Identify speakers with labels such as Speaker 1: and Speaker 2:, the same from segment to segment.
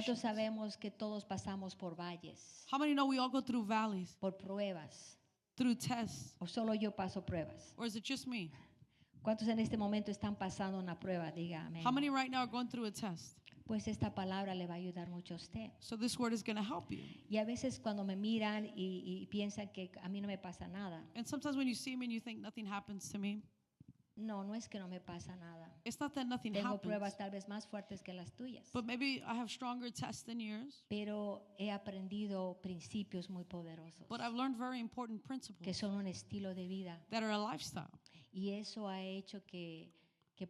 Speaker 1: ¿Cuántos
Speaker 2: situations.
Speaker 1: sabemos que todos pasamos por valles,
Speaker 2: How many know we all go through valleys,
Speaker 1: por pruebas?
Speaker 2: through tests?
Speaker 1: ¿O solo yo paso pruebas?
Speaker 2: Or is it just me?
Speaker 1: ¿Cuántos en este momento están pasando una prueba? Diga amén.
Speaker 2: How many right now are going through a test?
Speaker 1: Pues esta palabra le va a ayudar mucho a usted.
Speaker 2: So this word is going to help you.
Speaker 1: Y a veces cuando me miran y piensan que a mí no me pasa nada.
Speaker 2: And sometimes when you see me and you think nothing happens to me,
Speaker 1: No, no es que no me pasa nada.
Speaker 2: it's not that nothing
Speaker 1: Tengo
Speaker 2: happens.
Speaker 1: pruebas tal vez más fuertes que las tuyas.
Speaker 2: But maybe I have stronger tests than yours.
Speaker 1: Pero he aprendido principios muy poderosos
Speaker 2: But I've learned very important
Speaker 1: que
Speaker 2: principles
Speaker 1: son un estilo de vida.
Speaker 2: that are a lifestyle.
Speaker 1: Y eso ha hecho que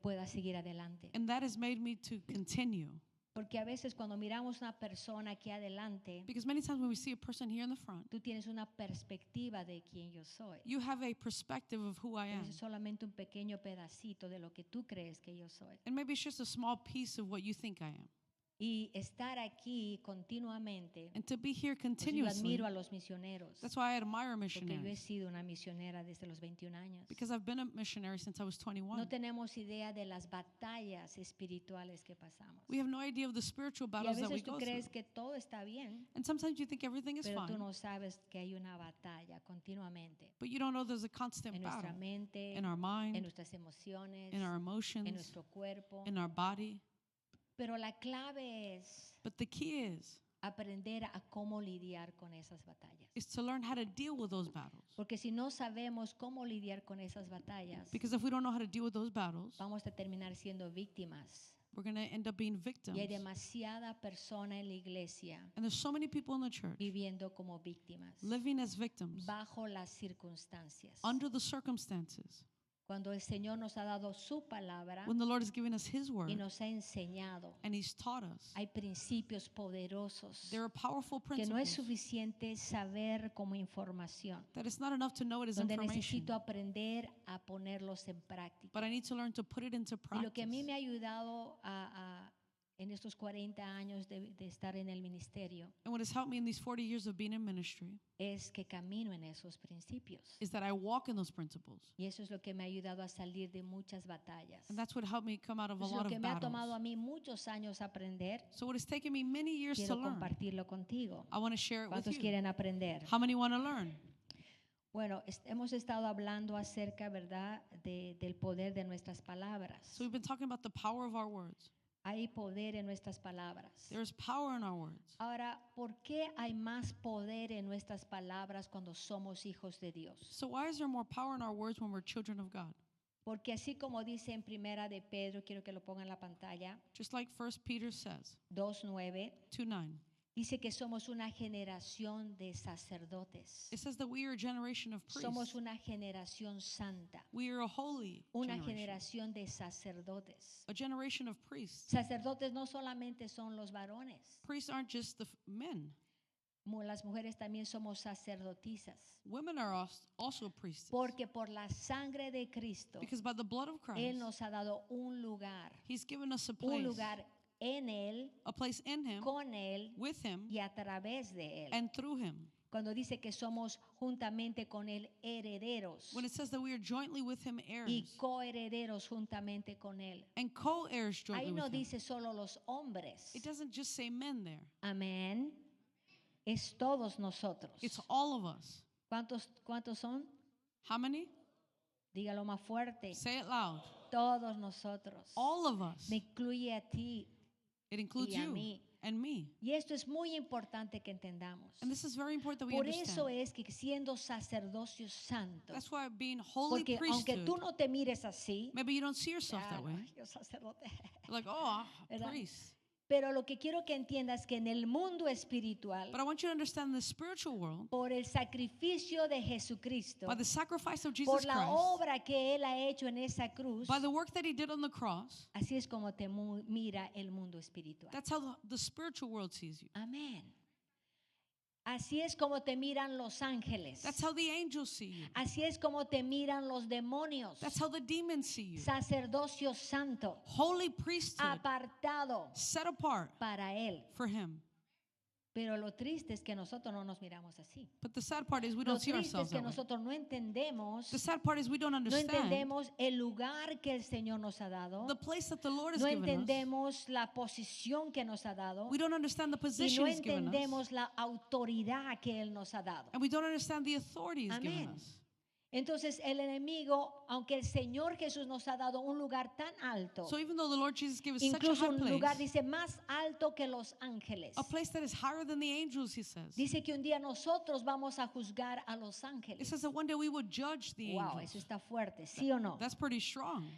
Speaker 1: pueda seguir adelante.
Speaker 2: And that has made me to continue.
Speaker 1: Porque a veces cuando miramos una persona aquí adelante,
Speaker 2: Because many times when we see a person here in the front,
Speaker 1: tú tienes una perspectiva de quién yo soy.
Speaker 2: you have a perspective of who I
Speaker 1: Pero
Speaker 2: am.
Speaker 1: eso es solamente un pequeño pedacito de lo que tú crees que yo soy.
Speaker 2: And maybe it's just a small piece of what you think I am.
Speaker 1: Y estar aquí continuamente,
Speaker 2: And to be here
Speaker 1: pues yo
Speaker 2: continuously,
Speaker 1: admiro a los misioneros.
Speaker 2: that's why I admire
Speaker 1: Porque yo he
Speaker 2: missionaries.
Speaker 1: sido una misionera desde los 21 años.
Speaker 2: Because I've been a missionary since I was
Speaker 1: No
Speaker 2: 21.
Speaker 1: tenemos idea de las batallas espirituales que pasamos.
Speaker 2: We have no idea of the spiritual
Speaker 1: Y a
Speaker 2: battles that we
Speaker 1: veces tú
Speaker 2: go
Speaker 1: crees
Speaker 2: through.
Speaker 1: que todo está bien,
Speaker 2: And sometimes you think everything is
Speaker 1: pero tú
Speaker 2: fine,
Speaker 1: no sabes que hay una batalla continuamente
Speaker 2: but you don't know there's a constant
Speaker 1: en nuestra
Speaker 2: battle
Speaker 1: mente,
Speaker 2: in our
Speaker 1: en
Speaker 2: mind,
Speaker 1: nuestras emociones,
Speaker 2: in our
Speaker 1: en
Speaker 2: emotions,
Speaker 1: nuestro cuerpo.
Speaker 2: in our body.
Speaker 1: Pero la clave es
Speaker 2: But the key
Speaker 1: aprender a cómo lidiar con esas batallas.
Speaker 2: is to learn how to deal with those battles.
Speaker 1: Porque si no sabemos cómo lidiar con esas batallas,
Speaker 2: Because if we don't know how to deal with those battles,
Speaker 1: vamos a terminar siendo víctimas.
Speaker 2: we're going to end up being victims.
Speaker 1: Y hay demasiada persona en la iglesia
Speaker 2: And there's so many people in the church
Speaker 1: viviendo como víctimas
Speaker 2: living as victims
Speaker 1: bajo las circunstancias.
Speaker 2: under the circumstances.
Speaker 1: Cuando el Señor nos ha dado su palabra
Speaker 2: When the Lord has given us His word
Speaker 1: y nos ha enseñado,
Speaker 2: and He's taught us,
Speaker 1: hay principios poderosos
Speaker 2: there are powerful
Speaker 1: que no es
Speaker 2: principles
Speaker 1: suficiente saber como información,
Speaker 2: that it's not enough to know it as
Speaker 1: donde
Speaker 2: information,
Speaker 1: necesito aprender a ponerlos en práctica.
Speaker 2: but I need to learn to put it into
Speaker 1: Y lo que a mí
Speaker 2: practice.
Speaker 1: me ha ayudado en estos 40 años de estar en el ministerio
Speaker 2: And what has helped me in these 40 years of being in ministry
Speaker 1: es que camino en esos principios.
Speaker 2: is that I walk in those principles.
Speaker 1: Y eso es lo que me ha ayudado a salir de muchas batallas.
Speaker 2: And that's what helped me come out of a
Speaker 1: Es
Speaker 2: lot
Speaker 1: lo que
Speaker 2: of
Speaker 1: me ha tomado a
Speaker 2: battles.
Speaker 1: mí muchos años aprender.
Speaker 2: So what has taken me many years to
Speaker 1: Quiero
Speaker 2: learn,
Speaker 1: compartirlo contigo.
Speaker 2: I want to share it with
Speaker 1: ¿Cuántos
Speaker 2: you.
Speaker 1: quieren aprender?
Speaker 2: How many want to learn?
Speaker 1: Bueno, hemos estado hablando acerca, ¿verdad?, del poder de nuestras palabras.
Speaker 2: So we've been talking about the power of our words.
Speaker 1: Hay poder en nuestras palabras.
Speaker 2: There's power in our words.
Speaker 1: Ahora, ¿por qué hay más poder en nuestras palabras cuando somos hijos de Dios?
Speaker 2: So why is there more power in our words when we're children of God?
Speaker 1: Porque así como dice en Primera de Pedro, quiero que lo pongan en la pantalla,
Speaker 2: Just like 1 Peter says,
Speaker 1: 2:9,
Speaker 2: 2:9.
Speaker 1: dice que somos una generación de sacerdotes.
Speaker 2: It says that we are a generation of priests.
Speaker 1: Somos una generación santa,
Speaker 2: We are a holy
Speaker 1: una
Speaker 2: generation.
Speaker 1: generación de sacerdotes.
Speaker 2: A generation of priests.
Speaker 1: Sacerdotes no solamente son los varones,
Speaker 2: Priests aren't just the men.
Speaker 1: las mujeres también somos sacerdotisas.
Speaker 2: Women are also priestess.
Speaker 1: Porque por la sangre de Cristo,
Speaker 2: Because by the blood of
Speaker 1: Él
Speaker 2: Christ,
Speaker 1: nos ha dado un lugar
Speaker 2: He's given us a
Speaker 1: en
Speaker 2: place
Speaker 1: Él,
Speaker 2: in Him,
Speaker 1: con Él
Speaker 2: with Him,
Speaker 1: y a través de Él.
Speaker 2: and through Him.
Speaker 1: Cuando dice que somos juntamente con Él herederos
Speaker 2: When it says that we are jointly with Him
Speaker 1: y
Speaker 2: heirs
Speaker 1: coherederos juntamente con Él.
Speaker 2: and co-heirs jointly
Speaker 1: Ahí no
Speaker 2: with Him.
Speaker 1: dice solo los hombres.
Speaker 2: It doesn't just say men there.
Speaker 1: Amén. Es todos nosotros.
Speaker 2: It's all of us.
Speaker 1: ¿Cuántos son?
Speaker 2: How many?
Speaker 1: Dígalo más fuerte.
Speaker 2: Say it loud.
Speaker 1: Todos nosotros.
Speaker 2: All of us.
Speaker 1: Me incluye a ti.
Speaker 2: It includes
Speaker 1: y a
Speaker 2: you
Speaker 1: mí.
Speaker 2: and me.
Speaker 1: Y esto es muy importante que entendamos.
Speaker 2: And this is very important that we
Speaker 1: Por eso
Speaker 2: understand.
Speaker 1: es que siendo sacerdocio santo,
Speaker 2: That's why being holy
Speaker 1: porque aunque
Speaker 2: priesthood,
Speaker 1: tú no te mires así,
Speaker 2: maybe you don't see yourself that way.
Speaker 1: yo sacerdote.
Speaker 2: Like, oh,
Speaker 1: ¿Verdad?
Speaker 2: priest.
Speaker 1: Pero lo que quiero que entiendas es que en el mundo espiritual,
Speaker 2: But I want you to understand the spiritual world,
Speaker 1: por el sacrificio de Jesucristo,
Speaker 2: by the sacrifice of Jesus
Speaker 1: por la
Speaker 2: Christ,
Speaker 1: obra que Él ha hecho en esa cruz,
Speaker 2: by the work that He did on the cross,
Speaker 1: así es como te mira el mundo espiritual.
Speaker 2: that's how the spiritual world sees you.
Speaker 1: Amén. Así es como te miran los ángeles.
Speaker 2: That's how the angels see you.
Speaker 1: Así es como te miran los demonios.
Speaker 2: That's how the demons see you.
Speaker 1: Sacerdocio santo,
Speaker 2: Holy priesthood,
Speaker 1: apartado
Speaker 2: set apart
Speaker 1: para Él.
Speaker 2: for Him.
Speaker 1: Pero lo triste es que nosotros no nos miramos así.
Speaker 2: But the sad part is we
Speaker 1: Lo
Speaker 2: don't see
Speaker 1: triste es
Speaker 2: ourselves
Speaker 1: que
Speaker 2: that way.
Speaker 1: nosotros no entendemos,
Speaker 2: The sad part is we don't
Speaker 1: no
Speaker 2: understand
Speaker 1: entendemos el lugar que el Señor nos ha dado.
Speaker 2: the place that the Lord has
Speaker 1: No
Speaker 2: given us.
Speaker 1: entendemos la posición que nos ha dado.
Speaker 2: We don't understand the
Speaker 1: Y
Speaker 2: position
Speaker 1: no
Speaker 2: He's given us.
Speaker 1: entendemos la autoridad que Él nos ha dado.
Speaker 2: And we don't understand the authority He's given
Speaker 1: Amén.
Speaker 2: us.
Speaker 1: Entonces el enemigo, aunque el Señor Jesús nos ha dado un lugar tan alto,
Speaker 2: So even though the Lord Jesus gave us such a
Speaker 1: incluso
Speaker 2: high
Speaker 1: un lugar,
Speaker 2: place,
Speaker 1: dice, más alto que los ángeles.
Speaker 2: a place that is higher than the angels, He says.
Speaker 1: Dice que un día nosotros vamos a juzgar a los
Speaker 2: It
Speaker 1: ángeles.
Speaker 2: says that one day we would judge the
Speaker 1: Wow,
Speaker 2: angels.
Speaker 1: eso está fuerte, ¿sí o no?
Speaker 2: That's pretty strong.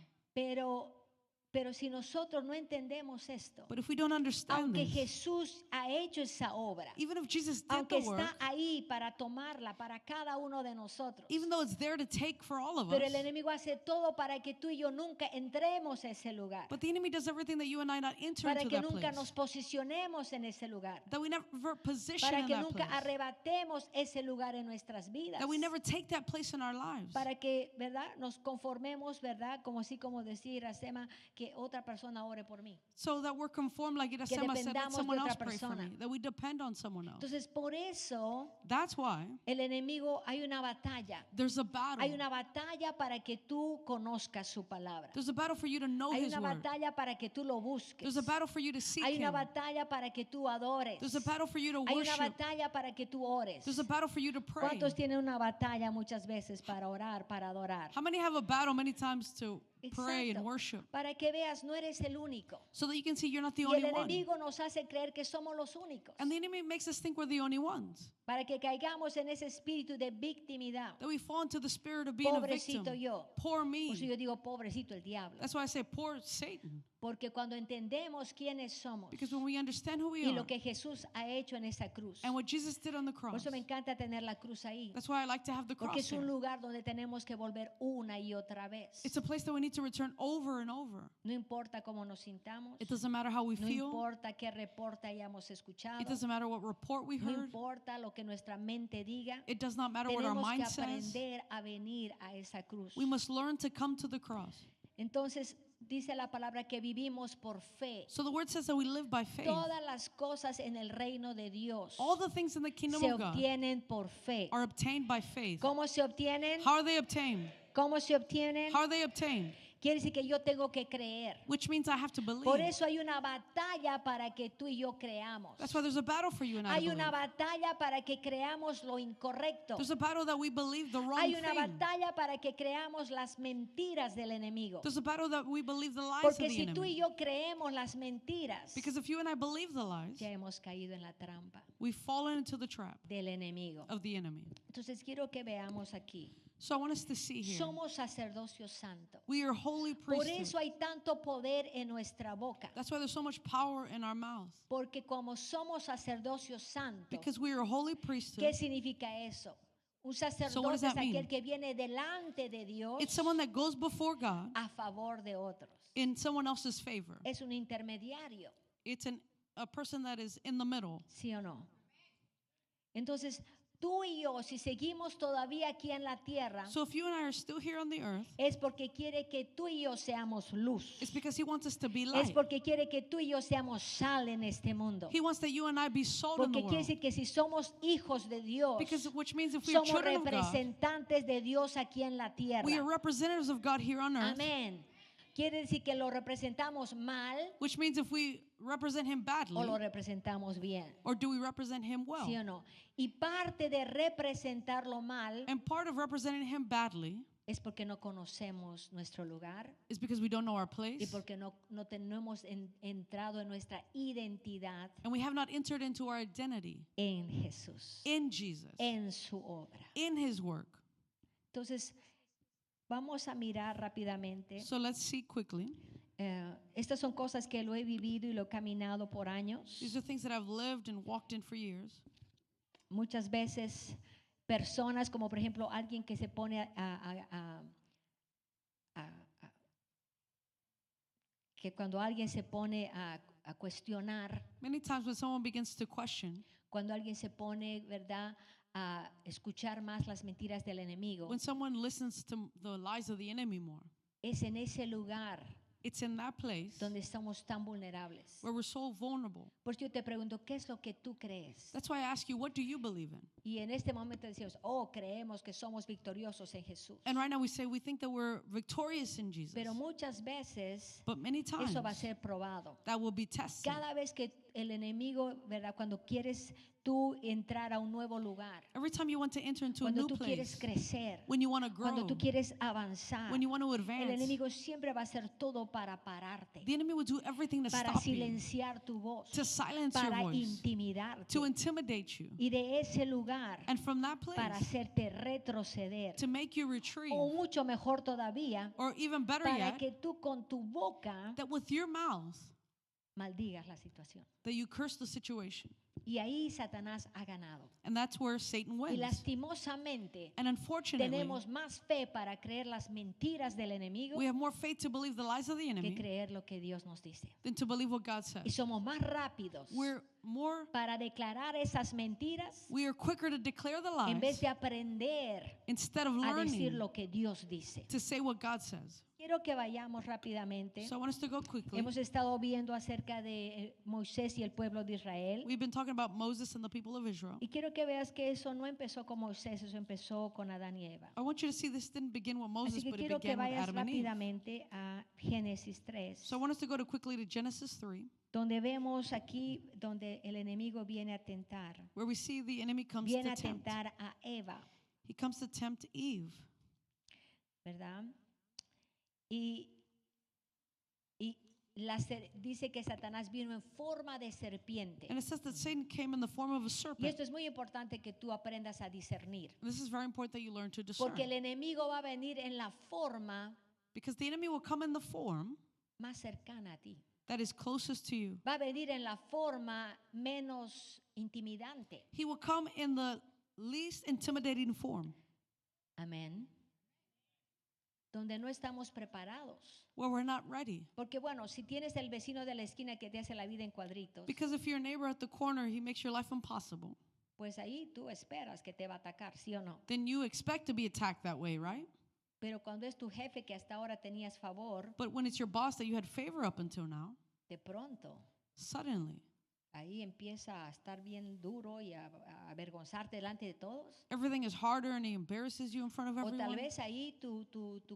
Speaker 1: Pero si nosotros no entendemos esto,
Speaker 2: But if we don't understand
Speaker 1: aunque
Speaker 2: this,
Speaker 1: Jesús ha hecho esa obra,
Speaker 2: even if Jesus did
Speaker 1: aunque
Speaker 2: the work,
Speaker 1: está ahí para tomarla para cada uno de nosotros,
Speaker 2: even though it's there to take for all of
Speaker 1: pero
Speaker 2: us,
Speaker 1: el enemigo hace todo para que tú y yo nunca entremos a ese lugar,
Speaker 2: but the enemy does everything that you and I not enter
Speaker 1: para
Speaker 2: into
Speaker 1: que
Speaker 2: that
Speaker 1: nunca
Speaker 2: place,
Speaker 1: nos posicionemos en ese lugar,
Speaker 2: that we never position
Speaker 1: para
Speaker 2: in
Speaker 1: que
Speaker 2: that
Speaker 1: nunca
Speaker 2: place,
Speaker 1: arrebatemos ese lugar en nuestras vidas,
Speaker 2: that we never take that place in our lives,
Speaker 1: para que, ¿verdad? Nos conformemos, ¿verdad? Como así como decir Iracema, que otra persona ore por mí.
Speaker 2: so that we're conformed, like Iracema said, that
Speaker 1: dependamos de
Speaker 2: someone else
Speaker 1: otra
Speaker 2: pray for
Speaker 1: persona.
Speaker 2: me, that we depend on someone else.
Speaker 1: Entonces, por eso
Speaker 2: That's why
Speaker 1: el enemigo, hay una batalla.
Speaker 2: there's a battle.
Speaker 1: Hay una batalla para que tú conozcas su palabra.
Speaker 2: There's a battle for you to know
Speaker 1: Hay
Speaker 2: His
Speaker 1: una
Speaker 2: word.
Speaker 1: batalla para que tú lo busques.
Speaker 2: There's a battle for you to seek
Speaker 1: Hay una
Speaker 2: Him.
Speaker 1: batalla para que tú adores.
Speaker 2: There's a battle for you to
Speaker 1: Hay una
Speaker 2: worship.
Speaker 1: batalla para que tú ores.
Speaker 2: There's a battle for you to pray.
Speaker 1: ¿Cuántos tienen una batalla muchas veces para orar, para adorar?
Speaker 2: How many have a battle many times to pray and
Speaker 1: Exacto.
Speaker 2: worship?
Speaker 1: Para que veas, no eres el único.
Speaker 2: So that you can see you're not the
Speaker 1: Y
Speaker 2: only
Speaker 1: el
Speaker 2: one.
Speaker 1: enemigo nos hace creer que somos los únicos.
Speaker 2: And the enemy makes us think we're the only ones.
Speaker 1: Para que caigamos en ese espíritu de victimidad.
Speaker 2: That we fall into the spirit of being a victim.
Speaker 1: Pobrecito yo.
Speaker 2: Poor
Speaker 1: Por eso
Speaker 2: me.
Speaker 1: yo digo pobrecito el diablo.
Speaker 2: That's why I say poor Satan.
Speaker 1: Porque cuando entendemos quiénes somos
Speaker 2: Because when we understand who we
Speaker 1: y
Speaker 2: are
Speaker 1: lo que Jesús ha hecho en esa cruz,
Speaker 2: and what Jesus did on the
Speaker 1: por
Speaker 2: cross,
Speaker 1: eso me encanta tener la cruz ahí.
Speaker 2: that's why I like to have the
Speaker 1: Porque
Speaker 2: cross
Speaker 1: es un
Speaker 2: here.
Speaker 1: lugar donde tenemos que volver una y otra vez.
Speaker 2: It's a place that we need to return over and over.
Speaker 1: No importa cómo nos sintamos,
Speaker 2: It doesn't matter how we
Speaker 1: no
Speaker 2: feel.
Speaker 1: importa qué reporte hayamos escuchado,
Speaker 2: It doesn't matter what report we
Speaker 1: no
Speaker 2: heard.
Speaker 1: importa lo que nuestra mente diga.
Speaker 2: It does not matter what our
Speaker 1: Tenemos que
Speaker 2: mind says.
Speaker 1: aprender a venir a esa cruz.
Speaker 2: We must learn to come to the cross.
Speaker 1: Entonces dice la palabra que vivimos por fe.
Speaker 2: So the word says that we live by faith.
Speaker 1: Todas las cosas en el reino de Dios
Speaker 2: All the things in the kingdom
Speaker 1: se
Speaker 2: of God
Speaker 1: obtienen por fe.
Speaker 2: are obtained by faith.
Speaker 1: ¿Cómo se obtienen?
Speaker 2: How are they obtained?
Speaker 1: ¿Cómo se obtienen?
Speaker 2: How are they obtained?
Speaker 1: Quiere decir que yo tengo que creer.
Speaker 2: Which means I have to
Speaker 1: Por
Speaker 2: believe.
Speaker 1: eso hay una batalla para que tú y yo creamos.
Speaker 2: That's why there's a battle for you and I to
Speaker 1: Hay una
Speaker 2: believe.
Speaker 1: batalla para que creamos lo incorrecto.
Speaker 2: There's a battle that we believe the wrong
Speaker 1: Hay una
Speaker 2: thing.
Speaker 1: batalla para que creamos las mentiras del enemigo.
Speaker 2: There's a battle that we believe the lies
Speaker 1: Porque
Speaker 2: of the
Speaker 1: si tú y
Speaker 2: enemy.
Speaker 1: yo creemos las mentiras,
Speaker 2: Because if you and I believe the lies,
Speaker 1: ya hemos caído en la trampa
Speaker 2: we've fallen into the trap
Speaker 1: del enemigo.
Speaker 2: of the enemy.
Speaker 1: Entonces quiero que veamos aquí.
Speaker 2: So I want us to see here.
Speaker 1: Somos sacerdocio santo.
Speaker 2: We are holy
Speaker 1: Por
Speaker 2: priesthood.
Speaker 1: eso hay tanto poder en nuestra boca.
Speaker 2: That's why there's so much power in our mouth.
Speaker 1: Porque como somos sacerdocio santo,
Speaker 2: Because we are a holy
Speaker 1: ¿qué
Speaker 2: priesthood.
Speaker 1: significa eso? Un
Speaker 2: what
Speaker 1: sacerdote
Speaker 2: does
Speaker 1: es
Speaker 2: that mean?
Speaker 1: aquel que viene delante de Dios
Speaker 2: It's someone that goes before God
Speaker 1: a favor de otros.
Speaker 2: in someone else's favor.
Speaker 1: Es un intermediario,
Speaker 2: It's a person that is in the middle.
Speaker 1: ¿sí o no? Entonces, tú y yo, si seguimos todavía aquí en la tierra,
Speaker 2: So if you and I are still here on the earth,
Speaker 1: es porque quiere que tú y yo seamos luz.
Speaker 2: it's because He wants us to be
Speaker 1: Es
Speaker 2: light.
Speaker 1: porque quiere que tú y yo seamos sal en este mundo.
Speaker 2: He wants that you and I be salt in the
Speaker 1: Porque quiere
Speaker 2: world.
Speaker 1: decir que si somos hijos de Dios,
Speaker 2: Because which means if we are
Speaker 1: somos
Speaker 2: children of God,
Speaker 1: representantes de Dios aquí en la tierra.
Speaker 2: we are representatives of God here on earth.
Speaker 1: Amén. Quiere decir que lo representamos mal
Speaker 2: Which means if we represent Him badly,
Speaker 1: o lo representamos bien.
Speaker 2: or do we represent Him well?
Speaker 1: ¿Sí o no? Y parte de representarlo mal
Speaker 2: And part of representing Him badly
Speaker 1: es porque no conocemos nuestro lugar
Speaker 2: is because we don't know our
Speaker 1: y
Speaker 2: place,
Speaker 1: porque no hemos entrado en nuestra identidad
Speaker 2: and we have not entered into our identity
Speaker 1: en Jesús,
Speaker 2: in Jesus,
Speaker 1: en su obra.
Speaker 2: in His work.
Speaker 1: Entonces, vamos a mirar rápidamente.
Speaker 2: So let's see quickly.
Speaker 1: Estas son cosas que lo he vivido y lo he caminado por años.
Speaker 2: These are things that I've lived and walked in for years.
Speaker 1: Muchas veces personas como por ejemplo alguien que se pone que cuando alguien se pone a cuestionar,
Speaker 2: Many times when someone begins to question,
Speaker 1: cuando alguien se pone, ¿verdad?, a escuchar más las mentiras del enemigo,
Speaker 2: when someone listens to the lies of the enemy more,
Speaker 1: es en ese lugar
Speaker 2: It's in that place
Speaker 1: donde somos tan vulnerables.
Speaker 2: where we're so vulnerable.
Speaker 1: Por eso yo te pregunto, ¿qué es lo que tú crees?
Speaker 2: That's why I ask you, what do you believe in?
Speaker 1: Y en este momento decimos, oh, creemos que somos victoriosos en Jesús.
Speaker 2: And right now we say we think that we're victorious in Jesus.
Speaker 1: Pero muchas veces
Speaker 2: But many times
Speaker 1: eso va a ser probado.
Speaker 2: that will be tested.
Speaker 1: Cada vez que el enemigo, ¿verdad? Cuando quieres tú entrar a un nuevo lugar,
Speaker 2: Every time you want to enter into a
Speaker 1: cuando
Speaker 2: new
Speaker 1: tú quieres
Speaker 2: place,
Speaker 1: crecer,
Speaker 2: when you want to grow,
Speaker 1: cuando tú quieres avanzar,
Speaker 2: when you want to
Speaker 1: el
Speaker 2: advance,
Speaker 1: enemigo siempre va a hacer todo para pararte,
Speaker 2: the enemy will do everything to
Speaker 1: para
Speaker 2: stop you,
Speaker 1: silenciar tu voz,
Speaker 2: to silence your
Speaker 1: para
Speaker 2: voice,
Speaker 1: intimidarte.
Speaker 2: to intimidate you.
Speaker 1: Y de ese lugar,
Speaker 2: And from that
Speaker 1: para
Speaker 2: place,
Speaker 1: hacerte retroceder.
Speaker 2: to make you retreat,
Speaker 1: O mucho mejor todavía,
Speaker 2: or even better
Speaker 1: para
Speaker 2: yet,
Speaker 1: que tú con tu boca
Speaker 2: that with your mouth,
Speaker 1: maldigas la situación.
Speaker 2: that you curse the situation.
Speaker 1: Y ahí Satanás ha ganado.
Speaker 2: And that's where Satan
Speaker 1: Y
Speaker 2: wins.
Speaker 1: lastimosamente
Speaker 2: And unfortunately,
Speaker 1: tenemos más fe para creer las mentiras del enemigo
Speaker 2: we have more faith to believe the lies of the
Speaker 1: que
Speaker 2: enemy
Speaker 1: creer lo que Dios nos dice.
Speaker 2: than to believe what God
Speaker 1: Y
Speaker 2: says.
Speaker 1: somos más rápidos para declarar esas mentiras
Speaker 2: We are quicker to declare the
Speaker 1: en vez
Speaker 2: lies
Speaker 1: de aprender
Speaker 2: instead of
Speaker 1: a decir
Speaker 2: learning
Speaker 1: lo que Dios dice.
Speaker 2: to say what God says.
Speaker 1: Quiero que vayamos rápidamente.
Speaker 2: So I want us to go quickly.
Speaker 1: Hemos estado viendo acerca de Moisés y el pueblo de Israel.
Speaker 2: We've been talking about Moses and the people of Israel.
Speaker 1: Y quiero que veas que eso no empezó con Moisés, eso empezó con Adán y Eva.
Speaker 2: I want you to see this didn't begin with
Speaker 1: Así
Speaker 2: Moses,
Speaker 1: que
Speaker 2: but it
Speaker 1: quiero que
Speaker 2: began with
Speaker 1: vayas
Speaker 2: Adam and Eve.
Speaker 1: rápidamente a Génesis 3,
Speaker 2: So I want us to go to quickly to Genesis 3,
Speaker 1: donde vemos aquí donde el enemigo viene a tentar.
Speaker 2: where we see the enemy comes
Speaker 1: Viene
Speaker 2: to
Speaker 1: a
Speaker 2: tempt.
Speaker 1: tentar a Eva,
Speaker 2: He comes to tempt Eve.
Speaker 1: ¿verdad? Dice que Satanás vino en forma de serpiente.
Speaker 2: And it says that Satan came in the form of a
Speaker 1: Y
Speaker 2: serpent.
Speaker 1: esto es muy importante que tú aprendas a discernir.
Speaker 2: And this is very important that you learn to discern.
Speaker 1: Porque el enemigo va a venir en la forma
Speaker 2: Because the enemy will come in the form
Speaker 1: más cercana a ti.
Speaker 2: that is closest to you.
Speaker 1: Va a venir en la forma menos intimidante.
Speaker 2: He will come in the least intimidating form,
Speaker 1: Amén. Donde no estamos preparados.
Speaker 2: where we're not ready.
Speaker 1: Porque bueno, si tienes el vecino de la esquina que te hace la vida en cuadritos,
Speaker 2: Because if your neighbor at the corner, he makes your life impossible,
Speaker 1: pues ahí tú esperas que te va a atacar, ¿sí o no?
Speaker 2: then you expect to be attacked that way, right?
Speaker 1: Pero cuando es tu jefe que hasta ahora tenías favor,
Speaker 2: But when it's your boss that you had favor up until now,
Speaker 1: de pronto
Speaker 2: suddenly
Speaker 1: ahí empieza a estar bien duro y a avergonzarte delante de todos.
Speaker 2: everything is harder and he embarrasses you in front of
Speaker 1: O tal
Speaker 2: everyone.
Speaker 1: vez ahí tu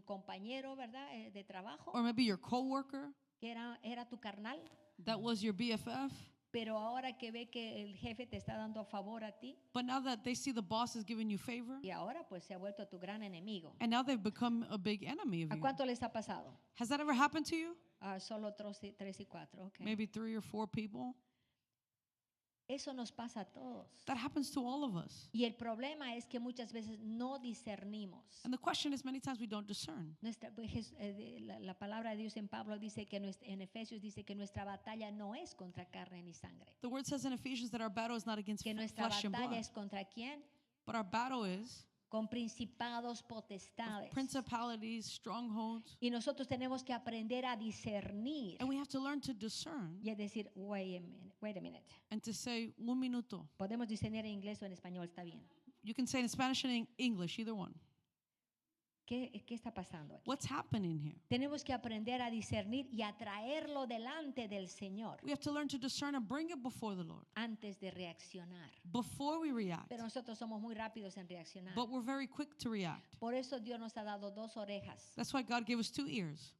Speaker 1: compañero, ¿verdad? De trabajo,
Speaker 2: Or maybe your coworker
Speaker 1: que era tu carnal,
Speaker 2: that was your BFF,
Speaker 1: pero ahora que ve que el jefe te está dando a favor a ti,
Speaker 2: but now that they see the boss is giving you favor,
Speaker 1: y ahora pues se ha vuelto tu gran enemigo.
Speaker 2: and now they've become a big enemy of
Speaker 1: ¿A
Speaker 2: you.
Speaker 1: cuánto les ha pasado?
Speaker 2: Has that ever happened to you?
Speaker 1: Solo 3 y 4, ok.
Speaker 2: Maybe 3 or 4 people?
Speaker 1: Eso nos pasa a todos.
Speaker 2: That happens to all of us.
Speaker 1: Y el problema es que muchas veces no discernimos.
Speaker 2: And the question is, many times we don't discern.
Speaker 1: La palabra de Dios en Pablo dice que en Efesios dice que nuestra batalla no es contra carne ni sangre.
Speaker 2: The word says in Ephesians that our battle is not against
Speaker 1: Que nuestra
Speaker 2: flesh and
Speaker 1: batalla
Speaker 2: blood,
Speaker 1: es contra quién?
Speaker 2: but our battle is
Speaker 1: Con principados,
Speaker 2: of
Speaker 1: potestades.
Speaker 2: principalities, strongholds,
Speaker 1: Y nosotros tenemos que aprender a discernir.
Speaker 2: and we have to learn to discern
Speaker 1: Y es decir, wait a minute.
Speaker 2: and to say, un minuto.
Speaker 1: Podemos discernir en inglés o en español, está bien.
Speaker 2: You can say it in Spanish and in English, either one.
Speaker 1: ¿Qué está pasando aquí?
Speaker 2: What's happening here?
Speaker 1: Tenemos que aprender a discernir y a traerlo delante del Señor
Speaker 2: We have to learn to discern and bring it before the Lord
Speaker 1: antes de reaccionar.
Speaker 2: before we react.
Speaker 1: Pero nosotros somos muy rápidos en reaccionar.
Speaker 2: But we're very quick to react.
Speaker 1: Por eso Dios nos ha dado 2 orejas
Speaker 2: That's why God gave us 2 ears,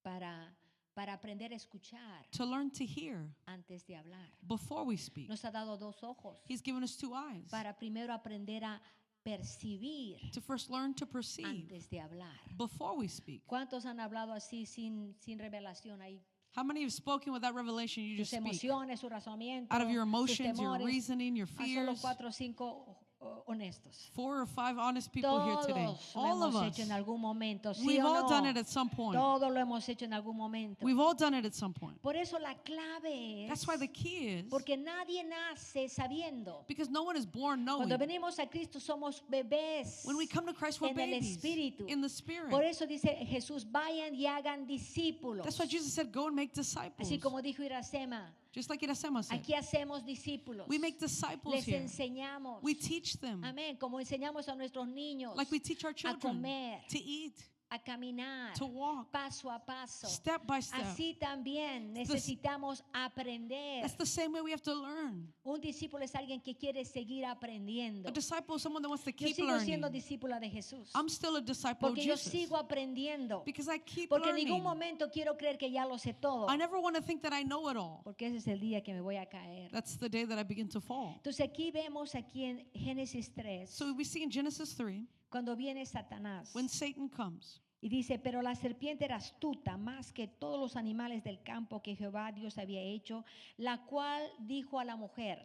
Speaker 1: para aprender a escuchar
Speaker 2: to learn to hear
Speaker 1: antes de hablar.
Speaker 2: before we speak.
Speaker 1: Nos ha dado 2 ojos
Speaker 2: He's given us 2 eyes
Speaker 1: para primero aprender a percibir
Speaker 2: to first learn to perceive
Speaker 1: antes de hablar.
Speaker 2: before we speak.
Speaker 1: ¿Cuántos han hablado así sin revelación ahí?
Speaker 2: How many have spoken with that revelation? You
Speaker 1: Sus
Speaker 2: just speak
Speaker 1: emociones, su razonamiento,
Speaker 2: out of your
Speaker 1: sus
Speaker 2: emotions, your
Speaker 1: temores.
Speaker 2: reasoning, your
Speaker 1: A solo
Speaker 2: fears.
Speaker 1: 4 o 5 honestos.
Speaker 2: 4 or 5 honest people here today.
Speaker 1: Todos lo
Speaker 2: All of
Speaker 1: hemos
Speaker 2: us.
Speaker 1: hecho en algún momento, ¿sí
Speaker 2: We've
Speaker 1: o
Speaker 2: all
Speaker 1: no?
Speaker 2: done it at some point.
Speaker 1: Todos lo hemos hecho en algún momento.
Speaker 2: We've all done it at some point.
Speaker 1: Por eso la clave es
Speaker 2: That's why the key is
Speaker 1: porque nadie nace sabiendo.
Speaker 2: because no one is born knowing.
Speaker 1: Cuando venimos a Cristo somos bebés
Speaker 2: When we come to Christ, we're
Speaker 1: en el
Speaker 2: babies
Speaker 1: Espíritu.
Speaker 2: in the Spirit.
Speaker 1: Por eso dice Jesús, vayan y hagan discípulos.
Speaker 2: That's why Jesus said, go and make disciples.
Speaker 1: Así como dijo Iracema,
Speaker 2: Just like Iracema said.
Speaker 1: aquí hacemos discípulos.
Speaker 2: We make disciples
Speaker 1: Les
Speaker 2: here.
Speaker 1: enseñamos.
Speaker 2: We teach them
Speaker 1: Amén. Como enseñamos a nuestros niños
Speaker 2: like we teach our
Speaker 1: a
Speaker 2: children
Speaker 1: comer,
Speaker 2: to eat,
Speaker 1: a caminar
Speaker 2: to walk
Speaker 1: paso a paso.
Speaker 2: step by step.
Speaker 1: Así también
Speaker 2: It's
Speaker 1: necesitamos aprender.
Speaker 2: That's the same way we have to learn.
Speaker 1: Un discípulo es alguien que quiere seguir aprendiendo.
Speaker 2: A disciple is someone that wants to
Speaker 1: Yo
Speaker 2: keep
Speaker 1: sigo siendo
Speaker 2: learning.
Speaker 1: discípula de Jesús.
Speaker 2: I'm still a disciple of
Speaker 1: Porque yo
Speaker 2: Jesus
Speaker 1: sigo aprendiendo.
Speaker 2: because I keep
Speaker 1: Porque en ningún
Speaker 2: learning.
Speaker 1: momento quiero creer que ya lo sé todo.
Speaker 2: I never want to think that I know it all.
Speaker 1: Porque ese es el día que me voy a caer.
Speaker 2: That's the day that I begin to fall.
Speaker 1: Entonces aquí vemos aquí en Génesis 3,
Speaker 2: So we see in Genesis 3,
Speaker 1: cuando viene Satanás.
Speaker 2: when Satan comes,
Speaker 1: Y dice, pero la serpiente era astuta más que todos los animales del campo que Jehová Dios había hecho, la cual dijo a la mujer.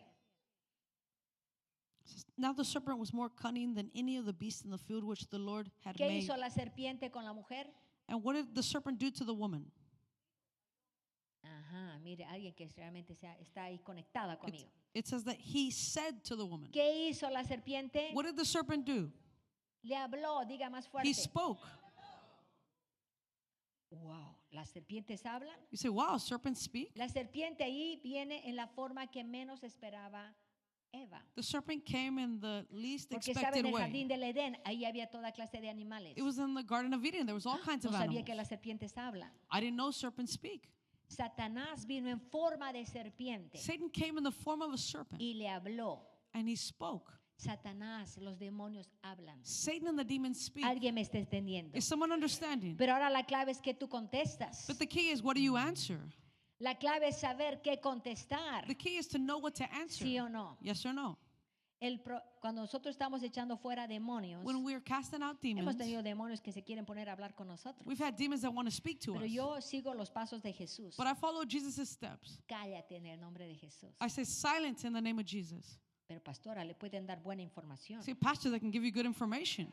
Speaker 2: it says, now the serpent was more cunning than any of the beasts in the field which the Lord had
Speaker 1: ¿Qué
Speaker 2: made.
Speaker 1: hizo la serpiente con la mujer?
Speaker 2: And what did the serpent do to the woman?
Speaker 1: Ajá, mire, alguien que realmente está ahí conectada conmigo.
Speaker 2: It says that he said to the woman.
Speaker 1: ¿Qué hizo la serpiente?
Speaker 2: What did the serpent do?
Speaker 1: Le habló, diga más fuerte.
Speaker 2: He spoke.
Speaker 1: Wow, ¿las serpientes hablan?
Speaker 2: You say, wow, serpents speak?
Speaker 1: La serpiente ahí viene en la forma que menos esperaba Eva.
Speaker 2: The serpent came in the least
Speaker 1: Porque estaba en
Speaker 2: expected
Speaker 1: el
Speaker 2: way.
Speaker 1: jardín del Edén, ahí había toda clase de animales.
Speaker 2: It was in the Garden of Eden. There was all kinds
Speaker 1: No
Speaker 2: of
Speaker 1: sabía
Speaker 2: animals.
Speaker 1: que las serpientes hablan.
Speaker 2: I didn't know serpents speak.
Speaker 1: Satanás vino en forma de serpiente
Speaker 2: Satan came in the form of a serpent
Speaker 1: y le habló.
Speaker 2: and he spoke.
Speaker 1: Satanás, los demonios hablan.
Speaker 2: Satan and the demons speak.
Speaker 1: Alguien me está entendiendo.
Speaker 2: Is someone understanding?
Speaker 1: Pero ahora la clave es que tú contestas.
Speaker 2: But the key is, what do you answer?
Speaker 1: La clave es saber qué contestar.
Speaker 2: The key is to know what to answer.
Speaker 1: ¿Sí o no?
Speaker 2: Yes or no?
Speaker 1: Cuando nosotros estamos echando fuera demonios,
Speaker 2: When we're casting out
Speaker 1: hemos
Speaker 2: demons,
Speaker 1: tenido demonios que se quieren poner a hablar con nosotros.
Speaker 2: we've had demons that want to speak to
Speaker 1: Pero
Speaker 2: us.
Speaker 1: yo sigo los pasos de Jesús.
Speaker 2: But I follow Jesus' steps.
Speaker 1: Cállate en el nombre de Jesús.
Speaker 2: I say silence in the name of Jesus.
Speaker 1: Pero pastora, le pueden dar buena información.
Speaker 2: See, pastor, that can give you good information.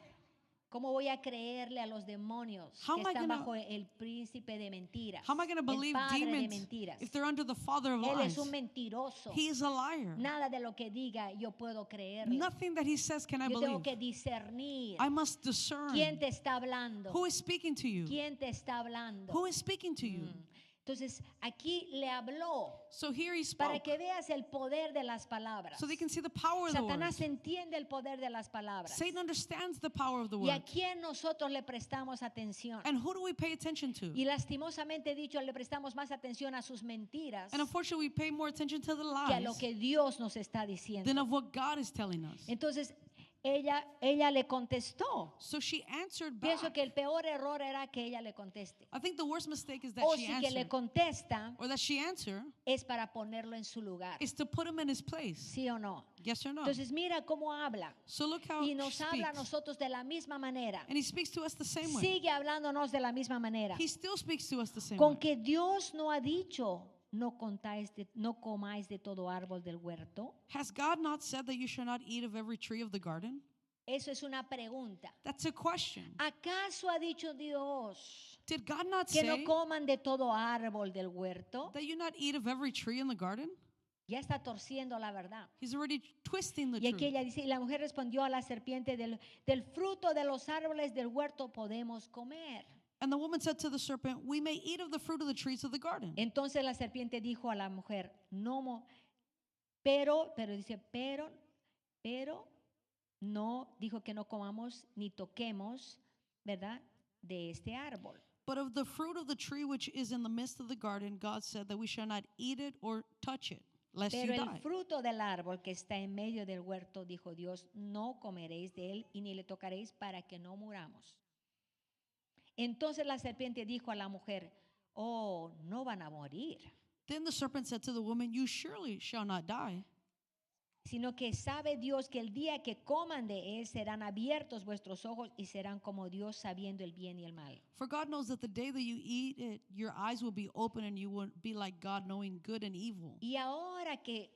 Speaker 1: ¿Cómo voy a creerle a los demonios
Speaker 2: How
Speaker 1: que
Speaker 2: am I
Speaker 1: están
Speaker 2: gonna-
Speaker 1: bajo el príncipe de mentiras?
Speaker 2: How am I going to
Speaker 1: El
Speaker 2: believe
Speaker 1: padre de
Speaker 2: demons
Speaker 1: mentiras.
Speaker 2: if they're under the father of
Speaker 1: Él
Speaker 2: lies?
Speaker 1: es un mentiroso.
Speaker 2: He is a liar.
Speaker 1: Nada de lo que diga yo puedo creerle.
Speaker 2: Nothing that he says can I
Speaker 1: Yo tengo
Speaker 2: believe.
Speaker 1: que discernir.
Speaker 2: I must discern.
Speaker 1: ¿Quién te está hablando?
Speaker 2: Who is speaking to you?
Speaker 1: ¿Quién te está hablando?
Speaker 2: Who is speaking to you?
Speaker 1: Entonces, aquí le habló
Speaker 2: So here he
Speaker 1: para
Speaker 2: spoke.
Speaker 1: que veas el poder de las palabras.
Speaker 2: So they can see the power of the word.
Speaker 1: Satanás entiende el poder de las palabras.
Speaker 2: Satan understands the power of the
Speaker 1: ¿Y a
Speaker 2: word.
Speaker 1: quién nosotros le prestamos atención?
Speaker 2: And who do we pay attention to?
Speaker 1: Y lastimosamente dicho, le prestamos más atención a sus mentiras
Speaker 2: And unfortunately, we pay more attention to the
Speaker 1: que a lo
Speaker 2: lies
Speaker 1: que Dios nos está diciendo.
Speaker 2: than of what God is telling us.
Speaker 1: Entonces, ella le contestó.
Speaker 2: So she answered
Speaker 1: Pienso
Speaker 2: back.
Speaker 1: que el peor error era que ella le conteste.
Speaker 2: I think the worst mistake is that
Speaker 1: O
Speaker 2: she
Speaker 1: si que le
Speaker 2: answered,
Speaker 1: contesta
Speaker 2: or that she answered,
Speaker 1: es para ponerlo en su lugar.
Speaker 2: is to put him in his place.
Speaker 1: ¿Sí o no?
Speaker 2: Yes or no?
Speaker 1: Entonces mira cómo habla.
Speaker 2: So look how
Speaker 1: Y
Speaker 2: he
Speaker 1: nos habla a
Speaker 2: speaks.
Speaker 1: nosotros de la misma manera.
Speaker 2: And he speaks to us the same way.
Speaker 1: Sigue hablándonos de la misma manera.
Speaker 2: He still speaks to us the same
Speaker 1: Con
Speaker 2: way.
Speaker 1: que Dios no ha dicho, no comáis de todo árbol del huerto.
Speaker 2: Has God not said that you shall not eat of every tree of the garden?
Speaker 1: Eso es una pregunta.
Speaker 2: That's a question.
Speaker 1: ¿Acaso ha dicho Dios
Speaker 2: Did God not
Speaker 1: que no
Speaker 2: say
Speaker 1: coman de todo árbol del huerto?
Speaker 2: that you not eat of every tree in the garden?
Speaker 1: Ya está torciendo la verdad.
Speaker 2: He's already twisting the
Speaker 1: Y aquí
Speaker 2: truth.
Speaker 1: ella dice, y la mujer respondió a la serpiente, del fruto de los árboles del huerto podemos comer.
Speaker 2: And the woman said to the serpent, we may eat of the fruit of the trees of the garden.
Speaker 1: Entonces la serpiente dijo a la mujer, pero no, dijo que no comamos ni toquemos, ¿verdad? De este árbol.
Speaker 2: But of the fruit of the tree which is in the midst of the garden, God said that we shall not eat it or touch it, lest you
Speaker 1: Pero el
Speaker 2: die.
Speaker 1: fruto del árbol que está en medio del huerto, dijo Dios, no comeréis de él y ni le tocaréis para que no muramos. Entonces la serpiente dijo a la mujer, oh, no van a morir,
Speaker 2: Then the serpent said to the woman, you surely shall not die,
Speaker 1: sino que sabe Dios que el día que coman de él serán abiertos vuestros ojos y serán como Dios sabiendo el bien y el mal.
Speaker 2: for God knows that the day that you eat it, your eyes will be open and you will be like God, knowing good and evil.
Speaker 1: Y ahora que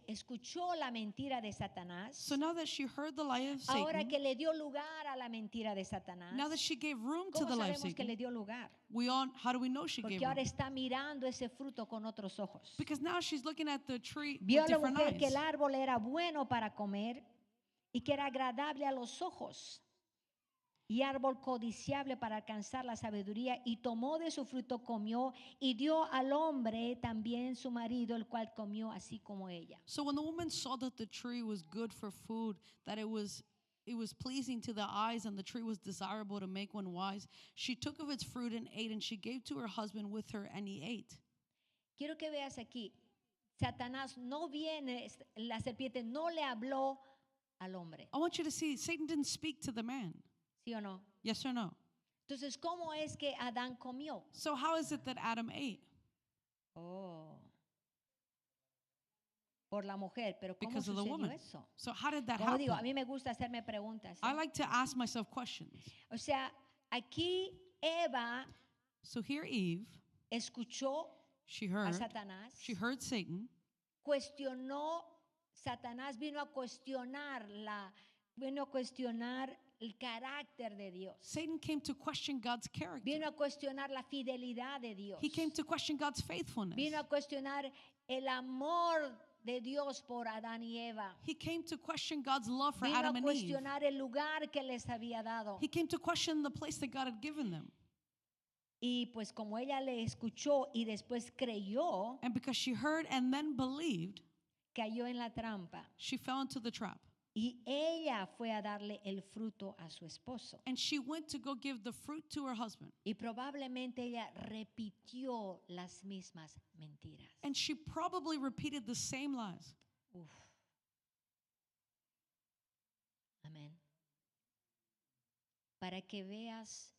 Speaker 1: escuchó la mentira de Satanás,
Speaker 2: So now that she heard the lie of
Speaker 1: ahora
Speaker 2: Satan,
Speaker 1: que le dio lugar a la mentira de Satanás,
Speaker 2: now that she gave room to
Speaker 1: ¿cómo
Speaker 2: the lie of
Speaker 1: sabemos que le
Speaker 2: Satan,
Speaker 1: dio lugar?
Speaker 2: how do we know she gave
Speaker 1: Porque ahora
Speaker 2: room?
Speaker 1: está mirando ese fruto con otros ojos.
Speaker 2: Because now she's looking at the tree
Speaker 1: Vio a
Speaker 2: with
Speaker 1: la
Speaker 2: different
Speaker 1: mujer que el
Speaker 2: eyes.
Speaker 1: árbol era bueno para comer y que era agradable a los ojos y árbol codiciable para alcanzar la sabiduría, y tomó de su fruto, comió y dio al hombre también su marido, el cual comió así como ella.
Speaker 2: So when the woman saw that the tree was good for food, that it was it was pleasing to the eyes, and the tree was desirable to make one wise. She took of its fruit and ate, and she gave to her husband with her, and he ate.
Speaker 1: Quiero que veas aquí, Satanás no viene, la serpiente no le habló al hombre,
Speaker 2: I want you to see, Satan didn't speak to the man.
Speaker 1: ¿sí o no?
Speaker 2: Yes or no?
Speaker 1: Entonces, ¿cómo es que Adán comió?
Speaker 2: So how is it that Adam ate?
Speaker 1: Oh, por la mujer, pero ¿cómo
Speaker 2: Because of the
Speaker 1: sucedió
Speaker 2: woman.
Speaker 1: eso?
Speaker 2: So how did that
Speaker 1: Como digo, a
Speaker 2: happen?
Speaker 1: mí me gusta hacerme preguntas.
Speaker 2: I like to ask myself questions.
Speaker 1: O sea, aquí Eva
Speaker 2: So here Eve,
Speaker 1: escuchó
Speaker 2: she
Speaker 1: a
Speaker 2: heard
Speaker 1: Satanás,
Speaker 2: Satan.
Speaker 1: cuestionó, Satanás vino a cuestionar el carácter de Dios.
Speaker 2: Satan came to question God's character.
Speaker 1: Vino a cuestionar la fidelidad de Dios.
Speaker 2: He came to question God's faithfulness.
Speaker 1: Vino a cuestionar el amor de Dios por Adán y Eva.
Speaker 2: He came to question God's love for
Speaker 1: Vino
Speaker 2: Adam
Speaker 1: a
Speaker 2: and Eve.
Speaker 1: cuestionar el lugar que les había dado.
Speaker 2: He came to question the place that God had given them.
Speaker 1: Y pues como ella le escuchó y después creyó,
Speaker 2: And because she heard and then believed,
Speaker 1: cayó en la trampa.
Speaker 2: she fell into the trap.
Speaker 1: Y ella fue a darle el fruto a su esposo.
Speaker 2: And she went to go give the fruit to her husband.
Speaker 1: Y probablemente ella repitió las mismas mentiras.
Speaker 2: And she probably repeated the same lies.
Speaker 1: Uf. Amén. Para que veas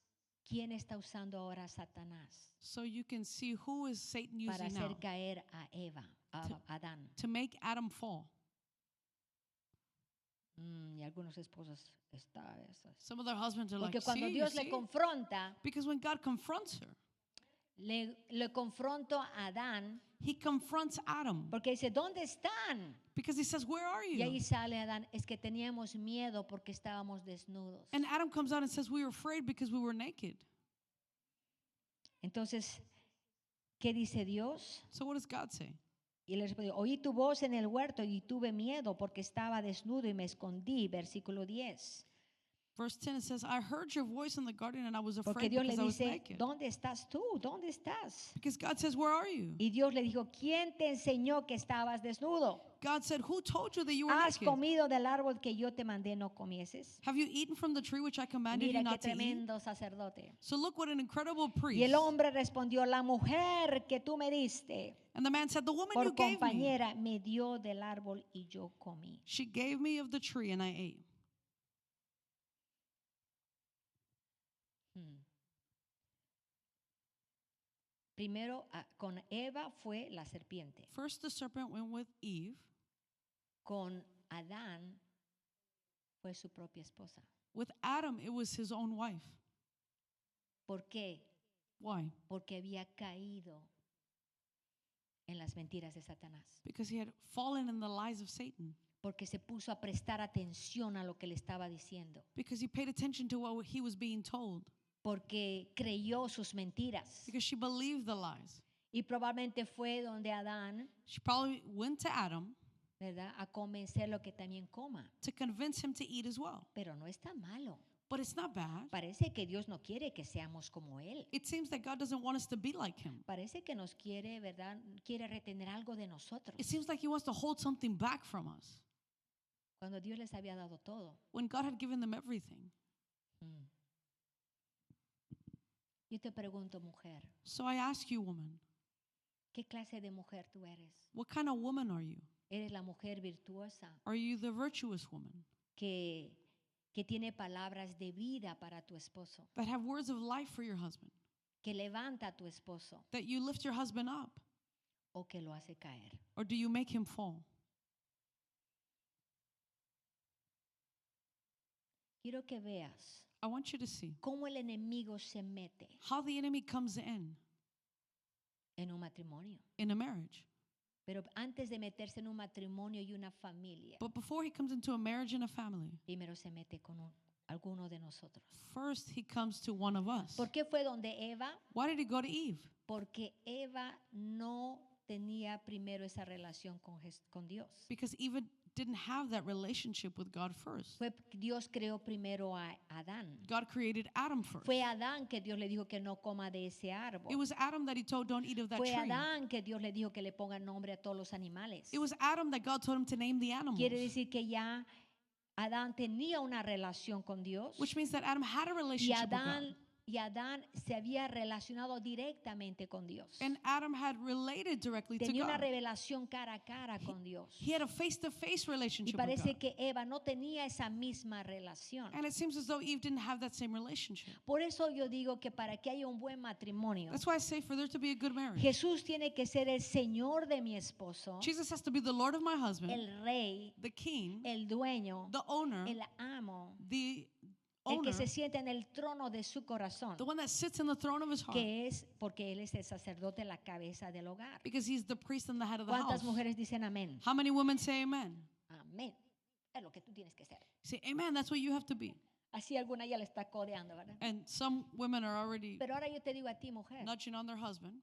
Speaker 1: quién está usando ahora a Satanás
Speaker 2: So you can see who is Satan
Speaker 1: para
Speaker 2: using now
Speaker 1: hacer caer a Eva, a Adán.
Speaker 2: to make Adam fall.
Speaker 1: Y algunos esposos están esas.
Speaker 2: Some of their husbands are like,
Speaker 1: Porque cuando
Speaker 2: see,
Speaker 1: Dios
Speaker 2: you
Speaker 1: le
Speaker 2: see?
Speaker 1: confronta,
Speaker 2: Because when God confronts her,
Speaker 1: le confronto a Adán,
Speaker 2: he confronts Adam.
Speaker 1: porque dice, ¿dónde están?
Speaker 2: Because he says, where are
Speaker 1: Y ahí
Speaker 2: you?
Speaker 1: sale Adán, es que teníamos miedo porque estábamos desnudos.
Speaker 2: And Adam comes out and says, we were afraid because we were naked.
Speaker 1: Entonces, ¿qué dice Dios?
Speaker 2: So what does God say?
Speaker 1: Y le respondió, oí tu voz en el huerto y tuve miedo porque estaba desnudo y me escondí. Versículo 10.
Speaker 2: Verse 10, it says, I heard your voice in the garden and I was
Speaker 1: Porque
Speaker 2: afraid
Speaker 1: Dios le
Speaker 2: because I was
Speaker 1: dice,
Speaker 2: naked.
Speaker 1: ¿dónde estás tú? ¿Dónde estás?
Speaker 2: Because God says, where are you?
Speaker 1: Y Dios le dijo, ¿quién te enseñó que estabas desnudo?
Speaker 2: God said, who told you that you were
Speaker 1: ¿Has
Speaker 2: naked?
Speaker 1: comido del árbol que yo te mandé no comieses?
Speaker 2: Have you eaten from the tree which I commanded
Speaker 1: Mira
Speaker 2: you
Speaker 1: qué
Speaker 2: not to eat?
Speaker 1: tremendo sacerdote.
Speaker 2: So look what an incredible
Speaker 1: Y
Speaker 2: priest.
Speaker 1: el hombre respondió, la mujer que tú me diste
Speaker 2: And the man said, the woman
Speaker 1: por
Speaker 2: you gave me,
Speaker 1: compañera me dio del árbol y yo comí.
Speaker 2: she gave me of the tree and I ate.
Speaker 1: Primero con Eva fue la serpiente.
Speaker 2: First the serpent went with Eve.
Speaker 1: Con Adán fue su propia esposa.
Speaker 2: With Adam, it was his own wife.
Speaker 1: ¿Por qué?
Speaker 2: Why?
Speaker 1: Porque había caído en las mentiras de Satanás.
Speaker 2: Because he had fallen in the lies of Satan.
Speaker 1: Porque se puso a prestar atención a lo que le estaba diciendo.
Speaker 2: Because he paid attention to what he was being told.
Speaker 1: Porque creyó sus mentiras.
Speaker 2: Because she believed the lies.
Speaker 1: Y probablemente fue donde Adán,
Speaker 2: She probably went to Adam
Speaker 1: ¿verdad?, a convencerlo que también coma.
Speaker 2: to convince him to eat as well.
Speaker 1: Pero no está malo.
Speaker 2: But it's not bad.
Speaker 1: Parece que Dios no quiere que seamos como Él.
Speaker 2: It seems that God doesn't want us to be like him.
Speaker 1: Parece que nos quiere, ¿verdad? Quiere retener algo de nosotros.
Speaker 2: It seems like he wants to hold something back from us
Speaker 1: Cuando Dios les había dado todo.
Speaker 2: when God had given them everything.
Speaker 1: Yo te pregunto, mujer,
Speaker 2: So I ask you, woman,
Speaker 1: ¿qué clase de mujer tú eres?
Speaker 2: what kind of woman are you?
Speaker 1: ¿Eres la mujer virtuosa
Speaker 2: Are you the virtuous woman
Speaker 1: que tiene palabras de vida para tu esposo?
Speaker 2: that have words of life for your husband?
Speaker 1: ¿Que levanta a tu esposo
Speaker 2: That you lift your husband up?
Speaker 1: o que lo hace caer?
Speaker 2: Or do you make him fall?
Speaker 1: Quiero que veas
Speaker 2: I want you to see
Speaker 1: cómo el enemigo se mete
Speaker 2: how the enemy comes in
Speaker 1: en un matrimonio.
Speaker 2: a marriage.
Speaker 1: Pero antes de meterse en un matrimonio y una familia,
Speaker 2: But before he comes into a marriage and a family,
Speaker 1: primero se mete con alguno de nosotros.
Speaker 2: first he comes to one of us.
Speaker 1: ¿Por qué fue donde Eva?
Speaker 2: Why did he go to Eve?
Speaker 1: Porque Eva no tenía primero esa relación con Dios.
Speaker 2: Because Eve didn't have that relationship with God first.
Speaker 1: Dios creó primero a Adán.
Speaker 2: God created Adam first.
Speaker 1: Fue Adán que Dios le dijo que no coma de ese árbol.
Speaker 2: It was Adam that he told, don't eat of that
Speaker 1: Fue
Speaker 2: tree.
Speaker 1: Adán que Dios le dijo que le ponga nombre a todos los animales.
Speaker 2: It was Adam that God told him to name the animals.
Speaker 1: Quiere decir que ya Adán tenía una relación con Dios
Speaker 2: which means that Adam had a
Speaker 1: y
Speaker 2: relationship with God.
Speaker 1: Adán se había relacionado directamente con Dios.
Speaker 2: And Adam had related directly to
Speaker 1: Tenía una
Speaker 2: God.
Speaker 1: revelación cara a cara con Dios.
Speaker 2: He had a face-to-face
Speaker 1: Y
Speaker 2: relationship with
Speaker 1: parece
Speaker 2: God.
Speaker 1: que Eva no tenía esa misma relación.
Speaker 2: And it seems as though Eve didn't have that same relationship.
Speaker 1: Por eso yo digo que para que haya un buen matrimonio,
Speaker 2: That's why I say for there to be a good marriage,
Speaker 1: Jesús tiene que ser el Señor de mi esposo,
Speaker 2: Jesus has to be the Lord of my husband,
Speaker 1: el rey,
Speaker 2: the king,
Speaker 1: el dueño,
Speaker 2: the owner,
Speaker 1: el amo,
Speaker 2: the
Speaker 1: el
Speaker 2: owner,
Speaker 1: que se sienta en el trono de su corazón,
Speaker 2: the one that sits in the throne of his heart,
Speaker 1: que es porque Él es el sacerdote, la cabeza del hogar.
Speaker 2: because he's the priest and the head of the
Speaker 1: ¿Cuántas
Speaker 2: house.
Speaker 1: mujeres dicen amén?
Speaker 2: How many women say amen?
Speaker 1: Amén. Es lo que tú tienes que ser.
Speaker 2: Say amen, that's what you have to be.
Speaker 1: Así alguna ya le está codeando, ¿verdad?
Speaker 2: And some women are already
Speaker 1: Pero ahora yo te digo a ti, mujer,
Speaker 2: nudging on their husband.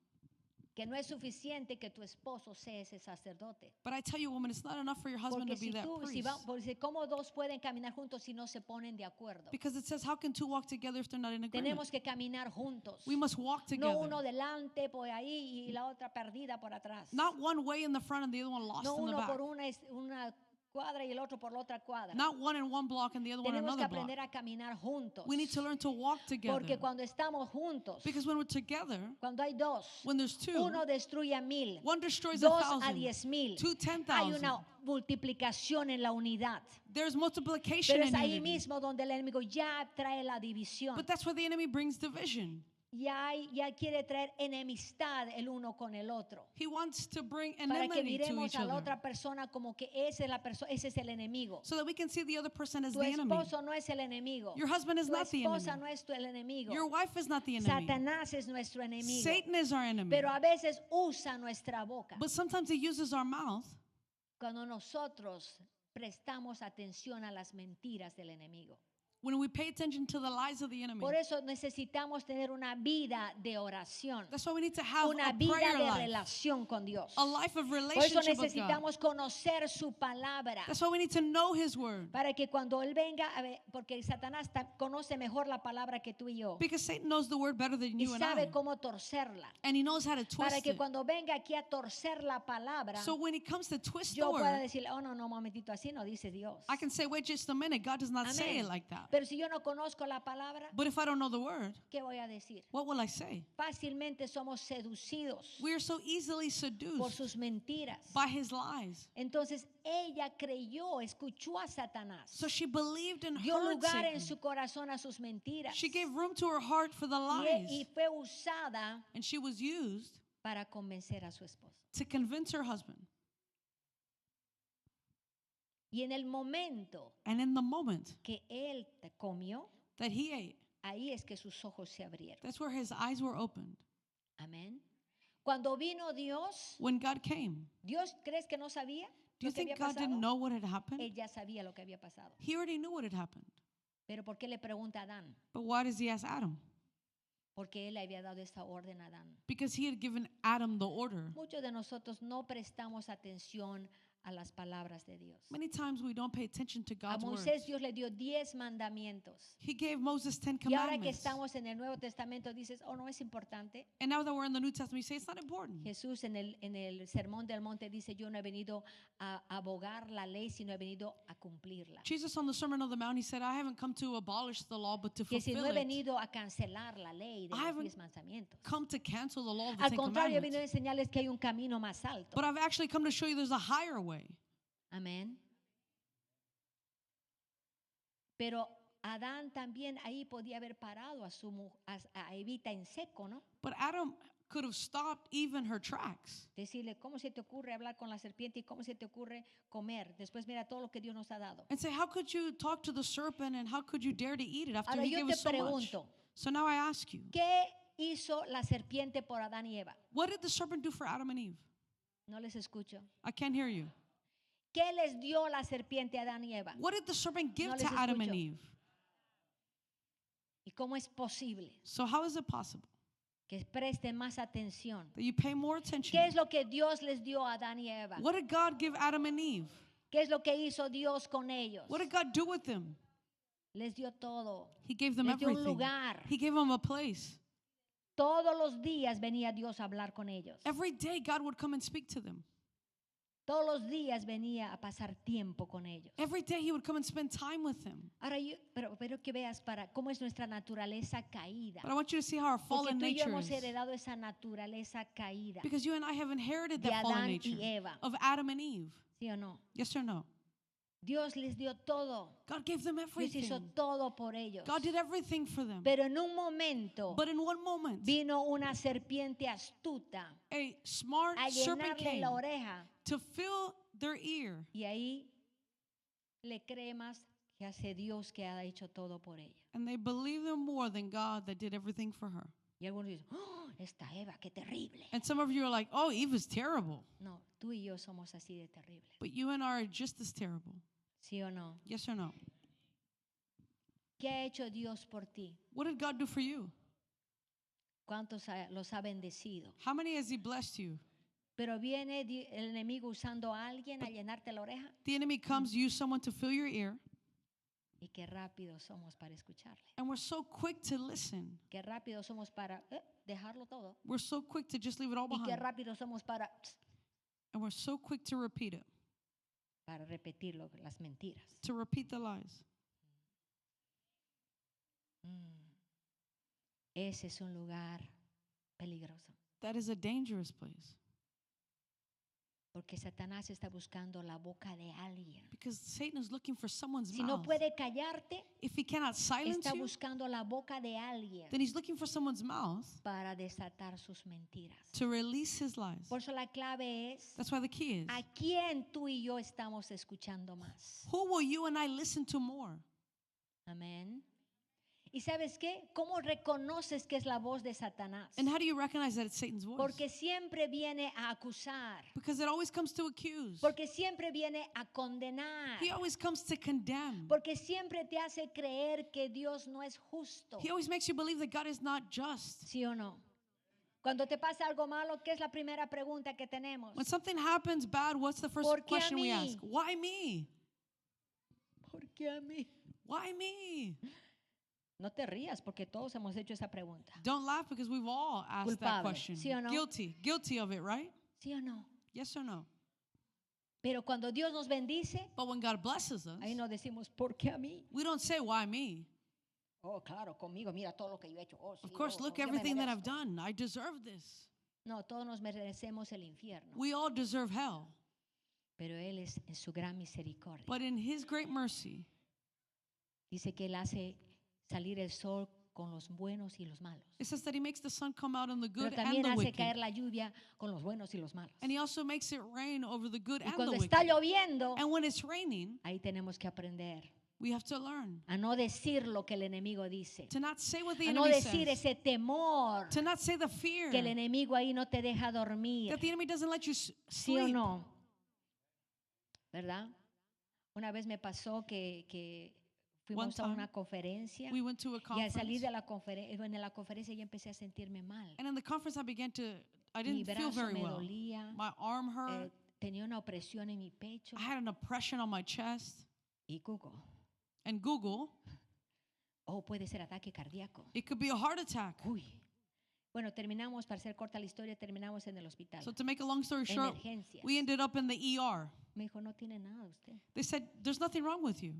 Speaker 1: que no es suficiente que tu esposo sea ese sacerdote.
Speaker 2: But I tell you, woman, it's not enough for your husband
Speaker 1: Porque
Speaker 2: to be
Speaker 1: si
Speaker 2: that
Speaker 1: tú,
Speaker 2: priest.
Speaker 1: porque ¿cómo dos pueden caminar juntos si no se ponen de acuerdo?
Speaker 2: Because it says, how can two walk together if they're not in agreement?
Speaker 1: Tenemos que caminar juntos.
Speaker 2: We must walk
Speaker 1: No
Speaker 2: together.
Speaker 1: uno delante por ahí y la otra perdida por atrás.
Speaker 2: Not one way in the front and the other one lost
Speaker 1: No
Speaker 2: in the
Speaker 1: uno
Speaker 2: back.
Speaker 1: por una cuadra y el otro por la otra cuadra.
Speaker 2: Not one in one block and the other one in
Speaker 1: Tenemos que
Speaker 2: another block.
Speaker 1: aprender a caminar juntos.
Speaker 2: We need to learn to walk together.
Speaker 1: Porque cuando estamos juntos,
Speaker 2: Because when we're together,
Speaker 1: cuando hay dos,
Speaker 2: when there's two,
Speaker 1: uno destruye a 1000,
Speaker 2: one destroys a
Speaker 1: dos a
Speaker 2: thousand,
Speaker 1: 10,000.
Speaker 2: two
Speaker 1: Hay
Speaker 2: 10,000.
Speaker 1: una multiplicación en la unidad.
Speaker 2: There's multiplication
Speaker 1: Pero
Speaker 2: in
Speaker 1: es ahí
Speaker 2: unity.
Speaker 1: mismo donde el enemigo ya trae la división.
Speaker 2: But that's where the enemy brings division.
Speaker 1: Ya quiere traer enemistad el uno con el otro.
Speaker 2: He wants to bring
Speaker 1: Para que
Speaker 2: enmity to
Speaker 1: miremos
Speaker 2: each
Speaker 1: a la
Speaker 2: other.
Speaker 1: otra persona como que esa es la persona, ese es el enemigo.
Speaker 2: So that we can see the other person as
Speaker 1: Tu
Speaker 2: the enemy.
Speaker 1: esposo no es el enemigo.
Speaker 2: Your husband is
Speaker 1: Tu
Speaker 2: not the
Speaker 1: esposa
Speaker 2: enemy.
Speaker 1: no es el enemigo.
Speaker 2: Your wife is not the enemy.
Speaker 1: Satanás es nuestro enemigo.
Speaker 2: Satan is our enemy.
Speaker 1: Pero a veces usa nuestra boca
Speaker 2: But sometimes he uses our mouth
Speaker 1: cuando nosotros prestamos atención a las mentiras del enemigo.
Speaker 2: when we pay attention to the lies of the enemy.
Speaker 1: Por eso necesitamos tener una vida de oración,
Speaker 2: That's why we need to have
Speaker 1: una
Speaker 2: a
Speaker 1: vida
Speaker 2: prayer
Speaker 1: de
Speaker 2: life,
Speaker 1: relación con Dios.
Speaker 2: a life of
Speaker 1: Por eso
Speaker 2: relationship with God.
Speaker 1: necesitamos conocer su palabra.
Speaker 2: That's why we need to know his word.
Speaker 1: Para que cuando Él venga, porque Satanás conoce mejor la palabra que tú y yo.
Speaker 2: Because Satan knows the word better than
Speaker 1: Y
Speaker 2: you and
Speaker 1: sabe
Speaker 2: I.
Speaker 1: cómo torcerla.
Speaker 2: And he knows how to
Speaker 1: Para
Speaker 2: twist
Speaker 1: que
Speaker 2: it.
Speaker 1: cuando venga aquí a torcer la palabra,
Speaker 2: So when it comes to twist the
Speaker 1: yo pueda
Speaker 2: word,
Speaker 1: decirle, oh no, un momentito, así no dice Dios.
Speaker 2: I can say, wait just a minute, God does not say
Speaker 1: Amén.
Speaker 2: it like that.
Speaker 1: Pero si yo no conozco la palabra,
Speaker 2: But if I don't know the word,
Speaker 1: ¿qué voy a decir?
Speaker 2: what will I say?
Speaker 1: Fácilmente somos seducidos
Speaker 2: We are so easily
Speaker 1: por
Speaker 2: seduced
Speaker 1: sus mentiras.
Speaker 2: by his lies.
Speaker 1: Entonces ella creyó, escuchó a Satanás.
Speaker 2: So she believed and
Speaker 1: Dio
Speaker 2: heard
Speaker 1: lugar en
Speaker 2: Satan.
Speaker 1: su corazón a sus mentiras.
Speaker 2: She gave room to her heart for the
Speaker 1: Y
Speaker 2: lies.
Speaker 1: fue usada
Speaker 2: And she was used
Speaker 1: para convencer a su esposo.
Speaker 2: to convince her husband.
Speaker 1: Y en el momento
Speaker 2: And in the moment
Speaker 1: que él comió,
Speaker 2: that he ate,
Speaker 1: ahí es que sus ojos se abrieron.
Speaker 2: that's where his eyes were opened.
Speaker 1: Amén. Cuando vino Dios,
Speaker 2: When God came,
Speaker 1: ¿Dios crees que no sabía
Speaker 2: do you
Speaker 1: lo que
Speaker 2: think
Speaker 1: había
Speaker 2: God
Speaker 1: pasado?
Speaker 2: didn't know what had happened?
Speaker 1: Él ya sabía lo que había pasado.
Speaker 2: He already knew what had happened.
Speaker 1: Pero ¿por qué le pregunta a Adán?
Speaker 2: But why does he ask Adam?
Speaker 1: Porque él le había dado esa orden a Adán.
Speaker 2: Because he had given Adam the order.
Speaker 1: Muchos de nosotros no prestamos atención a las palabras de Dios.
Speaker 2: Many times we don't pay attention to
Speaker 1: A
Speaker 2: God's words.
Speaker 1: Moisés Dios le dio 10 mandamientos.
Speaker 2: He gave Moses 10
Speaker 1: Y ahora que
Speaker 2: commandments.
Speaker 1: estamos en el Nuevo Testamento dices, oh, no es importante.
Speaker 2: And now that we're in the New Testament, you say it's not important.
Speaker 1: Jesús en el Sermón del Monte dice, yo no he venido a abogar la ley, sino he venido a cumplirla.
Speaker 2: Jesus on the Sermon on the Mount, he said, I haven't come to abolish the law, but to
Speaker 1: Que si no
Speaker 2: fulfill
Speaker 1: he
Speaker 2: it.
Speaker 1: venido a cancelar la ley de
Speaker 2: I
Speaker 1: los
Speaker 2: haven't
Speaker 1: 10 mandamientos.
Speaker 2: Come to cancel the law of the
Speaker 1: Al
Speaker 2: 10
Speaker 1: contrario, he venido a
Speaker 2: commandments.
Speaker 1: enseñarles que hay un camino más alto.
Speaker 2: But I've actually come to show you there's a higher way.
Speaker 1: Amén. Pero Adán también ahí podía haber parado a Evita en seco, ¿no?
Speaker 2: But Adam could have stopped even her tracks.
Speaker 1: Decirle, ¿cómo se te ocurre hablar con la serpiente y cómo se te ocurre comer? Después mira todo lo que Dios nos ha dado.
Speaker 2: And say, how could you talk to the serpent and how could you dare to eat it after
Speaker 1: Ahora
Speaker 2: he
Speaker 1: yo
Speaker 2: gave
Speaker 1: te
Speaker 2: us so much?
Speaker 1: pregunto,
Speaker 2: So now I ask you,
Speaker 1: ¿qué hizo la serpiente por Adán y Eva?
Speaker 2: what did the serpent do for Adam and Eve?
Speaker 1: No les escucho.
Speaker 2: I can't hear you.
Speaker 1: ¿Qué les dio la serpiente a Adán y Eva?
Speaker 2: What did the serpent give
Speaker 1: No
Speaker 2: to
Speaker 1: les
Speaker 2: Adam and
Speaker 1: escucho.
Speaker 2: Eve?
Speaker 1: ¿Y cómo es posible
Speaker 2: So how is it possible
Speaker 1: que presten más atención?
Speaker 2: that you pay more attention?
Speaker 1: ¿Qué es lo que Dios les dio a Adán y Eva?
Speaker 2: What did God give Adam and Eve?
Speaker 1: ¿Qué es lo que hizo Dios con ellos?
Speaker 2: What did God do with them?
Speaker 1: Les dio todo.
Speaker 2: He gave them
Speaker 1: Les dio un
Speaker 2: everything.
Speaker 1: lugar.
Speaker 2: He gave them a place.
Speaker 1: Todos los días venía Dios a hablar con ellos.
Speaker 2: Every day God would come and speak to them.
Speaker 1: Todos los días venía a pasar tiempo con ellos.
Speaker 2: Every day he would come and spend time with them.
Speaker 1: Ahora, pero que veas para cómo es nuestra naturaleza caída.
Speaker 2: But I want you to see how our
Speaker 1: Porque
Speaker 2: fallen
Speaker 1: tú y yo
Speaker 2: nature
Speaker 1: hemos
Speaker 2: is.
Speaker 1: heredado esa naturaleza caída.
Speaker 2: Because you and I have inherited
Speaker 1: De
Speaker 2: that fallen
Speaker 1: Adán y
Speaker 2: nature
Speaker 1: Eva.
Speaker 2: of Adam and Eve.
Speaker 1: ¿Sí o no?
Speaker 2: Yes or no?
Speaker 1: Dios les dio todo.
Speaker 2: God gave them
Speaker 1: Dios hizo
Speaker 2: everything.
Speaker 1: todo por ellos.
Speaker 2: God did everything for them.
Speaker 1: Pero en un momento
Speaker 2: But in one moment,
Speaker 1: vino una serpiente astuta
Speaker 2: a smart
Speaker 1: a
Speaker 2: serpent
Speaker 1: llenarle
Speaker 2: came
Speaker 1: la oreja.
Speaker 2: to fill their ear.
Speaker 1: Y ahí le cree más que hace Dios que ha hecho todo por ella.
Speaker 2: And they believe them more than God that did everything for her.
Speaker 1: Y algunos dicen, oh, esta Eva, qué terrible.
Speaker 2: And some of you are like, oh, Eve is terrible.
Speaker 1: No, tú y yo somos así de terribles.
Speaker 2: But you and I are just as terrible.
Speaker 1: ¿Sí o no?
Speaker 2: Yes or no?
Speaker 1: ¿Qué ha hecho Dios por ti?
Speaker 2: What did God do for you?
Speaker 1: ¿Cuántos los ha bendecido?
Speaker 2: How many has he blessed you?
Speaker 1: Pero viene el enemigo usando a alguien a llenarte la oreja.
Speaker 2: The enemy comes, use someone to fill your ear,
Speaker 1: Y qué rápido somos para escucharle.
Speaker 2: and we're so quick to listen.
Speaker 1: Qué rápido somos para dejarlo todo.
Speaker 2: We're so quick to just leave it all
Speaker 1: Y qué
Speaker 2: behind.
Speaker 1: rápido somos
Speaker 2: And we're so quick to repeat it,
Speaker 1: para repetir las mentiras.
Speaker 2: to repeat the lies.
Speaker 1: Ese es un lugar peligroso.
Speaker 2: That is a dangerous place.
Speaker 1: Porque Satanás está buscando la boca de alguien.
Speaker 2: Because Satan is looking for someone's
Speaker 1: Si no
Speaker 2: mouth.
Speaker 1: puede callarte,
Speaker 2: If he cannot silence
Speaker 1: está
Speaker 2: you,
Speaker 1: buscando la boca de alguien
Speaker 2: then he's looking for someone's mouth
Speaker 1: para desatar sus mentiras.
Speaker 2: to release his lies.
Speaker 1: Por eso la clave es
Speaker 2: That's why the key is,
Speaker 1: a quién tú y yo estamos escuchando más.
Speaker 2: who will you and I listen to more?
Speaker 1: Amén. ¿Y sabes qué? ¿Cómo reconoces que es la voz de Satanás?
Speaker 2: And how do you recognize that it's Satan's voice?
Speaker 1: Porque siempre viene a acusar.
Speaker 2: Because it always comes to accuse.
Speaker 1: Porque siempre viene a condenar.
Speaker 2: He always comes to condemn.
Speaker 1: Porque siempre te hace creer que Dios no es justo.
Speaker 2: He always makes you believe that God is not just.
Speaker 1: ¿Sí o no? Cuando te pasa algo malo, ¿qué es la primera pregunta que tenemos?
Speaker 2: When something happens bad, what's the first
Speaker 1: ¿Por qué a
Speaker 2: question we
Speaker 1: mí?
Speaker 2: ask? Why me?
Speaker 1: ¿Por qué a mí?
Speaker 2: Why me?
Speaker 1: No te rías porque todos hemos hecho esa pregunta.
Speaker 2: Don't laugh because we've all asked that
Speaker 1: Culpable,
Speaker 2: question.
Speaker 1: ¿sí o no?
Speaker 2: Guilty of it, right?
Speaker 1: ¿Sí o no?
Speaker 2: Yes or no?
Speaker 1: Pero cuando Dios nos bendice,
Speaker 2: But when God blesses us,
Speaker 1: ahí no decimos, ¿por qué a mí?
Speaker 2: we don't say, why me?
Speaker 1: Oh, claro, conmigo, mira todo lo que yo he hecho. Oh, sí,
Speaker 2: Of course,
Speaker 1: oh,
Speaker 2: look
Speaker 1: yo me
Speaker 2: everything that I've
Speaker 1: merezco.
Speaker 2: done. I deserve this.
Speaker 1: No, todos nos merecemos el infierno.
Speaker 2: We all deserve hell.
Speaker 1: Pero Él es en su gran misericordia.
Speaker 2: But in his great mercy,
Speaker 1: Dice que Él hace salir el sol con los buenos y los malos.
Speaker 2: it says that he makes the sun come out on the
Speaker 1: Pero
Speaker 2: good and
Speaker 1: también
Speaker 2: the
Speaker 1: hace
Speaker 2: wicked.
Speaker 1: caer la lluvia con los buenos y los malos.
Speaker 2: And he also makes it rain over the good
Speaker 1: Y
Speaker 2: and the
Speaker 1: cuando
Speaker 2: wicked.
Speaker 1: está lloviendo,
Speaker 2: And when it's raining,
Speaker 1: ahí tenemos que aprender
Speaker 2: we have to learn
Speaker 1: a no decir lo que el enemigo dice.
Speaker 2: to not say what the
Speaker 1: A no
Speaker 2: enemy
Speaker 1: decir
Speaker 2: says.
Speaker 1: ese temor
Speaker 2: To not say the fear
Speaker 1: que el enemigo ahí no te deja dormir.
Speaker 2: that the enemy doesn't let you
Speaker 1: ¿Sí o
Speaker 2: sleep.
Speaker 1: no? ¿Verdad? Una vez me pasó que
Speaker 2: One
Speaker 1: fuimos a
Speaker 2: time,
Speaker 1: una conferencia
Speaker 2: We went to a
Speaker 1: y al salir
Speaker 2: conference.
Speaker 1: de la conferencia yo empecé a sentirme mal.
Speaker 2: And in the conference, I
Speaker 1: Mi
Speaker 2: didn't feel
Speaker 1: brazo
Speaker 2: very
Speaker 1: me
Speaker 2: well.
Speaker 1: dolía,
Speaker 2: My arm hurt.
Speaker 1: tenía una opresión en mi pecho
Speaker 2: I had an oppression on my chest.
Speaker 1: y Google.
Speaker 2: And Google,
Speaker 1: Oh, puede ser ataque cardíaco.
Speaker 2: it could be a heart attack.
Speaker 1: Uy. Bueno, terminamos, para hacer corta la historia, terminamos en el hospital.
Speaker 2: So to make a long story short,
Speaker 1: Emergencias.
Speaker 2: we ended up in the ER.
Speaker 1: Me dijo, no tiene nada usted.
Speaker 2: They said, there's nothing wrong with you.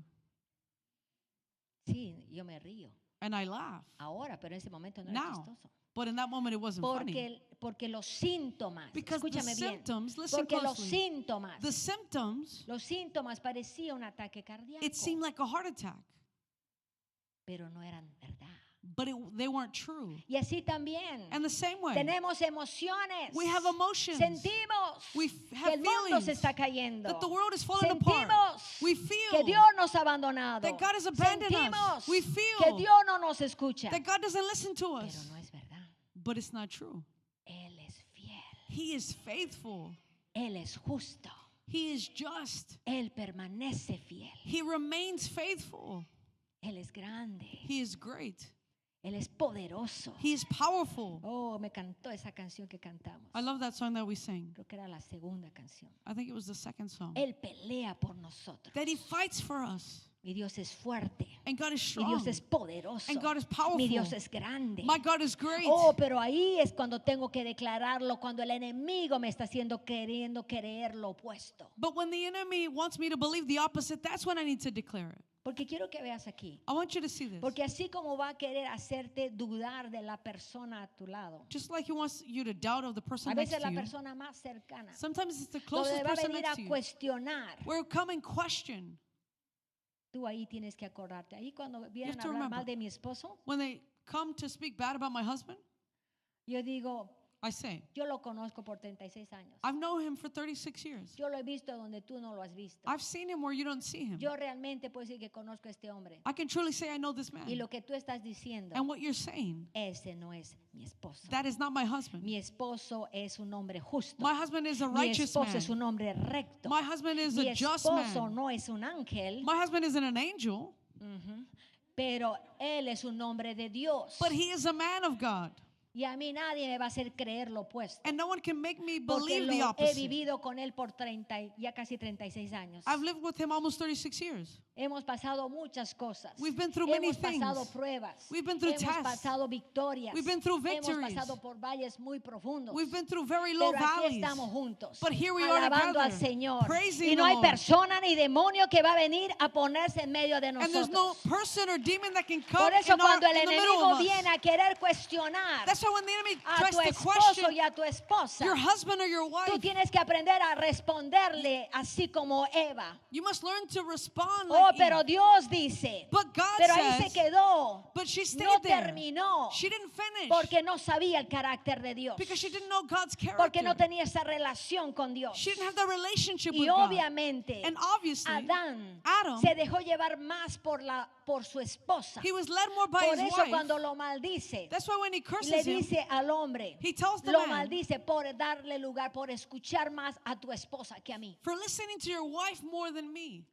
Speaker 1: Sí, yo me río.
Speaker 2: And I laugh.
Speaker 1: Ahora, pero en ese momento no era
Speaker 2: Now,
Speaker 1: chistoso.
Speaker 2: but in that moment, it wasn't funny.
Speaker 1: Porque los síntomas,
Speaker 2: Because the
Speaker 1: escúchame bien,
Speaker 2: symptoms, listen
Speaker 1: porque los
Speaker 2: closely.
Speaker 1: síntomas
Speaker 2: The symptoms,
Speaker 1: parecían un ataque cardíaco,
Speaker 2: it seemed like a heart attack,
Speaker 1: pero no eran verdad.
Speaker 2: but they weren't true.
Speaker 1: Y así también
Speaker 2: And the same way,
Speaker 1: tenemos emociones,
Speaker 2: we have emotions.
Speaker 1: sentimos
Speaker 2: We
Speaker 1: que
Speaker 2: have
Speaker 1: el mundo
Speaker 2: feelings
Speaker 1: se está cayendo,
Speaker 2: that the world is falling apart.
Speaker 1: sentimos
Speaker 2: We
Speaker 1: que
Speaker 2: feel
Speaker 1: Dios nos ha abandonado,
Speaker 2: that God has abandoned us.
Speaker 1: sentimos
Speaker 2: We feel
Speaker 1: que Dios no nos escucha,
Speaker 2: that God doesn't listen to
Speaker 1: pero
Speaker 2: us.
Speaker 1: no es verdad.
Speaker 2: But it's not true.
Speaker 1: Él es fiel,
Speaker 2: He is faithful.
Speaker 1: Él es justo,
Speaker 2: He is just.
Speaker 1: Él permanece fiel,
Speaker 2: He remains faithful.
Speaker 1: Él es grande,
Speaker 2: He is great.
Speaker 1: Él es poderoso.
Speaker 2: He is powerful.
Speaker 1: Oh, me cantó esa canción que cantamos.
Speaker 2: I love that song that we sang.
Speaker 1: Creo que era la segunda canción.
Speaker 2: I think it was the second song.
Speaker 1: Él pelea por nosotros.
Speaker 2: That he fights for us.
Speaker 1: Mi Dios es fuerte.
Speaker 2: And God is
Speaker 1: Mi
Speaker 2: strong.
Speaker 1: Dios es poderoso.
Speaker 2: And God is powerful.
Speaker 1: Mi Dios es grande.
Speaker 2: My God is great.
Speaker 1: Oh, pero ahí es cuando tengo que declararlo, cuando el enemigo me está haciendo queriendo creer lo opuesto.
Speaker 2: But when the enemy wants me to believe the opposite, that's when I need to declare it.
Speaker 1: Porque quiero que veas aquí.
Speaker 2: I want you to see this.
Speaker 1: Porque así como va a querer hacerte dudar de la persona a tu lado.
Speaker 2: Just like he wants you to doubt of the person
Speaker 1: A
Speaker 2: next
Speaker 1: veces
Speaker 2: to
Speaker 1: la
Speaker 2: you.
Speaker 1: persona más cercana.
Speaker 2: Sometimes it's the
Speaker 1: Donde
Speaker 2: closest
Speaker 1: va a
Speaker 2: person
Speaker 1: venir
Speaker 2: next
Speaker 1: a
Speaker 2: to you.
Speaker 1: cuestionar.
Speaker 2: Where come and question.
Speaker 1: Tú ahí tienes que acordarte. Ahí cuando vienen a
Speaker 2: to
Speaker 1: hablar
Speaker 2: remember.
Speaker 1: mal de mi esposo,
Speaker 2: When they come to speak bad about my husband,
Speaker 1: yo digo,
Speaker 2: I say,
Speaker 1: yo lo conozco por 36 años.
Speaker 2: I've known him for 36 years.
Speaker 1: Yo lo he visto donde tú no lo has visto.
Speaker 2: I've seen him where you don't see him.
Speaker 1: Yo realmente puedo decir que conozco a este hombre.
Speaker 2: I can truly say I know this
Speaker 1: Y
Speaker 2: man.
Speaker 1: lo que tú estás diciendo,
Speaker 2: And what you're saying,
Speaker 1: ese no es mi esposo.
Speaker 2: that is not my husband.
Speaker 1: Mi esposo es un hombre justo.
Speaker 2: My husband is a
Speaker 1: Mi
Speaker 2: righteous
Speaker 1: esposo es
Speaker 2: man.
Speaker 1: un hombre recto.
Speaker 2: My husband is
Speaker 1: Mi
Speaker 2: a just
Speaker 1: esposo
Speaker 2: man.
Speaker 1: no es un ángel,
Speaker 2: My husband isn't an angel,
Speaker 1: pero él es un hombre de Dios.
Speaker 2: but he is a man of God.
Speaker 1: Y a mí nadie me va a hacer creer lo opuesto.
Speaker 2: And no one can make me
Speaker 1: Porque
Speaker 2: believe the
Speaker 1: lo he
Speaker 2: opposite.
Speaker 1: vivido con él por 30, ya casi 36 años.
Speaker 2: I've lived with him almost 36 years.
Speaker 1: Hemos pasado muchas cosas.
Speaker 2: We've been through many
Speaker 1: Hemos pasado
Speaker 2: things.
Speaker 1: pruebas.
Speaker 2: We've been through
Speaker 1: Hemos
Speaker 2: tests.
Speaker 1: pasado victorias.
Speaker 2: We've been through
Speaker 1: Hemos
Speaker 2: victories.
Speaker 1: pasado por valles muy profundos.
Speaker 2: We've been through very low
Speaker 1: Pero aquí
Speaker 2: valleys.
Speaker 1: estamos juntos,
Speaker 2: But here we are
Speaker 1: alabando al
Speaker 2: together,
Speaker 1: Señor.
Speaker 2: praising
Speaker 1: Y no
Speaker 2: the
Speaker 1: hay
Speaker 2: Lord.
Speaker 1: persona ni demonio que va a venir a ponerse en medio de
Speaker 2: And there's no
Speaker 1: nosotros.
Speaker 2: person or demon that can come
Speaker 1: Por eso
Speaker 2: in,
Speaker 1: cuando el
Speaker 2: in the middle
Speaker 1: enemigo
Speaker 2: of us.
Speaker 1: viene a querer cuestionar
Speaker 2: That's why when the enemy
Speaker 1: a
Speaker 2: tries
Speaker 1: tu
Speaker 2: to
Speaker 1: esposo
Speaker 2: question
Speaker 1: y a tu esposa,
Speaker 2: your husband or your
Speaker 1: tú
Speaker 2: wife,
Speaker 1: tienes que aprender a responderle así como Eva.
Speaker 2: you must learn to respond
Speaker 1: Oh,
Speaker 2: like
Speaker 1: pero
Speaker 2: Eve.
Speaker 1: Dios dice,
Speaker 2: But God
Speaker 1: pero ahí se
Speaker 2: says,
Speaker 1: quedó.
Speaker 2: but she stayed
Speaker 1: No
Speaker 2: there.
Speaker 1: terminó
Speaker 2: She didn't finish
Speaker 1: porque no sabía el carácter de Dios.
Speaker 2: because she didn't know God's
Speaker 1: Porque
Speaker 2: character.
Speaker 1: no tenía esa relación con Dios.
Speaker 2: She didn't have that relationship
Speaker 1: Y
Speaker 2: with God.
Speaker 1: obviamente
Speaker 2: And obviously,
Speaker 1: Adán
Speaker 2: Adam,
Speaker 1: se dejó llevar más por su esposa.
Speaker 2: he was led more by
Speaker 1: Por
Speaker 2: his
Speaker 1: eso
Speaker 2: wife.
Speaker 1: cuando lo maldice,
Speaker 2: That's why when he
Speaker 1: le
Speaker 2: curses him,
Speaker 1: dice al hombre,
Speaker 2: he tells the
Speaker 1: lo
Speaker 2: man,
Speaker 1: maldice por darle lugar, por escuchar más a tu esposa que a mí.
Speaker 2: for listening to your wife more than me.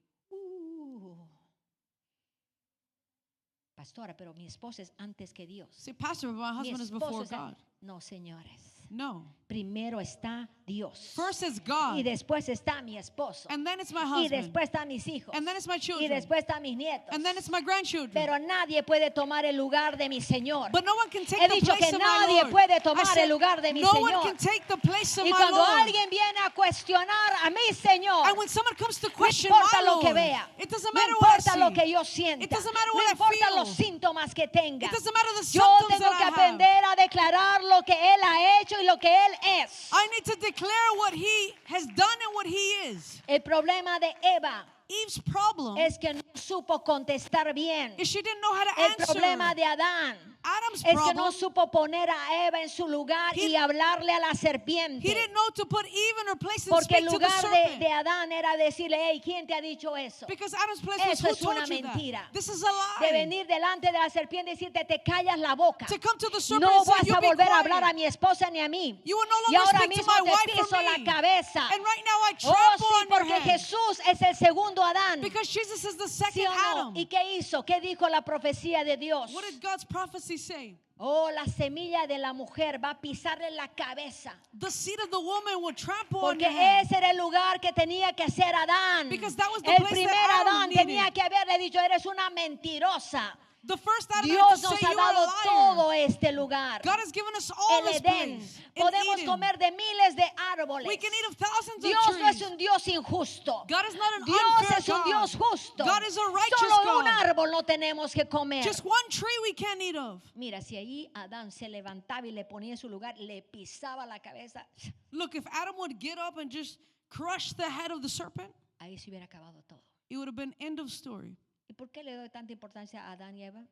Speaker 1: Pastora, pero mi esposa es antes que Dios.
Speaker 2: Say, Pastor, but my
Speaker 1: Mi
Speaker 2: husband is
Speaker 1: esposo
Speaker 2: before
Speaker 1: es
Speaker 2: God.
Speaker 1: No, señores.
Speaker 2: No.
Speaker 1: Primero está Dios.
Speaker 2: First is God.
Speaker 1: Y después está mi esposo.
Speaker 2: And then it's my
Speaker 1: Y
Speaker 2: husband.
Speaker 1: después están mis hijos.
Speaker 2: And then it's my
Speaker 1: Y
Speaker 2: children.
Speaker 1: después están mis nietos.
Speaker 2: And then it's my grandchildren.
Speaker 1: Pero nadie puede tomar el lugar de mi Señor.
Speaker 2: But no one can take
Speaker 1: He
Speaker 2: the
Speaker 1: dicho
Speaker 2: place
Speaker 1: que
Speaker 2: of my
Speaker 1: nadie
Speaker 2: Lord.
Speaker 1: puede
Speaker 2: I
Speaker 1: tomar
Speaker 2: said,
Speaker 1: el lugar de mi
Speaker 2: no one
Speaker 1: Señor.
Speaker 2: can take the place of
Speaker 1: Y
Speaker 2: my
Speaker 1: cuando
Speaker 2: Lord.
Speaker 1: alguien viene a cuestionar a mi Señor,
Speaker 2: And when someone comes to
Speaker 1: no
Speaker 2: question
Speaker 1: importa
Speaker 2: my
Speaker 1: lo que
Speaker 2: Lord,
Speaker 1: vea,
Speaker 2: it doesn't
Speaker 1: no
Speaker 2: matter what I
Speaker 1: importa lo que
Speaker 2: see.
Speaker 1: yo sienta,
Speaker 2: It doesn't matter
Speaker 1: no
Speaker 2: what I
Speaker 1: importa
Speaker 2: feel.
Speaker 1: los síntomas que tenga.
Speaker 2: It doesn't matter the
Speaker 1: Yo
Speaker 2: symptoms
Speaker 1: tengo
Speaker 2: that
Speaker 1: que
Speaker 2: I have.
Speaker 1: aprender a declarar lo que Él ha hecho y lo que Él es.
Speaker 2: I need to declare what he has done and what he is.
Speaker 1: El problema de Eva
Speaker 2: Eve's problem
Speaker 1: es que no supo contestar bien.
Speaker 2: is she didn't know how to
Speaker 1: El
Speaker 2: answer.
Speaker 1: problema de Adán
Speaker 2: Adam's
Speaker 1: es que
Speaker 2: problem,
Speaker 1: no supo poner a Eva en su lugar
Speaker 2: He-
Speaker 1: y hablarle a la
Speaker 2: he
Speaker 1: serpiente.
Speaker 2: didn't know to put Eve in her place and
Speaker 1: Porque el
Speaker 2: speak to the
Speaker 1: lugar
Speaker 2: serpent.
Speaker 1: de Adán era decirle, hey, ¿quién te ha dicho eso?
Speaker 2: Because Adam's place was,
Speaker 1: Eso
Speaker 2: who
Speaker 1: es una
Speaker 2: told you
Speaker 1: mentira.
Speaker 2: that? This is a
Speaker 1: De
Speaker 2: lie.
Speaker 1: venir delante de la serpiente y decirte, te callas la boca.
Speaker 2: To come to the serpent
Speaker 1: No
Speaker 2: and say,
Speaker 1: vas
Speaker 2: you
Speaker 1: a
Speaker 2: be
Speaker 1: volver a
Speaker 2: quiet.
Speaker 1: hablar a mi esposa ni a mí.
Speaker 2: You will no
Speaker 1: Y
Speaker 2: longer
Speaker 1: ahora
Speaker 2: speak to
Speaker 1: mismo
Speaker 2: my
Speaker 1: te
Speaker 2: wife
Speaker 1: piso
Speaker 2: or
Speaker 1: la
Speaker 2: me.
Speaker 1: cabeza.
Speaker 2: And right now I
Speaker 1: Oh,
Speaker 2: trample
Speaker 1: sí,
Speaker 2: on your
Speaker 1: porque
Speaker 2: head.
Speaker 1: Jesús es el segundo Adán.
Speaker 2: Because Jesus is the
Speaker 1: ¿Sí
Speaker 2: second
Speaker 1: o no?
Speaker 2: Adam.
Speaker 1: ¿Y qué hizo? ¿Qué dijo la profecía de Dios?
Speaker 2: What did God's prophecy say?
Speaker 1: Oh, la semilla de la mujer va a pisarle la cabeza.
Speaker 2: The seed of the woman will trample on
Speaker 1: Porque
Speaker 2: your head.
Speaker 1: ese era el lugar que tenía que hacer Adán.
Speaker 2: Because that was the
Speaker 1: El
Speaker 2: place
Speaker 1: primer
Speaker 2: that Adam
Speaker 1: Adán
Speaker 2: needed.
Speaker 1: tenía que haberle dicho, eres una mentirosa.
Speaker 2: The first Adam had
Speaker 1: Dios
Speaker 2: to
Speaker 1: nos
Speaker 2: say
Speaker 1: ha
Speaker 2: you are a
Speaker 1: dado
Speaker 2: liar.
Speaker 1: todo este lugar.
Speaker 2: God has given us all
Speaker 1: El
Speaker 2: this
Speaker 1: Edén.
Speaker 2: place. In
Speaker 1: Podemos
Speaker 2: Eden.
Speaker 1: comer de miles de árboles.
Speaker 2: We can eat of thousands
Speaker 1: Dios
Speaker 2: of
Speaker 1: no es
Speaker 2: trees.
Speaker 1: un Dios injusto.
Speaker 2: God is not an
Speaker 1: Dios
Speaker 2: unfair
Speaker 1: es un
Speaker 2: God.
Speaker 1: Dios justo.
Speaker 2: God is a righteous
Speaker 1: Solo un
Speaker 2: God.
Speaker 1: árbol no tenemos que comer.
Speaker 2: Just one tree we can't eat of.
Speaker 1: Mira, si ahí Adán se levantaba y le ponía en su lugar, le pisaba la cabeza,
Speaker 2: Look, if Adam would get up and just crush the head of the serpent,
Speaker 1: ahí se hubiera acabado todo.
Speaker 2: it would have been end of story.
Speaker 1: ¿Y por qué le doy tanta importancia a Adán y Eva?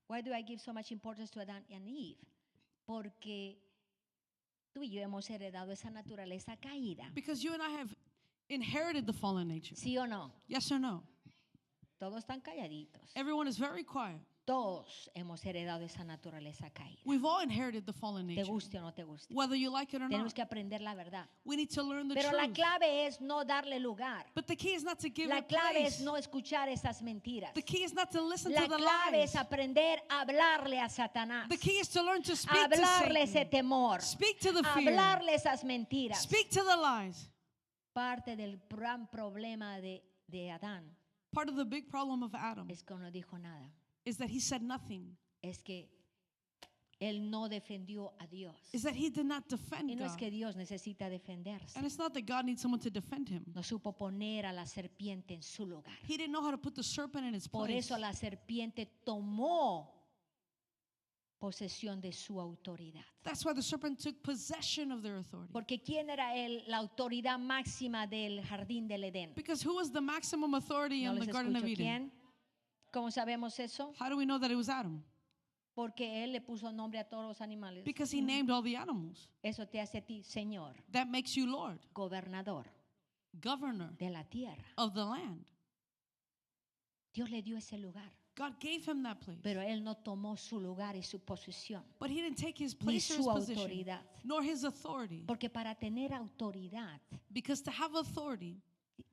Speaker 1: Why do I give so much importance to Adán and Eve? Porque tú y yo hemos heredado esa naturaleza caída.
Speaker 2: Because you and I have inherited the fallen nature.
Speaker 1: ¿Sí o no?
Speaker 2: Yes or no?
Speaker 1: Todos están calladitos.
Speaker 2: Everyone is very quiet.
Speaker 1: Todos hemos heredado esa naturaleza caída.
Speaker 2: We've all inherited the fallen
Speaker 1: Te
Speaker 2: nature.
Speaker 1: guste o no te guste.
Speaker 2: Whether you like it or
Speaker 1: Tenemos
Speaker 2: not.
Speaker 1: que aprender la verdad.
Speaker 2: We need to learn the
Speaker 1: Pero la
Speaker 2: truth.
Speaker 1: clave es no darle lugar.
Speaker 2: But the key is not to give
Speaker 1: La
Speaker 2: it
Speaker 1: clave es
Speaker 2: place.
Speaker 1: no escuchar esas mentiras.
Speaker 2: The key is not to listen
Speaker 1: La
Speaker 2: to the
Speaker 1: clave
Speaker 2: lies.
Speaker 1: es aprender a hablarle a Satanás.
Speaker 2: The key is to learn to speak to
Speaker 1: Hablarle ese
Speaker 2: Satan.
Speaker 1: temor.
Speaker 2: Speak to the fear.
Speaker 1: Hablarle esas mentiras.
Speaker 2: Speak to the lies.
Speaker 1: Parte del gran problema de Adán
Speaker 2: Part of the big problem of Adam
Speaker 1: es que no dijo nada.
Speaker 2: is that he said nothing,
Speaker 1: Es que él no defendió a Dios.
Speaker 2: is that he did not
Speaker 1: Y
Speaker 2: defend
Speaker 1: no es
Speaker 2: God.
Speaker 1: que Dios necesita defenderse.
Speaker 2: And it's not that God needs someone to defend him.
Speaker 1: No supo poner a la serpiente en su lugar.
Speaker 2: He didn't know how to put the serpent in its
Speaker 1: Por
Speaker 2: place.
Speaker 1: eso la serpiente tomó posesión de su autoridad.
Speaker 2: That's why the serpent took possession of their authority.
Speaker 1: Porque ¿quién era él, la autoridad máxima del jardín del Edén?
Speaker 2: Because who was the maximum authority
Speaker 1: No
Speaker 2: in
Speaker 1: les
Speaker 2: the Garden of
Speaker 1: escucho
Speaker 2: Eden?
Speaker 1: quién. ¿Cómo sabemos eso?
Speaker 2: How do we know that it was Adam?
Speaker 1: Porque él le puso nombre a todos los animales.
Speaker 2: Because he named all the animals.
Speaker 1: Eso te hace a ti, Señor,
Speaker 2: That makes you Lord,
Speaker 1: gobernador
Speaker 2: governor
Speaker 1: de la tierra.
Speaker 2: of the land.
Speaker 1: Dios le dio ese lugar,
Speaker 2: God gave him that place.
Speaker 1: pero él no tomó su lugar y su posición,
Speaker 2: But he didn't take his
Speaker 1: ni
Speaker 2: place or his
Speaker 1: su
Speaker 2: position,
Speaker 1: autoridad.
Speaker 2: nor his authority.
Speaker 1: Porque para tener autoridad
Speaker 2: Because to have authority,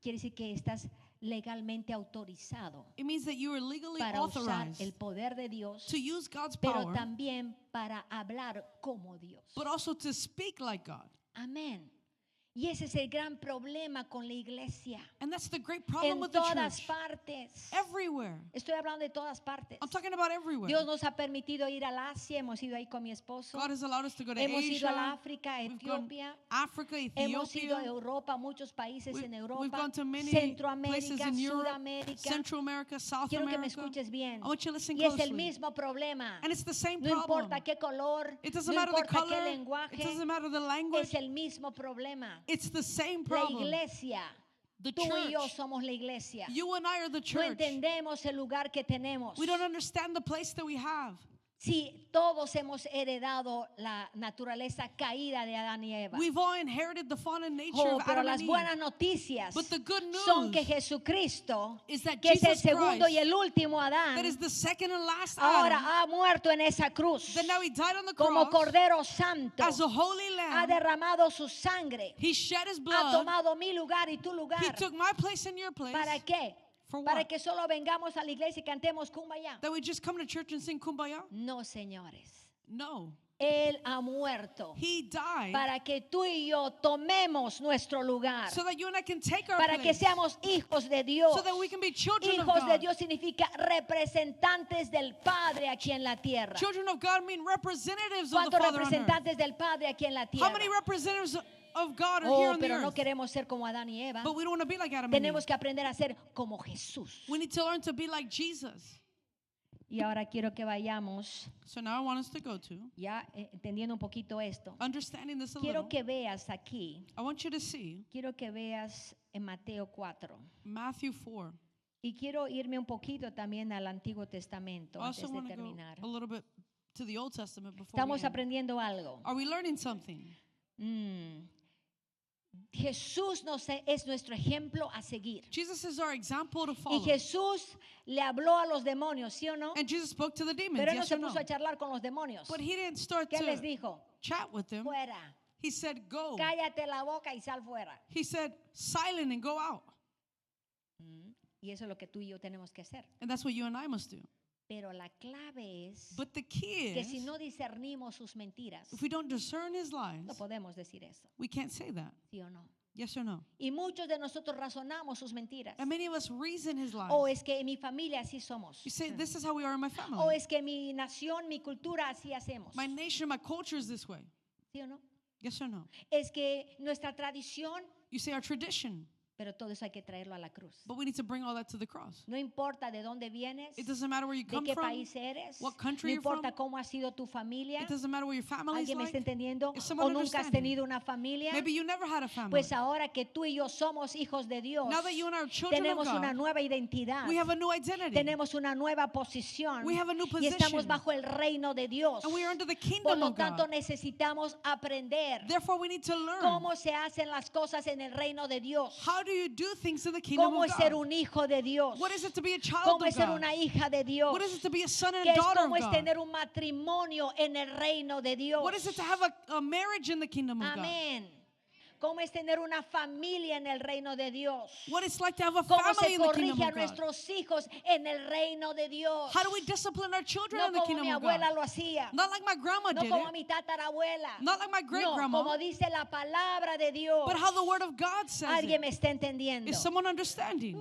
Speaker 1: quiere decir que estás legalmente autorizado
Speaker 2: it means that you are legally
Speaker 1: para usar
Speaker 2: authorized
Speaker 1: el poder de Dios,
Speaker 2: to use God's
Speaker 1: pero
Speaker 2: power,
Speaker 1: también para hablar como Dios.
Speaker 2: but also to speak like God.
Speaker 1: Amén. Y ese es el gran problema con la iglesia.
Speaker 2: And that's the great problem
Speaker 1: En
Speaker 2: with the
Speaker 1: todas
Speaker 2: church.
Speaker 1: partes.
Speaker 2: Everywhere.
Speaker 1: Estoy hablando de todas partes.
Speaker 2: I'm talking about everywhere.
Speaker 1: Dios nos ha permitido ir al Asia, hemos ido ahí con mi esposo.
Speaker 2: God has allowed us to go to
Speaker 1: Hemos ido a la
Speaker 2: Asia,
Speaker 1: África, a
Speaker 2: we've gone
Speaker 1: Etiopía.
Speaker 2: Africa,
Speaker 1: Hemos ido a
Speaker 2: Ethiopia.
Speaker 1: Europa, muchos países en
Speaker 2: We've
Speaker 1: Europa,
Speaker 2: gone to many places
Speaker 1: Centroamérica,
Speaker 2: in Europe,
Speaker 1: Sudamérica.
Speaker 2: Central America, South
Speaker 1: Quiero que me
Speaker 2: America.
Speaker 1: escuches bien.
Speaker 2: I want you to listen
Speaker 1: Y es el
Speaker 2: closely.
Speaker 1: mismo problema.
Speaker 2: And it's the same
Speaker 1: No
Speaker 2: problem.
Speaker 1: importa qué color,
Speaker 2: It doesn't
Speaker 1: no
Speaker 2: matter the
Speaker 1: importa qué
Speaker 2: color. It
Speaker 1: lenguaje,
Speaker 2: doesn't matter the language.
Speaker 1: es el mismo problema.
Speaker 2: It's the same
Speaker 1: La
Speaker 2: problem.
Speaker 1: iglesia,
Speaker 2: The
Speaker 1: tú y yo
Speaker 2: church.
Speaker 1: somos la iglesia.
Speaker 2: You and I are the
Speaker 1: No
Speaker 2: church.
Speaker 1: entendemos el lugar que tenemos.
Speaker 2: We don't understand the place that we have.
Speaker 1: Sí, todos hemos heredado la naturaleza caída de Adán y Eva.
Speaker 2: We've all inherited the fallen nature
Speaker 1: Oh,
Speaker 2: of
Speaker 1: pero
Speaker 2: Adam
Speaker 1: las
Speaker 2: and Eve.
Speaker 1: buenas noticias
Speaker 2: But the good
Speaker 1: son
Speaker 2: news
Speaker 1: que Jesucristo,
Speaker 2: is that
Speaker 1: que es el
Speaker 2: Jesus
Speaker 1: segundo
Speaker 2: Christ,
Speaker 1: y el último
Speaker 2: that
Speaker 1: Adán,
Speaker 2: is the second and last
Speaker 1: ahora
Speaker 2: Adam,
Speaker 1: ha muerto en esa cruz
Speaker 2: that now he died on the
Speaker 1: como
Speaker 2: cross
Speaker 1: Cordero Santo,
Speaker 2: as a holy
Speaker 1: ha
Speaker 2: lamb.
Speaker 1: derramado su sangre,
Speaker 2: He shed his
Speaker 1: ha
Speaker 2: blood.
Speaker 1: tomado mi lugar y tu
Speaker 2: He
Speaker 1: lugar.
Speaker 2: took my place and your place.
Speaker 1: ¿Para qué?
Speaker 2: For
Speaker 1: Para
Speaker 2: what?
Speaker 1: que solo vengamos a la iglesia y cantemos Kumbaya.
Speaker 2: That we just come to church and sing kumbaya?
Speaker 1: No, señores.
Speaker 2: No.
Speaker 1: Él ha muerto
Speaker 2: He died
Speaker 1: para que tú y yo tomemos nuestro lugar,
Speaker 2: so that you and I can take our
Speaker 1: para que
Speaker 2: place.
Speaker 1: seamos hijos de Dios.
Speaker 2: So that we can be children of
Speaker 1: Hijos de
Speaker 2: God.
Speaker 1: Dios significa representantes del Padre aquí en la tierra.
Speaker 2: Children of God mean representatives of the
Speaker 1: ¿Cuántos
Speaker 2: Father on earth.
Speaker 1: representantes del Padre aquí en la
Speaker 2: How
Speaker 1: tierra?
Speaker 2: many representatives of God are here
Speaker 1: Oh,
Speaker 2: on the
Speaker 1: pero no
Speaker 2: earth?
Speaker 1: queremos ser como Adán y Eva.
Speaker 2: But we don't want to be like Adam and Eve.
Speaker 1: Tenemos que aprender a ser como Jesús.
Speaker 2: We need to learn to be like Jesus.
Speaker 1: Y ahora quiero que vayamos,
Speaker 2: So now I want us to go to,
Speaker 1: ya entendiendo un poquito esto.
Speaker 2: understanding this a
Speaker 1: Quiero
Speaker 2: little,
Speaker 1: que veas aquí,
Speaker 2: I want you to see
Speaker 1: quiero que veas en Mateo 4.
Speaker 2: Matthew 4.
Speaker 1: Y quiero irme un poquito también al Antiguo Testamento
Speaker 2: I also
Speaker 1: antes de
Speaker 2: want to go
Speaker 1: terminar.
Speaker 2: a little bit to the Old Testament before
Speaker 1: Estamos
Speaker 2: we end.
Speaker 1: aprendiendo algo.
Speaker 2: Are we learning something?
Speaker 1: Jesús es nuestro ejemplo a seguir.
Speaker 2: Jesus is our example to
Speaker 1: Y
Speaker 2: follow.
Speaker 1: Jesús le habló a los demonios, ¿sí o no?
Speaker 2: And Jesus spoke to the demons,
Speaker 1: Pero él no
Speaker 2: yes
Speaker 1: se
Speaker 2: or no?
Speaker 1: puso a charlar con los demonios.
Speaker 2: But he didn't start
Speaker 1: ¿Qué les
Speaker 2: to
Speaker 1: dijo?
Speaker 2: chat with them.
Speaker 1: Fuera.
Speaker 2: He said, go.
Speaker 1: Cállate la boca y sal fuera.
Speaker 2: He said, silent and go out.
Speaker 1: Y eso es lo que tú y yo tenemos que hacer.
Speaker 2: And that's what you and I must do.
Speaker 1: Pero la clave es
Speaker 2: But the key
Speaker 1: que
Speaker 2: is,
Speaker 1: si no discernimos sus mentiras,
Speaker 2: if we don't discern his lies,
Speaker 1: no podemos decir eso,
Speaker 2: we can't say that.
Speaker 1: ¿sí o no?
Speaker 2: Yes or no?
Speaker 1: Y muchos de nosotros razonamos sus mentiras.
Speaker 2: And many of us reason his lies.
Speaker 1: O es que en mi familia así somos.
Speaker 2: You say, this is how we are in my
Speaker 1: O
Speaker 2: family.
Speaker 1: es que mi nación, mi cultura así hacemos.
Speaker 2: My nation, my culture is this way.
Speaker 1: ¿Sí o no?
Speaker 2: Yes or no?
Speaker 1: Es que nuestra tradición,
Speaker 2: You say our tradition,
Speaker 1: pero todo eso hay que traerlo a la cruz.
Speaker 2: but we need to bring all that to the cross.
Speaker 1: No importa de dónde vienes,
Speaker 2: It doesn't matter where you
Speaker 1: de
Speaker 2: come
Speaker 1: qué
Speaker 2: from.
Speaker 1: país eres,
Speaker 2: what country
Speaker 1: no
Speaker 2: you're from.
Speaker 1: importa cómo ha sido tu familia.
Speaker 2: It doesn't matter what your family is
Speaker 1: ¿Alguien me está
Speaker 2: like.
Speaker 1: entendiendo?
Speaker 2: Is someone
Speaker 1: ¿O nunca has
Speaker 2: understanding?
Speaker 1: tenido una familia?
Speaker 2: Maybe you never had a family.
Speaker 1: Pues ahora que tú y yo somos hijos de Dios,
Speaker 2: Now that you and I are children of
Speaker 1: tenemos una
Speaker 2: God,
Speaker 1: nueva identidad,
Speaker 2: we have a new identity.
Speaker 1: tenemos una nueva posición
Speaker 2: We have a new
Speaker 1: y estamos
Speaker 2: position.
Speaker 1: bajo el reino de Dios.
Speaker 2: And we are under the
Speaker 1: Por
Speaker 2: kingdom
Speaker 1: lo
Speaker 2: of
Speaker 1: tanto,
Speaker 2: God.
Speaker 1: necesitamos aprender
Speaker 2: Therefore, we need to learn.
Speaker 1: cómo se hacen las cosas en el reino de Dios.
Speaker 2: How do you do things in the kingdom
Speaker 1: Cómo
Speaker 2: of
Speaker 1: es ser
Speaker 2: God?
Speaker 1: un hijo de Dios.
Speaker 2: What is it to be a child
Speaker 1: Cómo
Speaker 2: of
Speaker 1: es ser
Speaker 2: God?
Speaker 1: una hija de Dios.
Speaker 2: What is it to be a son and
Speaker 1: Que
Speaker 2: a
Speaker 1: es
Speaker 2: daughter of
Speaker 1: cómo es
Speaker 2: God?
Speaker 1: tener un matrimonio en el reino de Dios.
Speaker 2: What is it to have a marriage in the kingdom of God?
Speaker 1: Amén. Cómo es tener una familia en el reino de Dios.
Speaker 2: What it's like to have a
Speaker 1: Cómo
Speaker 2: family
Speaker 1: se
Speaker 2: in the kingdom
Speaker 1: corrige a
Speaker 2: of God?
Speaker 1: nuestros hijos en el reino de Dios.
Speaker 2: How do we discipline our children
Speaker 1: No
Speaker 2: in the
Speaker 1: como
Speaker 2: kingdom
Speaker 1: mi
Speaker 2: of God?
Speaker 1: abuela lo hacía.
Speaker 2: Not like my grandma
Speaker 1: No
Speaker 2: did
Speaker 1: como
Speaker 2: it.
Speaker 1: mi tatarabuela.
Speaker 2: Not like my great
Speaker 1: No,
Speaker 2: grandma.
Speaker 1: como dice la palabra de Dios.
Speaker 2: But how the word of God says
Speaker 1: Alguien
Speaker 2: it.
Speaker 1: me está entendiendo.
Speaker 2: Is someone understanding?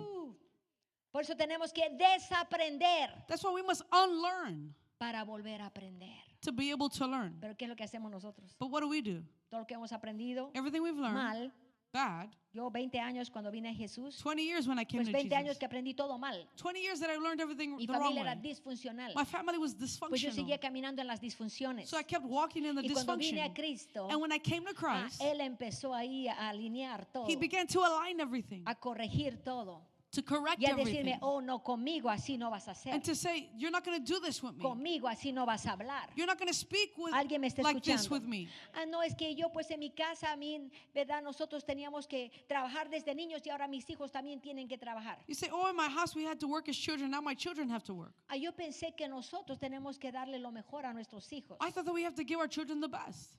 Speaker 1: Por eso tenemos que desaprender
Speaker 2: That's why we must unlearn
Speaker 1: para volver a aprender.
Speaker 2: to be able to learn.
Speaker 1: Pero ¿qué es lo que hacemos nosotros?
Speaker 2: But what do?
Speaker 1: Todo lo que hemos aprendido
Speaker 2: Everything we've learned,
Speaker 1: mal.
Speaker 2: bad.
Speaker 1: Yo 20 años cuando vine a Jesús,
Speaker 2: 20 years when I came
Speaker 1: pues
Speaker 2: to
Speaker 1: 20 años
Speaker 2: Jesus.
Speaker 1: que aprendí todo mal.
Speaker 2: 20 years that I learned everything
Speaker 1: Mi
Speaker 2: the wrong
Speaker 1: familia era
Speaker 2: way.
Speaker 1: disfuncional.
Speaker 2: My family was
Speaker 1: Pues yo
Speaker 2: dysfunctional.
Speaker 1: seguía caminando en las disfunciones.
Speaker 2: So I kept walking in the
Speaker 1: Y cuando vine a
Speaker 2: dysfunction.
Speaker 1: Cristo,
Speaker 2: And when I came to Christ,
Speaker 1: Él empezó ahí a alinear todo,
Speaker 2: He began to align everything,
Speaker 1: a corregir todo.
Speaker 2: to correct
Speaker 1: Y a
Speaker 2: everything.
Speaker 1: decirme, oh no, conmigo así no vas a hacer.
Speaker 2: And to say, you're not going to do this with me.
Speaker 1: Conmigo así no vas a hablar.
Speaker 2: You're not going to speak with,
Speaker 1: Alguien me está
Speaker 2: like this
Speaker 1: escuchando.
Speaker 2: with me.
Speaker 1: Ah, no, es que yo pues en mi casa, a mí, ¿verdad? Nosotros teníamos que trabajar desde niños y ahora mis hijos también tienen que trabajar.
Speaker 2: You say, oh, in my house we had to work as children. Now my children have to work.
Speaker 1: Ah, yo pensé que nosotros tenemos que darle lo mejor a nuestros hijos.
Speaker 2: I thought that we have to give our children the best.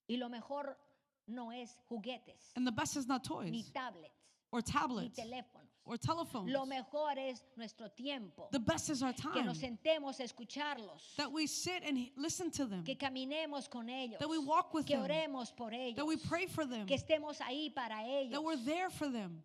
Speaker 1: Y lo mejor no es juguetes,
Speaker 2: And the best is not
Speaker 1: ni
Speaker 2: toys
Speaker 1: tablets,
Speaker 2: or
Speaker 1: ni
Speaker 2: tablets
Speaker 1: teléfonos.
Speaker 2: or telephones.
Speaker 1: Lo mejor es nuestro tiempo.
Speaker 2: The best is our
Speaker 1: Que
Speaker 2: time.
Speaker 1: nos sentemos a escucharlos.
Speaker 2: That we sit and listen to them.
Speaker 1: Que caminemos con ellos.
Speaker 2: That we walk with
Speaker 1: Que
Speaker 2: them.
Speaker 1: oremos por ellos.
Speaker 2: That we pray for them.
Speaker 1: Que estemos ahí para ellos.
Speaker 2: That we're there for them.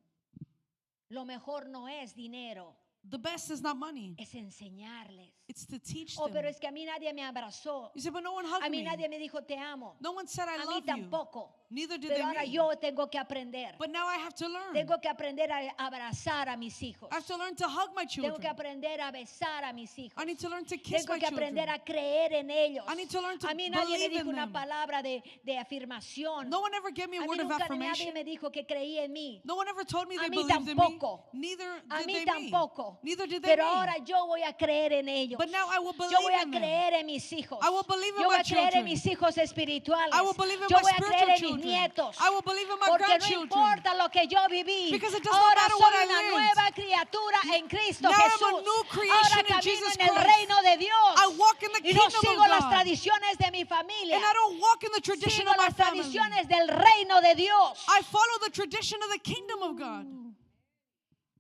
Speaker 1: Lo mejor no es dinero,
Speaker 2: The best is not money.
Speaker 1: es enseñarles.
Speaker 2: It's to teach
Speaker 1: Oh, pero
Speaker 2: them.
Speaker 1: es que a mí nadie me abrazó.
Speaker 2: You say, but no one
Speaker 1: A
Speaker 2: hugged
Speaker 1: mí
Speaker 2: me.
Speaker 1: nadie me dijo te amo.
Speaker 2: No one said I
Speaker 1: A mí
Speaker 2: love you.
Speaker 1: tampoco.
Speaker 2: Neither did they
Speaker 1: Pero ahora
Speaker 2: me.
Speaker 1: yo tengo que aprender.
Speaker 2: But now I have to learn.
Speaker 1: Tengo que aprender a abrazar a mis hijos.
Speaker 2: I have to learn to hug my
Speaker 1: Tengo que
Speaker 2: children.
Speaker 1: aprender a besar a mis hijos.
Speaker 2: I need to learn to kiss
Speaker 1: Tengo
Speaker 2: my
Speaker 1: que aprender
Speaker 2: children.
Speaker 1: a creer en ellos.
Speaker 2: I need to learn to
Speaker 1: A mí nadie me
Speaker 2: believe
Speaker 1: dijo
Speaker 2: in
Speaker 1: una
Speaker 2: them.
Speaker 1: palabra de afirmación.
Speaker 2: No one ever gave me a
Speaker 1: A mí
Speaker 2: word of
Speaker 1: nunca nadie
Speaker 2: affirmation.
Speaker 1: me dijo que creía en mí.
Speaker 2: No one ever told me
Speaker 1: A
Speaker 2: they
Speaker 1: mí
Speaker 2: believed in me.
Speaker 1: tampoco.
Speaker 2: Neither
Speaker 1: A
Speaker 2: did
Speaker 1: mí
Speaker 2: they
Speaker 1: tampoco.
Speaker 2: me. Neither did they
Speaker 1: Pero
Speaker 2: me.
Speaker 1: ahora yo voy a creer en ellos.
Speaker 2: But now I will
Speaker 1: Yo voy
Speaker 2: believe
Speaker 1: a
Speaker 2: in them.
Speaker 1: creer en mis hijos.
Speaker 2: I will believe in
Speaker 1: Yo voy
Speaker 2: my
Speaker 1: a creer en
Speaker 2: children.
Speaker 1: mis hijos espirituales.
Speaker 2: I will believe in
Speaker 1: Yo
Speaker 2: my
Speaker 1: voy a creer en
Speaker 2: spiritual
Speaker 1: mis
Speaker 2: children.
Speaker 1: nietos.
Speaker 2: I will believe in my
Speaker 1: Porque no
Speaker 2: grandchildren.
Speaker 1: importa lo que yo viví.
Speaker 2: Because it does not
Speaker 1: Ahora
Speaker 2: matter
Speaker 1: soy
Speaker 2: what I
Speaker 1: una
Speaker 2: lived.
Speaker 1: nueva criatura en Cristo
Speaker 2: Now I'm a
Speaker 1: Jesús.
Speaker 2: new creation
Speaker 1: Ahora
Speaker 2: in
Speaker 1: camino
Speaker 2: Jesus
Speaker 1: en el
Speaker 2: Christ.
Speaker 1: reino de Dios.
Speaker 2: I walk in the
Speaker 1: Y no
Speaker 2: kingdom
Speaker 1: sigo
Speaker 2: of
Speaker 1: las
Speaker 2: God.
Speaker 1: tradiciones de mi familia.
Speaker 2: And I don't walk in the tradition
Speaker 1: Sigo
Speaker 2: of my
Speaker 1: las
Speaker 2: family.
Speaker 1: tradiciones del reino de Dios.
Speaker 2: I follow the tradition of the kingdom of God.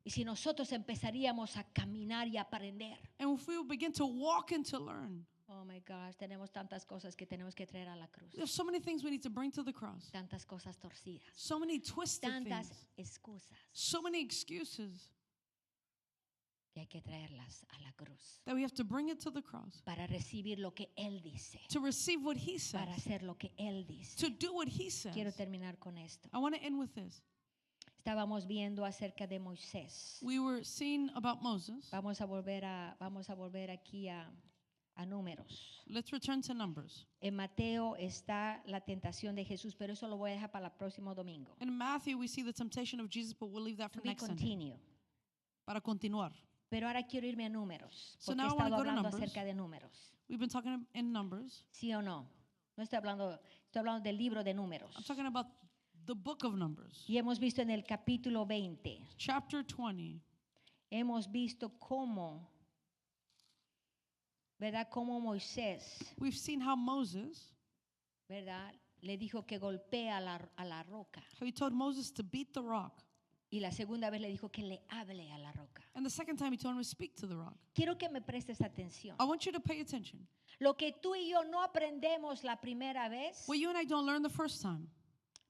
Speaker 1: Y si nosotros empezaríamos a caminar y aprender.
Speaker 2: And if we will begin to walk and to learn,
Speaker 1: Oh my gosh, tenemos tantas cosas que tenemos que traer a la cruz.
Speaker 2: we have so many things we need to bring to the cross.
Speaker 1: Tantas cosas torcidas.
Speaker 2: So many twisted
Speaker 1: Tantas
Speaker 2: things.
Speaker 1: excusas
Speaker 2: So many excuses
Speaker 1: que hay que traerlas a la cruz.
Speaker 2: that we have to bring it to the cross
Speaker 1: Para recibir lo que Él dice.
Speaker 2: to receive what He says,
Speaker 1: Para hacer lo que Él dice.
Speaker 2: to do what He says.
Speaker 1: Quiero terminar con esto.
Speaker 2: I want to end with this.
Speaker 1: Estábamos viendo acerca de Moisés.
Speaker 2: We were seeing about Moses.
Speaker 1: Vamos a volver aquí a Números.
Speaker 2: Let's return to Numbers.
Speaker 1: En Mateo está la tentación de Jesús, pero eso lo voy a dejar para el próximo domingo.
Speaker 2: In Matthew, we see the temptation of Jesus, but we'll leave that for
Speaker 1: We
Speaker 2: next Sunday.
Speaker 1: continue.
Speaker 2: Para continuar.
Speaker 1: Pero ahora quiero irme a Números,
Speaker 2: So
Speaker 1: porque he
Speaker 2: now I wanna
Speaker 1: estado
Speaker 2: go to
Speaker 1: hablando
Speaker 2: Numbers.
Speaker 1: acerca de Números.
Speaker 2: We've been talking in Numbers.
Speaker 1: ¿Sí o no? No estoy hablando del libro de Números.
Speaker 2: I'm talking about the book of Numbers,
Speaker 1: Y hemos visto en el capítulo 20,
Speaker 2: chapter 20.
Speaker 1: hemos visto cómo, ¿verdad? Cómo Moisés,
Speaker 2: We've seen how Moses,
Speaker 1: ¿verdad? Le dijo que golpea a la roca.
Speaker 2: how he told Moses to beat the rock.
Speaker 1: Y la segunda vez le dijo que le hable a la roca.
Speaker 2: And the second time he told him to speak to the rock.
Speaker 1: Quiero que me prestes atención.
Speaker 2: I want you to pay attention.
Speaker 1: Lo que tú y yo no aprendemos la primera vez,
Speaker 2: What you and I don't learn the first time,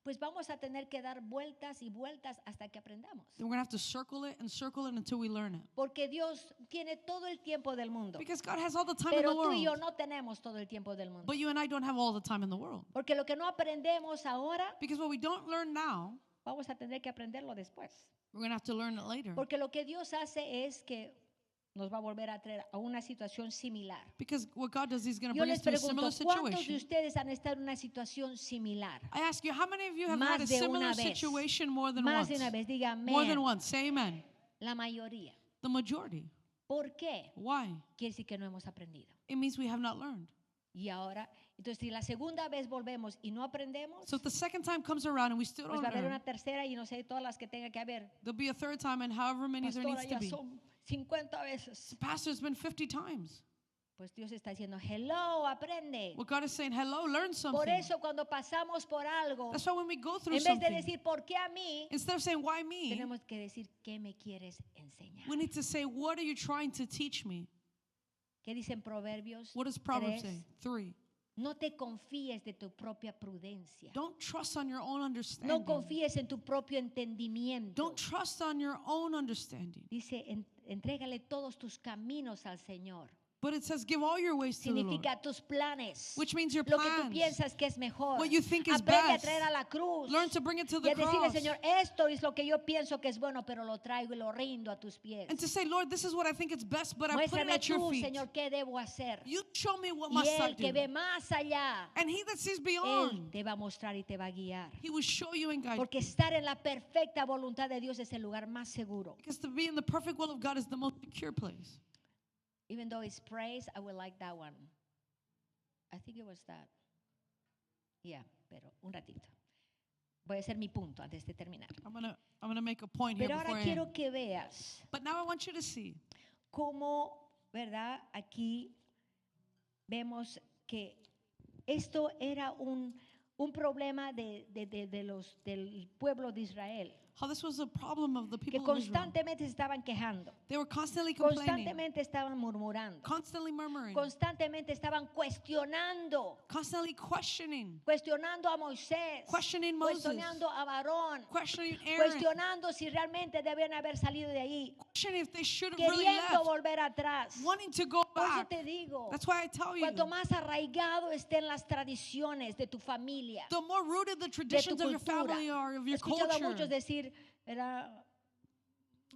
Speaker 1: pues vamos a tener que dar vueltas y vueltas hasta que aprendamos.
Speaker 2: then we're going to have to circle it and circle it until we learn it.
Speaker 1: Porque Dios tiene todo el tiempo del mundo.
Speaker 2: Because God has all the time in
Speaker 1: Pero
Speaker 2: the
Speaker 1: tú y yo
Speaker 2: world.
Speaker 1: no tenemos todo el tiempo del mundo.
Speaker 2: But you and I don't have all the time in the world.
Speaker 1: Porque lo que no aprendemos ahora,
Speaker 2: Because what we don't learn now,
Speaker 1: vamos a tener que aprenderlo después.
Speaker 2: we're going to have to learn it later.
Speaker 1: Porque lo que Dios hace es que nos va a volver a traer a una situación similar.
Speaker 2: Because what God does, He's going to
Speaker 1: Yo
Speaker 2: bring us
Speaker 1: les
Speaker 2: to a
Speaker 1: pregunto,
Speaker 2: similar
Speaker 1: ¿cuántos de
Speaker 2: situation.
Speaker 1: ustedes han estado en una situación similar?
Speaker 2: I ask you, how many of you have
Speaker 1: Más
Speaker 2: had a
Speaker 1: de
Speaker 2: similar
Speaker 1: una vez.
Speaker 2: situation more than
Speaker 1: Más
Speaker 2: once?
Speaker 1: de una vez, diga
Speaker 2: More than
Speaker 1: amén.
Speaker 2: once. Say amen.
Speaker 1: La mayoría.
Speaker 2: The majority.
Speaker 1: ¿Por qué?
Speaker 2: Why?
Speaker 1: Quiere decir que no hemos aprendido.
Speaker 2: It means we have not learned.
Speaker 1: Y ahora, entonces si la segunda vez volvemos y no aprendemos,
Speaker 2: So if the second time comes around and we still
Speaker 1: pues
Speaker 2: don't
Speaker 1: va a haber
Speaker 2: learn,
Speaker 1: una tercera y no sé todas las que tenga que haber.
Speaker 2: there'll be a third time and however many there
Speaker 1: Pastora,
Speaker 2: needs to
Speaker 1: ya
Speaker 2: be.
Speaker 1: son 50 veces.
Speaker 2: Pastor, it's been 50 times.
Speaker 1: Pues Dios está diciendo, hello, aprende.
Speaker 2: Well, God is saying, hello, learn
Speaker 1: Por
Speaker 2: something.
Speaker 1: eso cuando pasamos por algo,
Speaker 2: That's why when we go through
Speaker 1: en vez de
Speaker 2: something,
Speaker 1: decir, ¿por qué a mí?
Speaker 2: instead of saying, why me?
Speaker 1: Tenemos que decir, ¿qué me quieres enseñar?
Speaker 2: We need to say, what are you trying to teach me?
Speaker 1: ¿Qué dicen Proverbios?
Speaker 2: What does Proverbs
Speaker 1: 3,
Speaker 2: say? 3.
Speaker 1: No te confíes de tu propia prudencia.
Speaker 2: Don't trust on your own
Speaker 1: No
Speaker 2: understanding.
Speaker 1: confíes en tu propio entendimiento.
Speaker 2: Don't trust on your own understanding.
Speaker 1: Dice, entrégale todos tus caminos al Señor.
Speaker 2: But it says, give all your ways to the Lord.
Speaker 1: Significa tus planes.
Speaker 2: Which means your
Speaker 1: Lo que tú
Speaker 2: plans.
Speaker 1: piensas que es mejor.
Speaker 2: What you think is
Speaker 1: Aprende a
Speaker 2: best.
Speaker 1: traer a la cruz.
Speaker 2: Learn to bring it to
Speaker 1: Y
Speaker 2: the
Speaker 1: a decirle,
Speaker 2: cross.
Speaker 1: Señor, esto es lo que yo pienso que es bueno, pero lo traigo y lo rindo a tus pies.
Speaker 2: And to say, Lord, this is what I think is best, but I put it
Speaker 1: Muéstrame
Speaker 2: at your
Speaker 1: tú,
Speaker 2: feet.
Speaker 1: Señor, qué debo hacer.
Speaker 2: You show me what
Speaker 1: Y
Speaker 2: must I
Speaker 1: Él que
Speaker 2: do.
Speaker 1: ve más allá,
Speaker 2: And he that sees
Speaker 1: Él
Speaker 2: beyond,
Speaker 1: te va a mostrar y te va a guiar.
Speaker 2: he will show you and guide you.
Speaker 1: Porque estar en la perfecta voluntad de Dios es el lugar más seguro.
Speaker 2: Because to be in the perfect will of God is the most secure place.
Speaker 1: Even though it's praise, I would like that one. I think it was that. Yeah, pero un ratito. Voy a hacer mi punto antes de terminar.
Speaker 2: I'm gonna make a point here
Speaker 1: Pero
Speaker 2: before
Speaker 1: ahora
Speaker 2: I
Speaker 1: quiero
Speaker 2: end.
Speaker 1: que veas
Speaker 2: But now I want you to see
Speaker 1: cómo, ¿verdad? Aquí vemos que esto era un problema del pueblo de Israel,
Speaker 2: how this was a problem of the
Speaker 1: que
Speaker 2: people of Israel.
Speaker 1: constantemente se estaban quejando,
Speaker 2: They were constantly complaining,
Speaker 1: constantemente estaban murmurando,
Speaker 2: constantly murmuring,
Speaker 1: constantemente estaban cuestionando
Speaker 2: constantly questioning
Speaker 1: a Moisés,
Speaker 2: Questioning Moses.
Speaker 1: cuestionando a Aarón,
Speaker 2: Aaron,
Speaker 1: cuestionando si realmente deben haber salido de ahí,
Speaker 2: questioning if they should have really
Speaker 1: queriendo
Speaker 2: left,
Speaker 1: volver atrás.
Speaker 2: wanting to go
Speaker 1: Por eso
Speaker 2: back.
Speaker 1: te digo,
Speaker 2: That's why I tell you,
Speaker 1: cuanto más arraigado estén las tradiciones de tu familia,
Speaker 2: the more rooted the
Speaker 1: de tu
Speaker 2: traditions of your
Speaker 1: cultura.
Speaker 2: family are, of
Speaker 1: He
Speaker 2: your
Speaker 1: escuchado a
Speaker 2: culture.
Speaker 1: muchos decir, ¿verdad?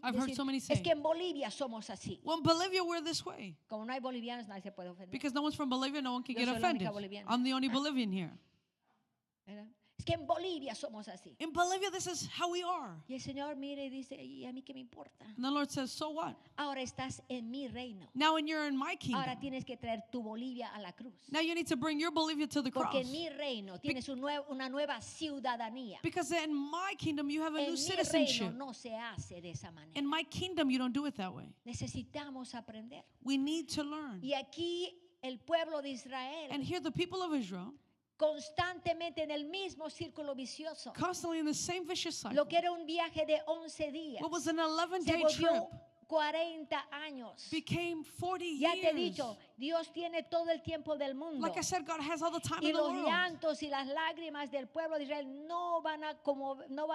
Speaker 2: I've heard
Speaker 1: Decir,
Speaker 2: so many
Speaker 1: es
Speaker 2: say,
Speaker 1: que en Bolivia somos así.
Speaker 2: well, in Bolivia, we're this way.
Speaker 1: Como no hay bolivianos, nadie se puede ofender.
Speaker 2: Because no one's from Bolivia, no one can
Speaker 1: Yo
Speaker 2: get
Speaker 1: soy la única
Speaker 2: offended.
Speaker 1: boliviana.
Speaker 2: I'm the only Bolivian here.
Speaker 1: ¿Verdad? Es que en Bolivia somos así.
Speaker 2: In Bolivia, this is how we are.
Speaker 1: Y el Señor mire y dice, ¿y a mí qué me importa?
Speaker 2: And the Lord says, so what?
Speaker 1: Ahora estás en mi reino.
Speaker 2: Now when you're in my kingdom,
Speaker 1: Ahora tienes que traer tu Bolivia a la cruz.
Speaker 2: now you need to bring your Bolivia to the
Speaker 1: Porque
Speaker 2: cross.
Speaker 1: en mi reino tienes una nueva ciudadanía.
Speaker 2: Because in my kingdom, you have a
Speaker 1: En
Speaker 2: new
Speaker 1: mi
Speaker 2: citizenship.
Speaker 1: reino no se hace de esa manera.
Speaker 2: In my kingdom, you don't do it that way.
Speaker 1: Necesitamos aprender.
Speaker 2: We need to learn.
Speaker 1: Y aquí el pueblo de Israel,
Speaker 2: And here, the people of Israel,
Speaker 1: constantemente en el mismo círculo vicioso,
Speaker 2: constantly in the same vicious cycle.
Speaker 1: lo que era un viaje de 11 días,
Speaker 2: What was an
Speaker 1: se
Speaker 2: 11-day
Speaker 1: volvió
Speaker 2: trip
Speaker 1: 40 años.
Speaker 2: became 40
Speaker 1: Ya te he
Speaker 2: years.
Speaker 1: dicho, Dios tiene todo el tiempo del mundo.
Speaker 2: Like I said, God has all the time
Speaker 1: Y
Speaker 2: in the
Speaker 1: los
Speaker 2: world.
Speaker 1: llantos y las lágrimas del pueblo de Israel no van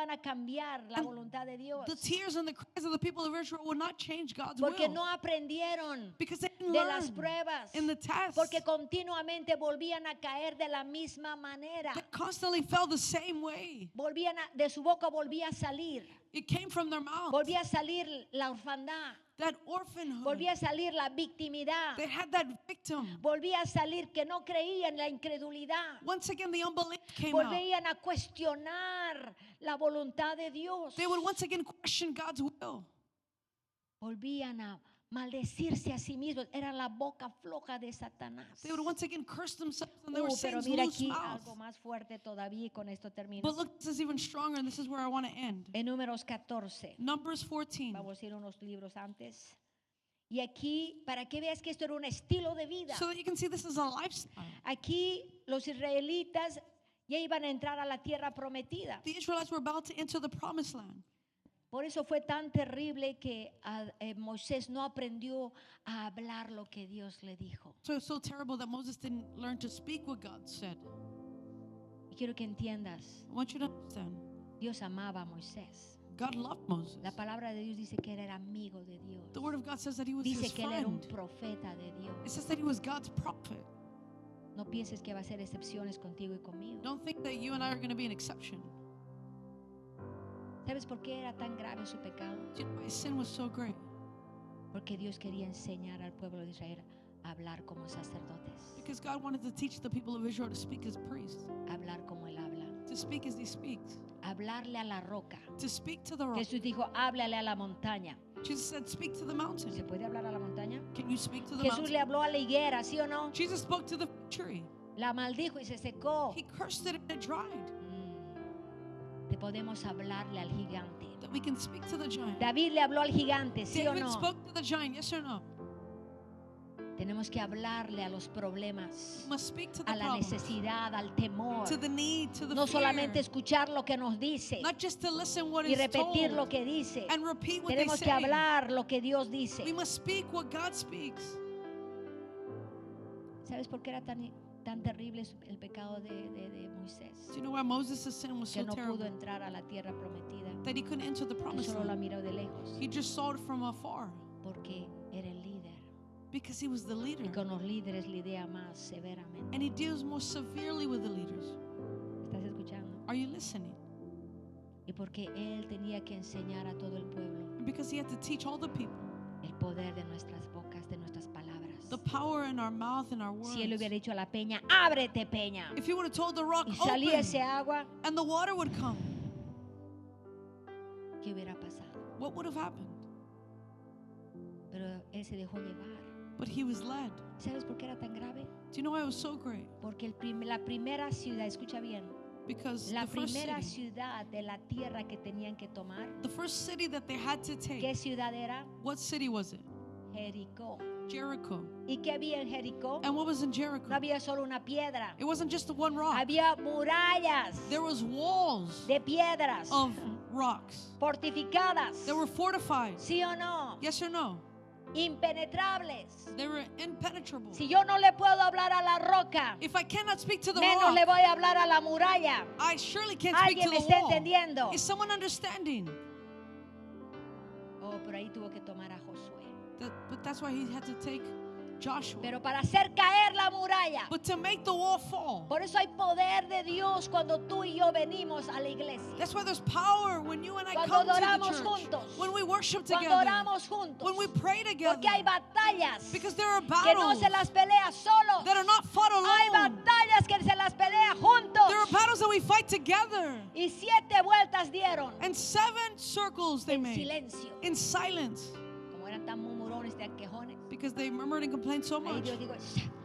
Speaker 1: a cambiar la voluntad de Dios.
Speaker 2: The tears and the cries of the people of Israel will not change God's
Speaker 1: Porque
Speaker 2: will.
Speaker 1: no aprendieron
Speaker 2: Because they didn't
Speaker 1: de las
Speaker 2: learn
Speaker 1: pruebas.
Speaker 2: in the tests.
Speaker 1: Porque continuamente volvían a caer de la misma manera.
Speaker 2: They constantly fell the same way.
Speaker 1: De su boca volvía a salir.
Speaker 2: It came from their mouth.
Speaker 1: Volvía a salir la orfandad.
Speaker 2: That orphanhood.
Speaker 1: Volvía a salir la victimidad.
Speaker 2: They had that victim.
Speaker 1: Volvía a salir que no creían, la incredulidad.
Speaker 2: Once again, the unbelief came out.
Speaker 1: Volvían a cuestionar la voluntad de Dios.
Speaker 2: They would once again question God's will.
Speaker 1: Volvían a maldecirse a sí mismos. Era la boca floja de Satanás.
Speaker 2: They would once again curse themselves, and they were
Speaker 1: Pero
Speaker 2: Satan's
Speaker 1: mira
Speaker 2: loose
Speaker 1: aquí
Speaker 2: mouth.
Speaker 1: algo más fuerte todavía y con esto termino.
Speaker 2: But look, this is even stronger, and this is where I want to end.
Speaker 1: En Números 14.
Speaker 2: Numbers 14.
Speaker 1: Vamos a ir unos libros antes. Y aquí, para que veas que esto era un estilo de vida.
Speaker 2: So that you can see this is a lifestyle.
Speaker 1: Aquí los israelitas ya iban a entrar a la tierra prometida.
Speaker 2: The Israelites were about to enter the promised land.
Speaker 1: Por eso fue tan terrible que Moisés no aprendió a hablar lo que Dios le dijo.
Speaker 2: So it's so terrible that Moses didn't learn to speak what God said.
Speaker 1: Y quiero que entiendas,
Speaker 2: I want you to understand.
Speaker 1: Dios amaba a Moisés.
Speaker 2: God loved Moses.
Speaker 1: La palabra de Dios dice que él era amigo de Dios.
Speaker 2: The word of God says that he was
Speaker 1: Dice
Speaker 2: his
Speaker 1: que él era un
Speaker 2: friend.
Speaker 1: profeta de Dios.
Speaker 2: It says that he was God's prophet.
Speaker 1: No pienses que va a ser excepciones contigo y conmigo.
Speaker 2: Don't think that you and I are going to be an exception.
Speaker 1: ¿Sabes por qué era tan grave su pecado?
Speaker 2: Do you know why his sin was so great?
Speaker 1: Porque Dios quería enseñar al pueblo de Israel a hablar como sacerdotes,
Speaker 2: Because God wanted to teach the people of Israel to speak as priests,
Speaker 1: a hablar como él habla,
Speaker 2: to speak as he speaks,
Speaker 1: hablarle a la roca.
Speaker 2: to speak to the rock.
Speaker 1: Jesús dijo, háblale a la montaña.
Speaker 2: Jesus said, speak to the mountain.
Speaker 1: ¿Se puede hablar a la montaña?
Speaker 2: Can you speak to the
Speaker 1: Jesús le
Speaker 2: mountain?
Speaker 1: habló a la higuera, ¿sí o no?
Speaker 2: Jesus spoke to the fig tree.
Speaker 1: La maldijo y se secó.
Speaker 2: He cursed it and it dried.
Speaker 1: Te podemos hablarle al gigante.
Speaker 2: That we can speak to the giant.
Speaker 1: David le habló al gigante, ¿sí o
Speaker 2: David
Speaker 1: no?
Speaker 2: spoke to the giant, yes or no?
Speaker 1: Tenemos que hablarle a los problemas,
Speaker 2: We must speak to the
Speaker 1: a la
Speaker 2: problem,
Speaker 1: necesidad, al temor.
Speaker 2: to the need, to the
Speaker 1: No
Speaker 2: fear.
Speaker 1: solamente escuchar lo que nos dice
Speaker 2: Not just to listen what
Speaker 1: y
Speaker 2: is
Speaker 1: repetir
Speaker 2: told
Speaker 1: lo que dice.
Speaker 2: and repeat what they
Speaker 1: Tenemos que
Speaker 2: say.
Speaker 1: hablar lo que Dios dice.
Speaker 2: We must speak what God speaks.
Speaker 1: ¿Sabes por qué era tan Tan terrible es el pecado de Moisés,
Speaker 2: Do you know why Moses' sin was
Speaker 1: que
Speaker 2: so
Speaker 1: no pudo
Speaker 2: terrible?
Speaker 1: entrar a la tierra prometida.
Speaker 2: That he couldn't enter the
Speaker 1: Él
Speaker 2: promised
Speaker 1: solo la
Speaker 2: land.
Speaker 1: miró de lejos
Speaker 2: He just saw it from afar
Speaker 1: porque era el líder.
Speaker 2: because he was the leader.
Speaker 1: Y con los líderes lidia más severamente.
Speaker 2: And he deals more severely with the leaders.
Speaker 1: ¿Estás escuchando?
Speaker 2: Are you listening?
Speaker 1: Y porque él tenía que enseñar a todo el pueblo
Speaker 2: And because he had to teach all the people
Speaker 1: el poder de nuestras bocas, de nuestras palabras.
Speaker 2: the power in our mouth and our words.
Speaker 1: Si él hubiera dicho a la peña, ábrete peña,
Speaker 2: If he would have told the rock,
Speaker 1: y salía
Speaker 2: open,
Speaker 1: ese agua,
Speaker 2: and the water would come,
Speaker 1: ¿qué hubiera pasado?
Speaker 2: what would have happened?
Speaker 1: Pero él se dejó llevar.
Speaker 2: But he was led.
Speaker 1: ¿Sabes por qué era tan grave?
Speaker 2: Do you know why it was so great?
Speaker 1: Porque la primera ciudad, escucha bien,
Speaker 2: Because
Speaker 1: la
Speaker 2: the first
Speaker 1: primera
Speaker 2: city,
Speaker 1: ciudad de la tierra que tenían que tomar,
Speaker 2: the first city that they had to
Speaker 1: ¿qué
Speaker 2: take,
Speaker 1: ciudad era?
Speaker 2: what city was it?
Speaker 1: Jericó.
Speaker 2: Jericho.
Speaker 1: ¿Y qué había en Jericó?
Speaker 2: And what was in Jericho?
Speaker 1: No había solo una piedra,
Speaker 2: It wasn't just the one rock.
Speaker 1: había murallas
Speaker 2: There was walls
Speaker 1: de piedras
Speaker 2: of rocks.
Speaker 1: fortificadas,
Speaker 2: They were fortified.
Speaker 1: ¿sí o no?
Speaker 2: Yes or no?
Speaker 1: Impenetrables.
Speaker 2: They were impenetrable.
Speaker 1: Si yo no le puedo hablar a la roca,
Speaker 2: If I cannot speak to the
Speaker 1: menos le
Speaker 2: rock,
Speaker 1: voy a hablar a la muralla.
Speaker 2: I surely can't speak
Speaker 1: ¿Alguien
Speaker 2: to
Speaker 1: me
Speaker 2: the
Speaker 1: está
Speaker 2: wall.
Speaker 1: entendiendo?
Speaker 2: Is someone understanding?
Speaker 1: Oh, por ahí tuvo que tomar a Josué.
Speaker 2: But that's why he had to take Joshua.
Speaker 1: Pero para hacer caer la muralla.
Speaker 2: But to make the wall fall.
Speaker 1: Por eso hay poder de Dios cuando tú y yo venimos a la iglesia.
Speaker 2: That's why there's power when you and I
Speaker 1: Cuando
Speaker 2: come to
Speaker 1: adoramos
Speaker 2: the church.
Speaker 1: juntos.
Speaker 2: When we worship
Speaker 1: Cuando
Speaker 2: together.
Speaker 1: oramos juntos.
Speaker 2: When we pray together.
Speaker 1: Porque hay batallas
Speaker 2: Because there are
Speaker 1: que no
Speaker 2: battles
Speaker 1: se las pelea solos.
Speaker 2: that are not fought
Speaker 1: Hay
Speaker 2: alone.
Speaker 1: batallas que se las pelea juntos.
Speaker 2: There are battles that we fight together.
Speaker 1: Y 7 vueltas dieron
Speaker 2: And 7 circles they
Speaker 1: en
Speaker 2: made.
Speaker 1: silencio.
Speaker 2: In silence.
Speaker 1: Como eran tan murmurones de quejones.
Speaker 2: Because they murmured and complained so
Speaker 1: Ahí
Speaker 2: much.
Speaker 1: Dios dijo,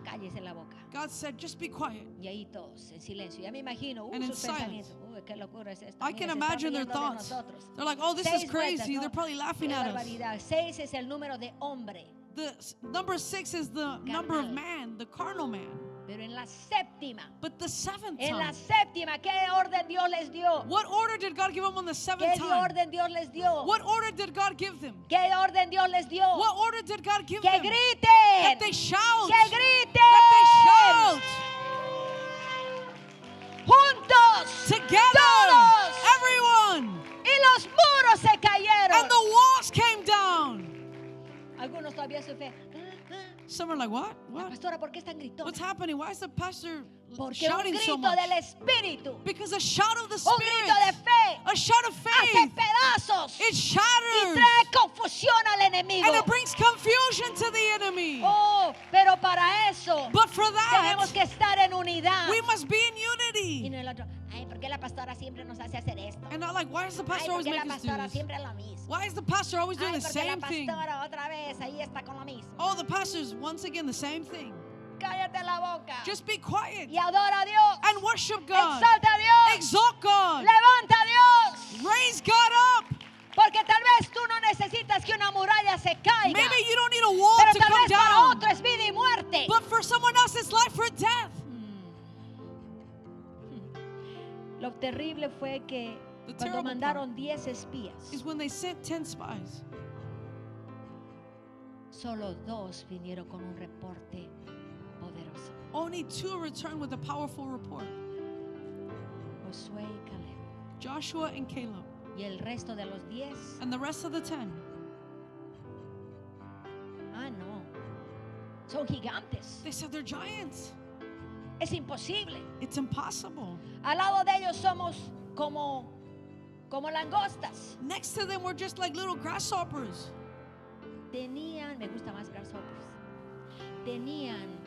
Speaker 1: cállese la boca.
Speaker 2: God said, just be quiet.
Speaker 1: Y ahí todos en silencio. Ya me imagino,
Speaker 2: And in
Speaker 1: sus pensamientos. Qué locura es esto.
Speaker 2: I
Speaker 1: Mira,
Speaker 2: can
Speaker 1: se están
Speaker 2: imagine their
Speaker 1: riendo de
Speaker 2: thoughts.
Speaker 1: nosotros.
Speaker 2: They're like, oh, this
Speaker 1: 6
Speaker 2: is crazy.
Speaker 1: vueltas, ¿no?
Speaker 2: They're probably laughing
Speaker 1: Qué
Speaker 2: at us.
Speaker 1: barbaridad. 6 es el número de hombre.
Speaker 2: Number 6 is the number of
Speaker 1: Carnal.
Speaker 2: man, the carnal man.
Speaker 1: Pero en la séptima,
Speaker 2: But the 7th
Speaker 1: en la
Speaker 2: time,
Speaker 1: séptima, ¿qué orden Dios les dio?
Speaker 2: what order did God give them on the
Speaker 1: ¿Qué
Speaker 2: 7th time?
Speaker 1: orden Dios les dio?
Speaker 2: What order did God give them?
Speaker 1: ¿Qué orden Dios les dio?
Speaker 2: What order did God give
Speaker 1: Que
Speaker 2: them?
Speaker 1: griten.
Speaker 2: That they shout.
Speaker 1: Que griten.
Speaker 2: That they shout.
Speaker 1: Juntos.
Speaker 2: Together.
Speaker 1: Todos.
Speaker 2: Everyone.
Speaker 1: Y los muros se cayeron.
Speaker 2: And the walls came down.
Speaker 1: Algunos todavía su fe.
Speaker 2: Some are like, what?
Speaker 1: La
Speaker 2: What?
Speaker 1: pastora, ¿por qué es tan gritona?
Speaker 2: What's happening? Why is the pastor
Speaker 1: Porque un
Speaker 2: shouting so
Speaker 1: grito
Speaker 2: much?
Speaker 1: del Espíritu,
Speaker 2: Because a shout of the
Speaker 1: un
Speaker 2: Spirit,
Speaker 1: grito de fe,
Speaker 2: a shout of
Speaker 1: hace
Speaker 2: faith,
Speaker 1: pedazos
Speaker 2: it
Speaker 1: y
Speaker 2: shatters
Speaker 1: trae confusión al enemigo.
Speaker 2: and it brings confusion to the enemy.
Speaker 1: Oh, pero para eso
Speaker 2: But for
Speaker 1: tenemos
Speaker 2: that,
Speaker 1: que estar en unidad.
Speaker 2: we must be in
Speaker 1: Y
Speaker 2: unity.
Speaker 1: no el otro, ay, ¿por qué la pastora siempre nos hace hacer esto?
Speaker 2: And not like, why is the
Speaker 1: Ay,
Speaker 2: pastor
Speaker 1: ¿por
Speaker 2: always
Speaker 1: qué la
Speaker 2: making us do
Speaker 1: pastora
Speaker 2: this?
Speaker 1: siempre es lo mismo?
Speaker 2: Why is the pastor always doing
Speaker 1: Ay,
Speaker 2: the
Speaker 1: porque la
Speaker 2: same thing?
Speaker 1: pastora otra vez ahí está con lo mismo.
Speaker 2: Oh, the pastor's once again the same thing.
Speaker 1: Cállate la boca
Speaker 2: Just be quiet
Speaker 1: y adora a Dios.
Speaker 2: and worship God.
Speaker 1: Exalta a Dios.
Speaker 2: Exalt God.
Speaker 1: Levanta a Dios.
Speaker 2: Raise God up.
Speaker 1: Porque tal vez tú no necesitas que una muralla se caiga.
Speaker 2: Maybe you don't need a wall
Speaker 1: Pero
Speaker 2: to
Speaker 1: tal
Speaker 2: come
Speaker 1: vez para
Speaker 2: down.
Speaker 1: otro es vida y muerte.
Speaker 2: But for someone else, it's life or death.
Speaker 1: Lo terrible fue que
Speaker 2: The
Speaker 1: cuando
Speaker 2: terrible
Speaker 1: mandaron 10 espías,
Speaker 2: Is when they sent 10 spies.
Speaker 1: solo 2 vinieron con un reporte poderoso.
Speaker 2: Only 2 returned with a powerful report.
Speaker 1: Josué y Caleb.
Speaker 2: Joshua and Caleb.
Speaker 1: Y el resto de los 10,
Speaker 2: And the rest of the 10.
Speaker 1: no. Son gigantes.
Speaker 2: They said they're giants.
Speaker 1: Es imposible.
Speaker 2: It's impossible.
Speaker 1: Al lado de ellos somos como langostas.
Speaker 2: Next to them, we're just like little grasshoppers.
Speaker 1: Tenían, me gusta más grasshoppers. Tenían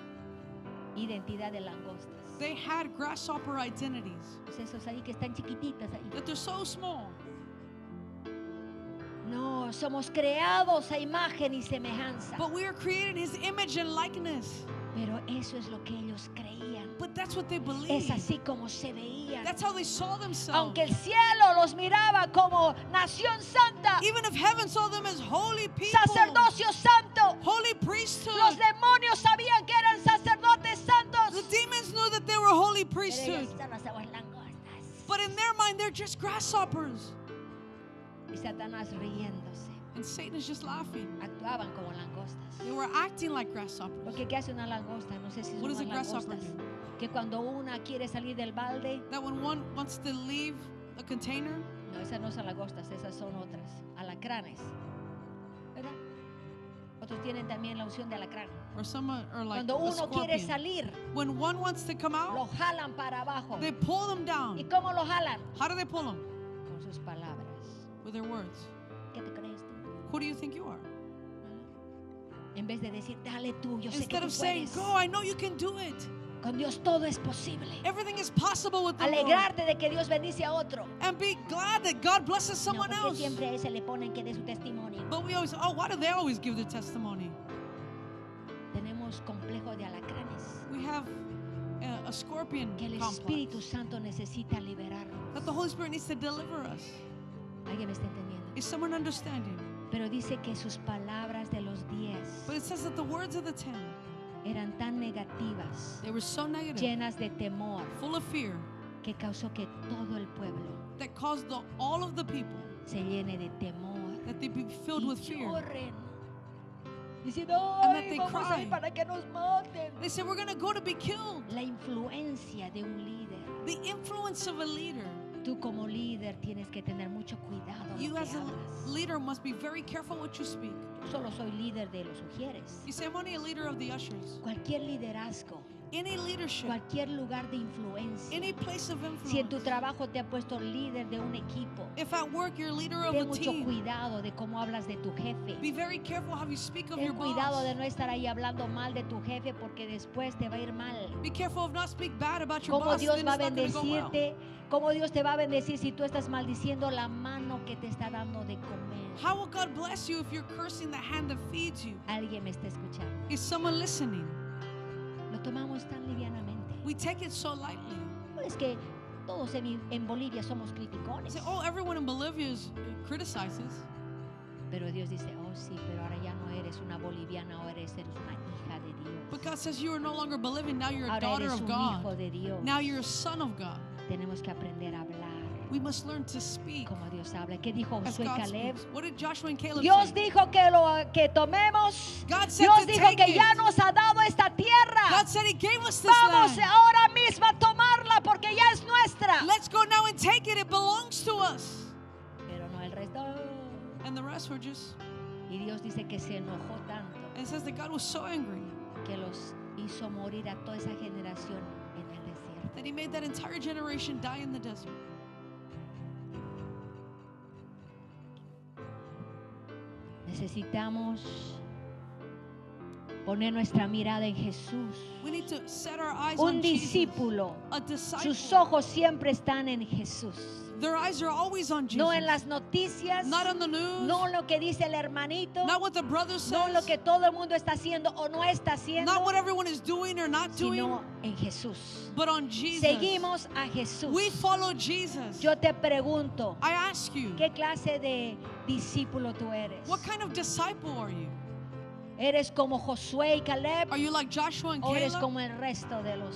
Speaker 1: identidad de langostas.
Speaker 2: They had grasshopper identities.
Speaker 1: Pues esos ahí que están chiquititas ahí.
Speaker 2: That they're so small.
Speaker 1: No, somos creados a imagen y semejanza.
Speaker 2: But we are created in His image and likeness.
Speaker 1: Pero eso es lo que ellos creían.
Speaker 2: But that's what they
Speaker 1: Es
Speaker 2: believe.
Speaker 1: así como se veían.
Speaker 2: That's how they saw themselves.
Speaker 1: Aunque el cielo los miraba como nación santa,
Speaker 2: Even if heaven saw them as holy people,
Speaker 1: sacerdocio santo,
Speaker 2: holy priesthood,
Speaker 1: los demonios sabían que eran sacerdotes santos.
Speaker 2: the demons knew that they were holy
Speaker 1: Pero
Speaker 2: priesthood.
Speaker 1: ellos son las langostas.
Speaker 2: But in their mind, they're just grasshoppers.
Speaker 1: Y Satanás riéndose.
Speaker 2: And Satan is just laughing.
Speaker 1: Actuaban como langostas.
Speaker 2: They were acting like grasshoppers.
Speaker 1: Porque ¿qué hace una langosta? No sé si
Speaker 2: What does
Speaker 1: son
Speaker 2: a grasshopper
Speaker 1: langostas.
Speaker 2: do?
Speaker 1: que cuando una quiere salir del balde,
Speaker 2: that when one wants to leave a container,
Speaker 1: no, esas no son lagostas, esas son otras, alacranes, ¿verdad? Otros tienen también la unción de alacrán.
Speaker 2: or some are like
Speaker 1: Cuando
Speaker 2: a
Speaker 1: uno quiere
Speaker 2: scorpion.
Speaker 1: salir,
Speaker 2: When one wants to come out,
Speaker 1: lo jalan para abajo.
Speaker 2: they pull them
Speaker 1: ¿Y
Speaker 2: down.
Speaker 1: cómo lo jalan?
Speaker 2: How do they pull them?
Speaker 1: Con sus palabras.
Speaker 2: With their words.
Speaker 1: ¿Qué te crees tú?
Speaker 2: Who do you think you are?
Speaker 1: En vez de decir, dale tú, yo sé que
Speaker 2: Instead
Speaker 1: tú
Speaker 2: of saying,
Speaker 1: puedes.
Speaker 2: go, I know you can do it.
Speaker 1: Con Dios todo es posible.
Speaker 2: Everything is possible with the Lord.
Speaker 1: Alegrarte de que Dios bendice a otro.
Speaker 2: And be glad that God blesses
Speaker 1: No,
Speaker 2: someone
Speaker 1: porque
Speaker 2: else.
Speaker 1: siempre a ese le ponen que dé su testimonio.
Speaker 2: But we always, oh, why do they always give their testimony?
Speaker 1: Tenemos complejo de alacranes
Speaker 2: We have a scorpion
Speaker 1: que el
Speaker 2: complex
Speaker 1: Espíritu Santo necesita liberarnos.
Speaker 2: that the Holy Spirit needs to deliver us.
Speaker 1: ¿Alguien me está entendiendo?
Speaker 2: Is someone understanding?
Speaker 1: Pero dice que sus palabras de los 10
Speaker 2: But it says that the words of the 10,
Speaker 1: eran tan negativas,
Speaker 2: they were so negative,
Speaker 1: llenas de temor,
Speaker 2: full of fear,
Speaker 1: que causó que todo el pueblo
Speaker 2: that caused all of the people
Speaker 1: se llene de temor
Speaker 2: that they be filled
Speaker 1: y
Speaker 2: with fear.
Speaker 1: lloren. Diciendo,
Speaker 2: And that
Speaker 1: ay,
Speaker 2: they
Speaker 1: vamos a ir
Speaker 2: cry.
Speaker 1: para que nos maten.
Speaker 2: They say, we're going to go to be killed.
Speaker 1: La influencia de un líder.
Speaker 2: The influence of a leader.
Speaker 1: Tú como líder tienes que tener mucho cuidado
Speaker 2: You
Speaker 1: lo que
Speaker 2: as a
Speaker 1: hablas.
Speaker 2: leader must be very careful what you speak.
Speaker 1: Yo solo soy líder de los sugieres.
Speaker 2: You say, I'm only a leader of the ushers.
Speaker 1: Cualquier liderazgo,
Speaker 2: Any leadership,
Speaker 1: cualquier lugar de influencia.
Speaker 2: any place of
Speaker 1: Si en tu
Speaker 2: influence.
Speaker 1: trabajo te ha puesto líder de un equipo,
Speaker 2: If at work you're a leader of
Speaker 1: ten
Speaker 2: a
Speaker 1: mucho
Speaker 2: team,
Speaker 1: cuidado de cómo hablas de tu jefe.
Speaker 2: be very careful how you speak of
Speaker 1: Ten
Speaker 2: your
Speaker 1: cuidado
Speaker 2: boss.
Speaker 1: de no estar ahí hablando mal de tu jefe porque después te va a ir mal.
Speaker 2: Be careful of not speak bad about your
Speaker 1: Cómo
Speaker 2: boss.
Speaker 1: Dios
Speaker 2: Then
Speaker 1: va a
Speaker 2: it's not going to go well.
Speaker 1: bendecirte, cómo Dios te va a bendecir si tú estás maldiciendo la mano que te está dando de comer.
Speaker 2: How will God bless you if you're cursing the hand that feeds you?
Speaker 1: Alguien me está escuchando.
Speaker 2: Is someone listening?
Speaker 1: Lo tomamos tan livianamente.
Speaker 2: We take it so lightly.
Speaker 1: Es que todos en Bolivia somos
Speaker 2: We
Speaker 1: criticones.
Speaker 2: say, oh, everyone in Bolivia criticizes.
Speaker 1: Pero Dios dice, oh sí, pero ahora ya no eres una boliviana, ahora eres una hija de
Speaker 2: But
Speaker 1: Dios.
Speaker 2: God says you are no longer Bolivian, now you're a
Speaker 1: Ahora
Speaker 2: daughter
Speaker 1: eres
Speaker 2: of
Speaker 1: un hijo
Speaker 2: God.
Speaker 1: de Dios.
Speaker 2: Now you're a son of God.
Speaker 1: Tenemos que aprender a hablar
Speaker 2: We must learn to speak
Speaker 1: como Dios habla. ¿Qué dijo
Speaker 2: as
Speaker 1: Josué y
Speaker 2: God
Speaker 1: Caleb?
Speaker 2: speaks. What did Joshua and Caleb
Speaker 1: Dios
Speaker 2: say?
Speaker 1: dijo que tomemos.
Speaker 2: God said
Speaker 1: Dios
Speaker 2: to
Speaker 1: dijo
Speaker 2: take
Speaker 1: que
Speaker 2: it.
Speaker 1: ya nos ha dado esta tierra.
Speaker 2: God said He gave us this
Speaker 1: Vamos
Speaker 2: land.
Speaker 1: ahora mismo a tomarla porque ya es nuestra.
Speaker 2: Let's go now and take it. It belongs to us.
Speaker 1: Pero no el resto.
Speaker 2: And the rest were just.
Speaker 1: Y Dios dice que se enojó tanto
Speaker 2: And it says that God was so angry
Speaker 1: que los hizo morir a toda esa generación en el desierto.
Speaker 2: that He made that entire generation die in the desert.
Speaker 1: Necesitamos poner nuestra mirada en Jesús.
Speaker 2: We need to set our eyes
Speaker 1: Un
Speaker 2: on Jesus.
Speaker 1: discípulo,
Speaker 2: A disciple.
Speaker 1: sus ojos siempre están en Jesús.
Speaker 2: Their eyes are always on Jesus.
Speaker 1: No en las noticias,
Speaker 2: Not on the news.
Speaker 1: no lo que dice el hermanito,
Speaker 2: Not what the brother says.
Speaker 1: no lo que todo el mundo está haciendo o no está haciendo,
Speaker 2: Not what everyone is doing or not doing.
Speaker 1: sino en Jesús.
Speaker 2: But on Jesus.
Speaker 1: Seguimos a Jesús.
Speaker 2: We follow Jesus.
Speaker 1: Yo te pregunto,
Speaker 2: I ask you,
Speaker 1: ¿qué clase de discípulo tú eres?
Speaker 2: what kind of disciple are you?
Speaker 1: ¿Eres como Josué y Caleb
Speaker 2: Are you like Joshua and
Speaker 1: o eres
Speaker 2: Caleb?
Speaker 1: como el resto de los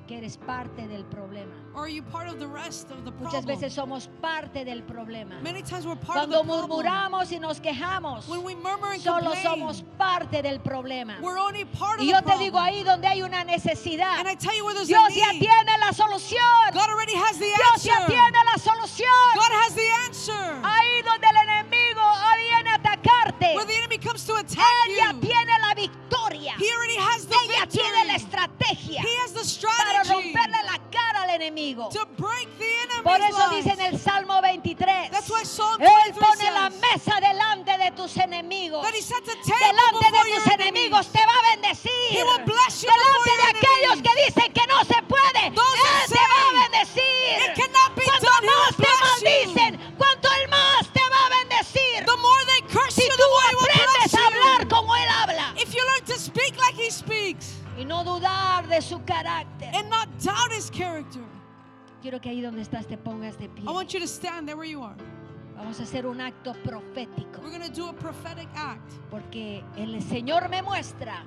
Speaker 1: que eres parte del problema?
Speaker 2: Or are you part of the rest of the
Speaker 1: Muchas
Speaker 2: problem?
Speaker 1: veces somos parte del problema.
Speaker 2: Many times we're part
Speaker 1: Cuando
Speaker 2: of the problem.
Speaker 1: murmuramos y nos quejamos,
Speaker 2: When we murmur and
Speaker 1: solo
Speaker 2: complain,
Speaker 1: somos parte del problema.
Speaker 2: we're only part of
Speaker 1: Y
Speaker 2: the
Speaker 1: yo te
Speaker 2: problem.
Speaker 1: digo, ahí donde hay una necesidad,
Speaker 2: And I tell you where there's
Speaker 1: Dios
Speaker 2: a
Speaker 1: ya
Speaker 2: need,
Speaker 1: tiene la solución.
Speaker 2: God already has the
Speaker 1: Dios ya
Speaker 2: answer.
Speaker 1: tiene la solución.
Speaker 2: God has the answer.
Speaker 1: Ahí donde el enemigo viene a atacarte,
Speaker 2: Where the enemy comes to attack
Speaker 1: Él ya
Speaker 2: you,
Speaker 1: tiene la victoria.
Speaker 2: He already has the
Speaker 1: Ella tiene la
Speaker 2: victory.
Speaker 1: estrategia
Speaker 2: He has the
Speaker 1: para
Speaker 2: strategy
Speaker 1: romperle la cara al enemigo.
Speaker 2: to break the
Speaker 1: Por
Speaker 2: enemy's
Speaker 1: eso dice en
Speaker 2: lies.
Speaker 1: el Salmo 23,
Speaker 2: That's why Psalm
Speaker 1: Él
Speaker 2: 23
Speaker 1: pone la
Speaker 2: says
Speaker 1: mesa delante de tus enemigos.
Speaker 2: that He sets a table
Speaker 1: Delante
Speaker 2: before
Speaker 1: de
Speaker 2: your
Speaker 1: tus enemigos
Speaker 2: enemies.
Speaker 1: te va a bendecir.
Speaker 2: He will bless you
Speaker 1: Delante
Speaker 2: before
Speaker 1: de
Speaker 2: your
Speaker 1: aquellos
Speaker 2: enemies.
Speaker 1: que dicen que no se puede,
Speaker 2: Those that
Speaker 1: Él te va a
Speaker 2: say
Speaker 1: bendecir.
Speaker 2: it cannot be
Speaker 1: Cuanto
Speaker 2: done, He
Speaker 1: más
Speaker 2: will
Speaker 1: te
Speaker 2: bless you.
Speaker 1: maldicen, cuanto Él más te va a bendecir.
Speaker 2: The more they curse
Speaker 1: Si
Speaker 2: you,
Speaker 1: tú
Speaker 2: the more He will
Speaker 1: aprendes
Speaker 2: bless
Speaker 1: a hablar
Speaker 2: you.
Speaker 1: como Él habla
Speaker 2: If you learn to speak like He speaks
Speaker 1: y no dudar de su carácter.
Speaker 2: and not doubt His character.
Speaker 1: Quiero que ahí donde estás te pongas de pie.
Speaker 2: I want you to stand there where you are.
Speaker 1: Vamos a hacer un acto profético.
Speaker 2: We're going to do a prophetic act.
Speaker 1: Porque el Señor me muestra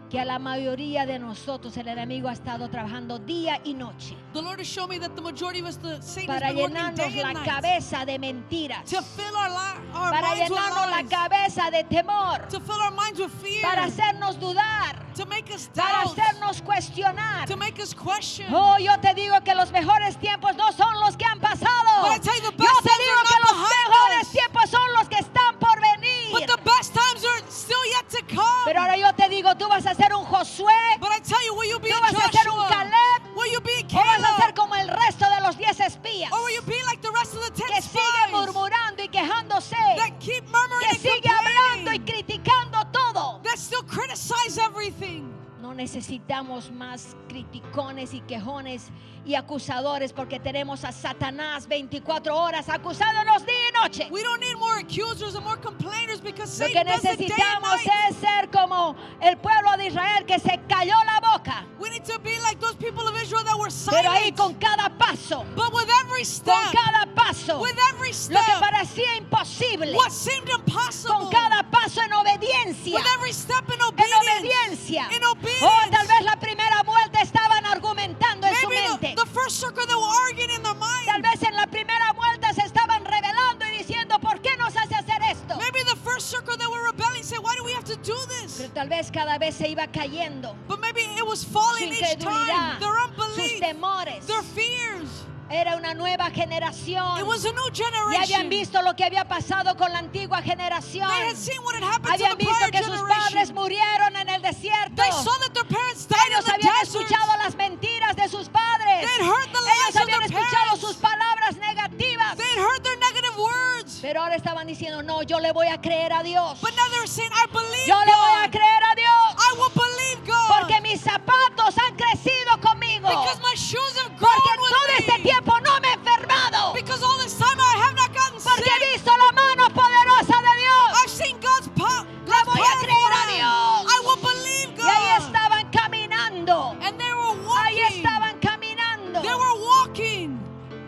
Speaker 1: que a la mayoría de nosotros el enemigo ha estado trabajando día y noche
Speaker 2: The Lord has shown me that the majority of us, the Satan has
Speaker 1: para
Speaker 2: been working
Speaker 1: llenarnos
Speaker 2: day
Speaker 1: la
Speaker 2: and night
Speaker 1: cabeza de mentiras,
Speaker 2: to fill our
Speaker 1: para
Speaker 2: minds with
Speaker 1: llenarnos la
Speaker 2: lies,
Speaker 1: cabeza de temor,
Speaker 2: to fill our minds with fear,
Speaker 1: para hacernos dudar,
Speaker 2: to make us
Speaker 1: para
Speaker 2: doubt,
Speaker 1: hacernos cuestionar.
Speaker 2: to make us question.
Speaker 1: Oh, yo te digo que los mejores tiempos no son los que han pasado.
Speaker 2: But I tell you, the
Speaker 1: Yo
Speaker 2: best
Speaker 1: te
Speaker 2: times
Speaker 1: digo
Speaker 2: are
Speaker 1: que
Speaker 2: not
Speaker 1: los
Speaker 2: behind
Speaker 1: mejores
Speaker 2: us.
Speaker 1: tiempos son los que están por venir.
Speaker 2: But the best times are still yet to come.
Speaker 1: Pero ahora yo te digo, tú vas a ser un Josué,
Speaker 2: But I tell you, will you be
Speaker 1: tú
Speaker 2: a
Speaker 1: vas a ser un
Speaker 2: Joshua?
Speaker 1: Caleb,
Speaker 2: Will you be a
Speaker 1: o vas a ser
Speaker 2: Caleb?
Speaker 1: como el resto de los 10 espías
Speaker 2: Or will you be like the rest of the 10
Speaker 1: que sigue
Speaker 2: spies
Speaker 1: murmurando y quejándose,
Speaker 2: that keep murmuring
Speaker 1: que
Speaker 2: and
Speaker 1: sigue hablando y
Speaker 2: complaining,
Speaker 1: criticando todo?
Speaker 2: that still criticize everything?
Speaker 1: No necesitamos más criticones y quejones y acusadores porque tenemos a Satanás 24 horas acusándonos día y noche.
Speaker 2: We don't need more accusers and more complainers because
Speaker 1: Lo que
Speaker 2: Satan does it day and
Speaker 1: necesitamos
Speaker 2: night.
Speaker 1: es ser como el pueblo de Israel que se cayó la boca,
Speaker 2: We need to be like those people of Israel that were
Speaker 1: pero ahí
Speaker 2: silent.
Speaker 1: con cada paso,
Speaker 2: But with every
Speaker 1: con
Speaker 2: step,
Speaker 1: cada paso,
Speaker 2: with every
Speaker 1: lo que
Speaker 2: step,
Speaker 1: parecía imposible,
Speaker 2: what seemed impossible,
Speaker 1: con cada paso en obediencia,
Speaker 2: with every step in
Speaker 1: en
Speaker 2: obedience,
Speaker 1: obediencia.
Speaker 2: in obedience.
Speaker 1: Oh, tal vez la primera vuelta estaban argumentando en su
Speaker 2: Maybe
Speaker 1: mente.
Speaker 2: the first circle they were arguing in their mind.
Speaker 1: Tal vez en la primera vuelta se estaban rebelando y diciendo, ¿por qué nos hace hacer esto?
Speaker 2: Maybe the first circle they were rebelling, say, why do we have to do this?
Speaker 1: Pero tal vez cada vez se iba cayendo
Speaker 2: But maybe it was
Speaker 1: su
Speaker 2: falling each
Speaker 1: incredulidad,
Speaker 2: time. Their
Speaker 1: sus
Speaker 2: unbelief,
Speaker 1: temores.
Speaker 2: their fears.
Speaker 1: Era una nueva generación.
Speaker 2: It was a new
Speaker 1: Y habían
Speaker 2: generation.
Speaker 1: visto lo que había pasado con la antigua generación.
Speaker 2: They had seen what had happened to
Speaker 1: Habían
Speaker 2: the
Speaker 1: visto
Speaker 2: prior
Speaker 1: que sus padres
Speaker 2: generation.
Speaker 1: murieron en el desierto.
Speaker 2: They saw that their parents died in
Speaker 1: Ellos
Speaker 2: the
Speaker 1: habían
Speaker 2: desert.
Speaker 1: escuchado las mentiras de sus padres.
Speaker 2: They'd heard the
Speaker 1: Ellos
Speaker 2: lies of
Speaker 1: habían
Speaker 2: their
Speaker 1: escuchado
Speaker 2: parents.
Speaker 1: sus palabras negativas.
Speaker 2: They'd heard their negative words.
Speaker 1: Pero ahora estaban diciendo, no, yo le voy a creer a Dios.
Speaker 2: But now they're saying, I believe
Speaker 1: Yo le voy a
Speaker 2: God.
Speaker 1: creer a Dios.
Speaker 2: I will believe God.
Speaker 1: Porque mis zapatos han crecido conmigo.
Speaker 2: Because my shoes have grown
Speaker 1: Porque todo este
Speaker 2: with me.
Speaker 1: tiempo no me he enfermado.
Speaker 2: Because all this time I have not gotten
Speaker 1: Porque
Speaker 2: sick.
Speaker 1: he visto la mano poderosa de Dios.
Speaker 2: I've seen God's power.
Speaker 1: Le voy a creer a Dios.
Speaker 2: I will believe
Speaker 1: Y ahí
Speaker 2: God.
Speaker 1: estaban caminando.
Speaker 2: And they were
Speaker 1: Ahí
Speaker 2: walking.
Speaker 1: estaban caminando.
Speaker 2: They were walking.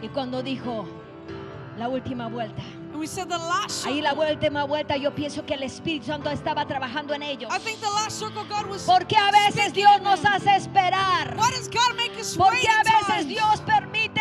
Speaker 1: Y cuando dijo la última vuelta,
Speaker 2: And we said the last
Speaker 1: ahí
Speaker 2: circle.
Speaker 1: la última vuelta, yo pienso que el Espíritu Santo estaba trabajando en ellos.
Speaker 2: I think the last circle God was
Speaker 1: Porque a veces
Speaker 2: speaking
Speaker 1: Dios
Speaker 2: in
Speaker 1: nos
Speaker 2: them.
Speaker 1: hace esperar.
Speaker 2: Why does God make us wait
Speaker 1: Porque a
Speaker 2: at
Speaker 1: veces
Speaker 2: times?
Speaker 1: Dios permite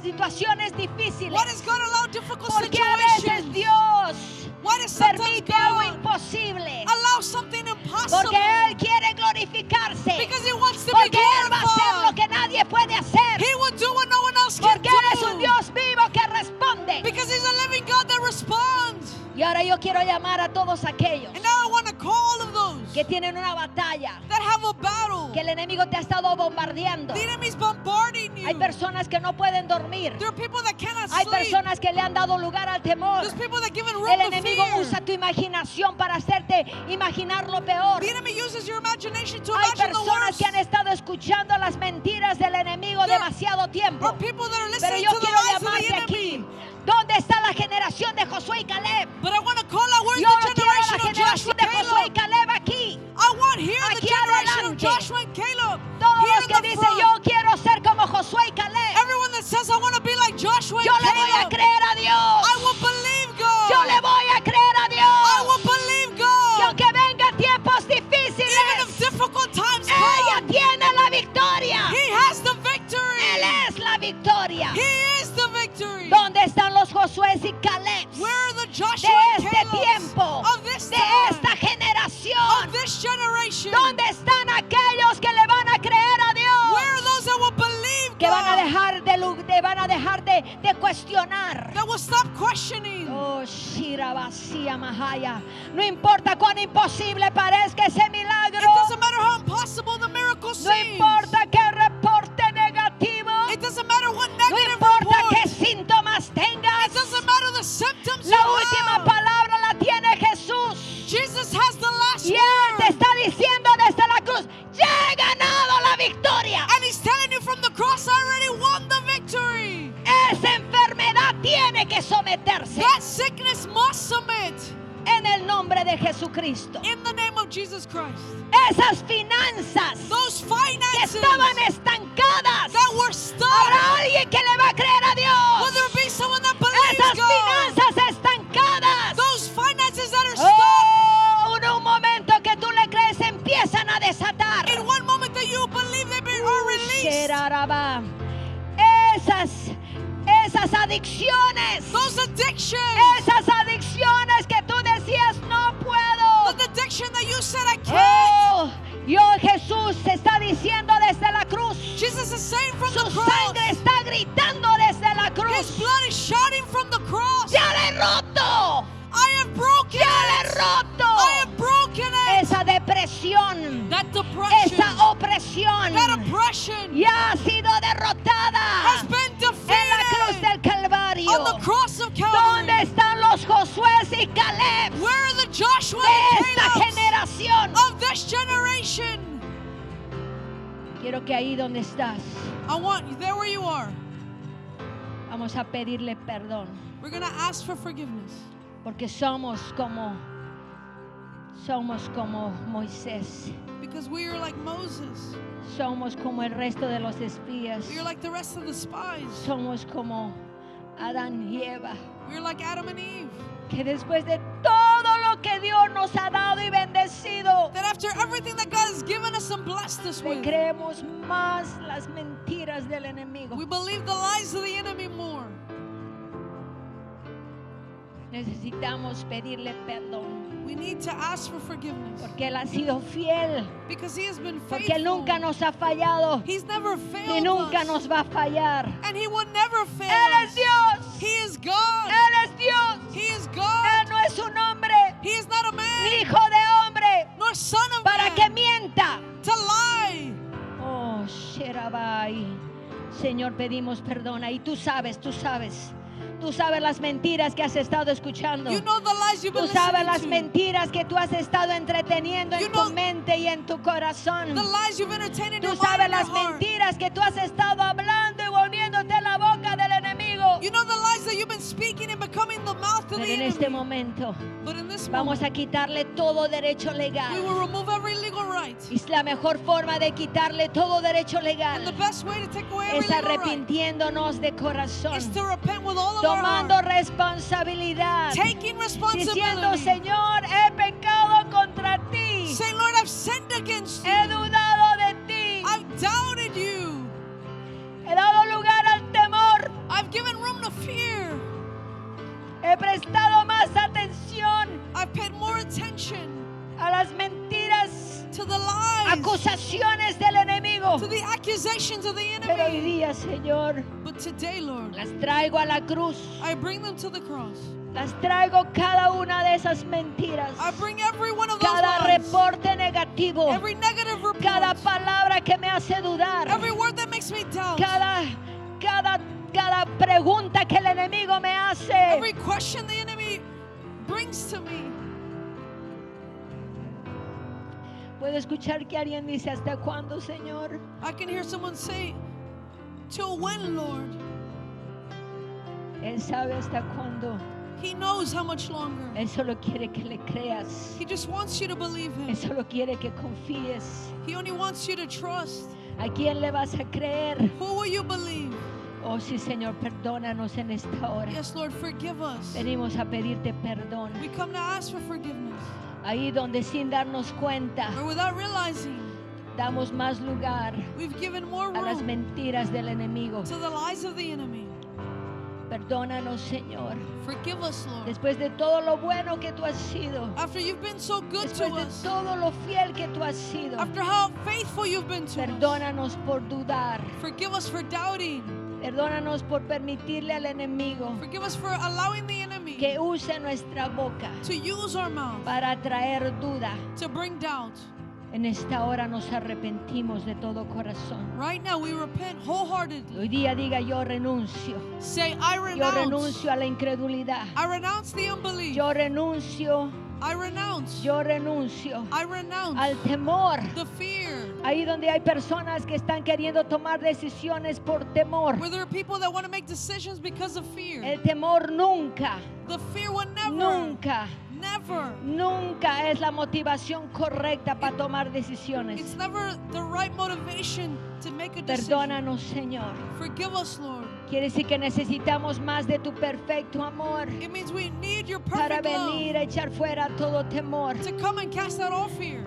Speaker 1: situaciones difíciles.
Speaker 2: Why does God allow difficult
Speaker 1: Porque a veces
Speaker 2: situations?
Speaker 1: Dios
Speaker 2: Why does sometimes
Speaker 1: permite algo
Speaker 2: God
Speaker 1: imposible.
Speaker 2: allow something impossible?
Speaker 1: Porque Él quiere glorificarse.
Speaker 2: Because He wants to be
Speaker 1: Porque Él va a hacer lo
Speaker 2: glorified.
Speaker 1: que nadie puede hacer.
Speaker 2: He will do what no one else can
Speaker 1: Porque Él es un
Speaker 2: do.
Speaker 1: Dios vivo que responde.
Speaker 2: Because He's a living God that responds.
Speaker 1: Y ahora yo quiero llamar a todos aquellos
Speaker 2: And now I want to call all of those
Speaker 1: que tienen una batalla,
Speaker 2: that have a battle.
Speaker 1: que el enemigo te ha estado bombardeando.
Speaker 2: The enemy's bombarding you.
Speaker 1: Hay personas que no pueden dormir.
Speaker 2: There are people that cannot
Speaker 1: Hay
Speaker 2: sleep.
Speaker 1: personas que le han dado lugar al temor.
Speaker 2: There's people that give in room
Speaker 1: El
Speaker 2: to
Speaker 1: enemigo
Speaker 2: fear.
Speaker 1: usa tu imaginación para hacerte imaginar lo peor.
Speaker 2: The enemy uses your imagination to
Speaker 1: Hay
Speaker 2: imagine the
Speaker 1: personas
Speaker 2: worst.
Speaker 1: que han estado escuchando las mentiras del enemigo
Speaker 2: There
Speaker 1: demasiado tiempo.
Speaker 2: Or people that are
Speaker 1: Pero
Speaker 2: listening
Speaker 1: yo
Speaker 2: to the
Speaker 1: quiero
Speaker 2: lies of the
Speaker 1: llamarte aquí.
Speaker 2: enemy.
Speaker 1: ¿Dónde está la generación de Josué y Caleb?
Speaker 2: But I want to call out, where's
Speaker 1: Yo
Speaker 2: the
Speaker 1: no quiero la
Speaker 2: generation of Joshua
Speaker 1: generación de Josué y
Speaker 2: Caleb?
Speaker 1: Caleb aquí.
Speaker 2: I want here the
Speaker 1: Aquí
Speaker 2: generation of
Speaker 1: adelante.
Speaker 2: Joshua and Caleb.
Speaker 1: Todos
Speaker 2: Here
Speaker 1: los
Speaker 2: in
Speaker 1: que
Speaker 2: the
Speaker 1: dicen
Speaker 2: front.
Speaker 1: yo quiero ser como Josué y Caleb.
Speaker 2: Everyone that says I want to be like Joshua
Speaker 1: Yo
Speaker 2: and
Speaker 1: le voy a
Speaker 2: Caleb.
Speaker 1: creer a Dios.
Speaker 2: I will believe God.
Speaker 1: Yo le voy a creer a
Speaker 2: I
Speaker 1: Dios.
Speaker 2: will believe
Speaker 1: Que
Speaker 2: God.
Speaker 1: aunque vengan tiempos
Speaker 2: Even if
Speaker 1: difíciles,
Speaker 2: difficult times
Speaker 1: ella
Speaker 2: come,
Speaker 1: tiene la victoria.
Speaker 2: He has the victory.
Speaker 1: Él es la victoria.
Speaker 2: He is the victory.
Speaker 1: ¿Dónde están los Josué y Caleb
Speaker 2: Where are the
Speaker 1: de
Speaker 2: Joshua and
Speaker 1: este
Speaker 2: Calebs
Speaker 1: tiempo,
Speaker 2: of this
Speaker 1: de
Speaker 2: time,
Speaker 1: esta generación?
Speaker 2: of this generation?
Speaker 1: ¿Dónde están aquellos que le van a creer a
Speaker 2: Where are
Speaker 1: Dios?
Speaker 2: those that will believe
Speaker 1: Que van a
Speaker 2: God?
Speaker 1: van a dejar de cuestionar.
Speaker 2: That will stop questioning.
Speaker 1: Oh, Shira Vacía Mahaya. No importa cuán imposible parezca ese milagro.
Speaker 2: It doesn't matter how impossible the miracle
Speaker 1: No
Speaker 2: seems.
Speaker 1: importa qué reporte negativo.
Speaker 2: It doesn't matter what
Speaker 1: No
Speaker 2: negative
Speaker 1: importa
Speaker 2: report.
Speaker 1: qué síntomas tengas.
Speaker 2: It doesn't matter the symptoms you
Speaker 1: La última
Speaker 2: have.
Speaker 1: palabra la tiene Jesús.
Speaker 2: Jesus has the last
Speaker 1: Y Él te
Speaker 2: word.
Speaker 1: está diciendo desde la cruz, ya he ganado la victoria.
Speaker 2: And He's telling you from the cross, I already won the victory.
Speaker 1: Esa enfermedad tiene que someterse
Speaker 2: That sickness must submit
Speaker 1: en el nombre de Jesucristo.
Speaker 2: in the name of Jesus Christ.
Speaker 1: Esas finanzas
Speaker 2: Those
Speaker 1: que
Speaker 2: finances
Speaker 1: estaban estancadas.
Speaker 2: that were stuck.
Speaker 1: Habrá alguien que le va a creer a
Speaker 2: Will
Speaker 1: Dios.
Speaker 2: there be someone that believes
Speaker 1: Esas
Speaker 2: God?
Speaker 1: finanzas estancadas.
Speaker 2: Those finances that are stuck.
Speaker 1: Oh, en un momento que tú le crees empiezan a desatar.
Speaker 2: In one moment that you believe they are released.
Speaker 1: Sherarabá. Esas adicciones.
Speaker 2: Those addictions.
Speaker 1: Esas adicciones que tú decías no puedo.
Speaker 2: The addiction that you said I can't.
Speaker 1: Oh, yo roto.
Speaker 2: I have broken
Speaker 1: Yo le he
Speaker 2: it.
Speaker 1: roto
Speaker 2: I have broken it.
Speaker 1: esa depresión,
Speaker 2: That depression,
Speaker 1: esa opresión
Speaker 2: that oppression
Speaker 1: ya ha sido derrotada
Speaker 2: has been
Speaker 1: en la cruz
Speaker 2: defeated
Speaker 1: del Calvario.
Speaker 2: on the cross of
Speaker 1: ¿Dónde
Speaker 2: Calvary.
Speaker 1: están los Josués y Caleb
Speaker 2: Where are the Joshua
Speaker 1: de
Speaker 2: and
Speaker 1: esta
Speaker 2: Calebs
Speaker 1: generación?
Speaker 2: of this generation?
Speaker 1: Quiero que ahí donde estás,
Speaker 2: I want you there where you are.
Speaker 1: vamos a pedirle perdón,
Speaker 2: We're going to ask for forgiveness
Speaker 1: porque somos como Moisés,
Speaker 2: because we are like Moses.
Speaker 1: somos como el resto de los espías,
Speaker 2: We are like the rest of the spies.
Speaker 1: somos como Adán y Eva,
Speaker 2: We are like Adam and Eve.
Speaker 1: que después de todo lo que Dios nos ha dado y bendecido,
Speaker 2: That after everything that God has given us and blessed us
Speaker 1: le
Speaker 2: with,
Speaker 1: creemos más las mentiras del enemigo.
Speaker 2: we believe the lies of the enemy more.
Speaker 1: Necesitamos pedirle perdón,
Speaker 2: We need to ask for forgiveness
Speaker 1: porque Él ha sido fiel,
Speaker 2: because He has been
Speaker 1: porque Él
Speaker 2: faithful.
Speaker 1: nunca nos ha fallado
Speaker 2: He's never
Speaker 1: y
Speaker 2: failed
Speaker 1: nunca
Speaker 2: us,
Speaker 1: nos va a fallar.
Speaker 2: and He will never fail
Speaker 1: Él es
Speaker 2: us.
Speaker 1: Dios,
Speaker 2: He is God.
Speaker 1: Él es Dios,
Speaker 2: He is
Speaker 1: Él
Speaker 2: God.
Speaker 1: no es un hombre
Speaker 2: He is not a
Speaker 1: ni
Speaker 2: man
Speaker 1: hijo de hombre
Speaker 2: nor son of
Speaker 1: para
Speaker 2: man
Speaker 1: que mienta.
Speaker 2: to lie.
Speaker 1: Oh, Sherabai. Señor, pedimos perdón. Y tú sabes las mentiras que has estado escuchando.
Speaker 2: You know the lies you've
Speaker 1: Tú
Speaker 2: been
Speaker 1: sabes las
Speaker 2: listening to.
Speaker 1: mentiras que tú has estado entreteniendo
Speaker 2: You
Speaker 1: en
Speaker 2: know
Speaker 1: tu mente y en tu corazón.
Speaker 2: The lies you've entertained in
Speaker 1: Tú
Speaker 2: your mind
Speaker 1: sabes
Speaker 2: and your
Speaker 1: las
Speaker 2: heart.
Speaker 1: mentiras que tú has estado hablando y volviéndote la boca del enemigo.
Speaker 2: You know the lies that you've been speaking and becoming the mouth of
Speaker 1: Pero
Speaker 2: the
Speaker 1: en este
Speaker 2: enemy.
Speaker 1: momento
Speaker 2: But in this
Speaker 1: vamos
Speaker 2: moment,
Speaker 1: a quitarle todo derecho
Speaker 2: we
Speaker 1: legal.
Speaker 2: will remove every legal right.
Speaker 1: Y la mejor forma de quitarle todo derecho
Speaker 2: And the
Speaker 1: legal
Speaker 2: best way to take away every
Speaker 1: es
Speaker 2: legal right
Speaker 1: arrepintiéndonos de corazón,
Speaker 2: is to repent with all of our
Speaker 1: tomando
Speaker 2: heart,
Speaker 1: responsabilidad,
Speaker 2: taking
Speaker 1: diciendo,
Speaker 2: responsibility.
Speaker 1: Señor, he pecado contra ti,
Speaker 2: Say, Lord, I've sinned against you.
Speaker 1: he dudado de ti,
Speaker 2: I've doubted you.
Speaker 1: he dado lugar al temor,
Speaker 2: I've given room to fear.
Speaker 1: he prestado más atención
Speaker 2: I've paid more attention
Speaker 1: a las mentiras,
Speaker 2: to the lies,
Speaker 1: acusaciones del enemigo.
Speaker 2: to the accusations of the
Speaker 1: Pero hoy
Speaker 2: enemy.
Speaker 1: día, Señor,
Speaker 2: But today, Lord,
Speaker 1: las traigo a la cruz,
Speaker 2: I bring them to the cross.
Speaker 1: las traigo cada una de esas mentiras,
Speaker 2: I bring every one of those
Speaker 1: cada
Speaker 2: lies,
Speaker 1: reporte negativo,
Speaker 2: every negative report,
Speaker 1: cada palabra que me hace dudar,
Speaker 2: every word that makes me doubt,
Speaker 1: cada pregunta que el enemigo me hace.
Speaker 2: every question the enemy brings to me.
Speaker 1: Puedo escuchar que alguien dice, ¿hasta cuándo, Señor?
Speaker 2: I can hear someone say, till when, Lord?
Speaker 1: Él sabe hasta cuándo.
Speaker 2: He knows how much longer.
Speaker 1: Él solo quiere que le creas.
Speaker 2: He just wants you to believe
Speaker 1: Él
Speaker 2: him.
Speaker 1: solo quiere que confíes.
Speaker 2: He only wants you to trust.
Speaker 1: ¿A quién le vas a creer?
Speaker 2: Who will you believe?
Speaker 1: Oh, sí, Señor, perdónanos en esta hora.
Speaker 2: Yes, Lord, forgive us.
Speaker 1: Venimos a pedirte perdón.
Speaker 2: We come to ask for forgiveness.
Speaker 1: Ahí donde sin darnos cuenta
Speaker 2: Or without realizing,
Speaker 1: damos más lugar
Speaker 2: we've given more
Speaker 1: a las
Speaker 2: room
Speaker 1: mentiras del enemigo.
Speaker 2: to the lies of the enemy.
Speaker 1: Perdónanos, Señor.
Speaker 2: Forgive us, Lord.
Speaker 1: Después de todo lo bueno que tú has sido,
Speaker 2: After you've been so good to
Speaker 1: después de
Speaker 2: us,
Speaker 1: todo lo fiel que tú has sido,
Speaker 2: after how faithful you've been to us,
Speaker 1: perdónanos por dudar.
Speaker 2: forgive us for doubting.
Speaker 1: Perdónanos por permitirle al enemigo
Speaker 2: Forgive us for allowing the enemy
Speaker 1: que use nuestra boca
Speaker 2: to use our mouth
Speaker 1: para traer duda.
Speaker 2: to bring doubt.
Speaker 1: En esta hora nos arrepentimos de todo corazón.
Speaker 2: Right now, we repent wholeheartedly.
Speaker 1: Hoy día diga, yo renuncio.
Speaker 2: Say, I
Speaker 1: Yo
Speaker 2: renounce.
Speaker 1: renuncio a la incredulidad.
Speaker 2: I renounce the unbelief.
Speaker 1: Yo renuncio.
Speaker 2: I renounce.
Speaker 1: Yo renuncio
Speaker 2: I renounce
Speaker 1: al temor.
Speaker 2: the fear.
Speaker 1: Ahí donde hay personas que están queriendo tomar decisiones por temor.
Speaker 2: Where there are people that want to make decisions because of fear.
Speaker 1: El temor nunca,
Speaker 2: The fear will never,
Speaker 1: nunca,
Speaker 2: never.
Speaker 1: es la motivación correcta para tomar decisiones.
Speaker 2: It's never the right motivation to make a decision.
Speaker 1: Perdónanos, Señor.
Speaker 2: Forgive us, Lord.
Speaker 1: Quiere decir que necesitamos más de tu perfecto amor
Speaker 2: It means we need your
Speaker 1: para
Speaker 2: perfect love
Speaker 1: venir a echar fuera todo temor.
Speaker 2: to come and cast out all fear.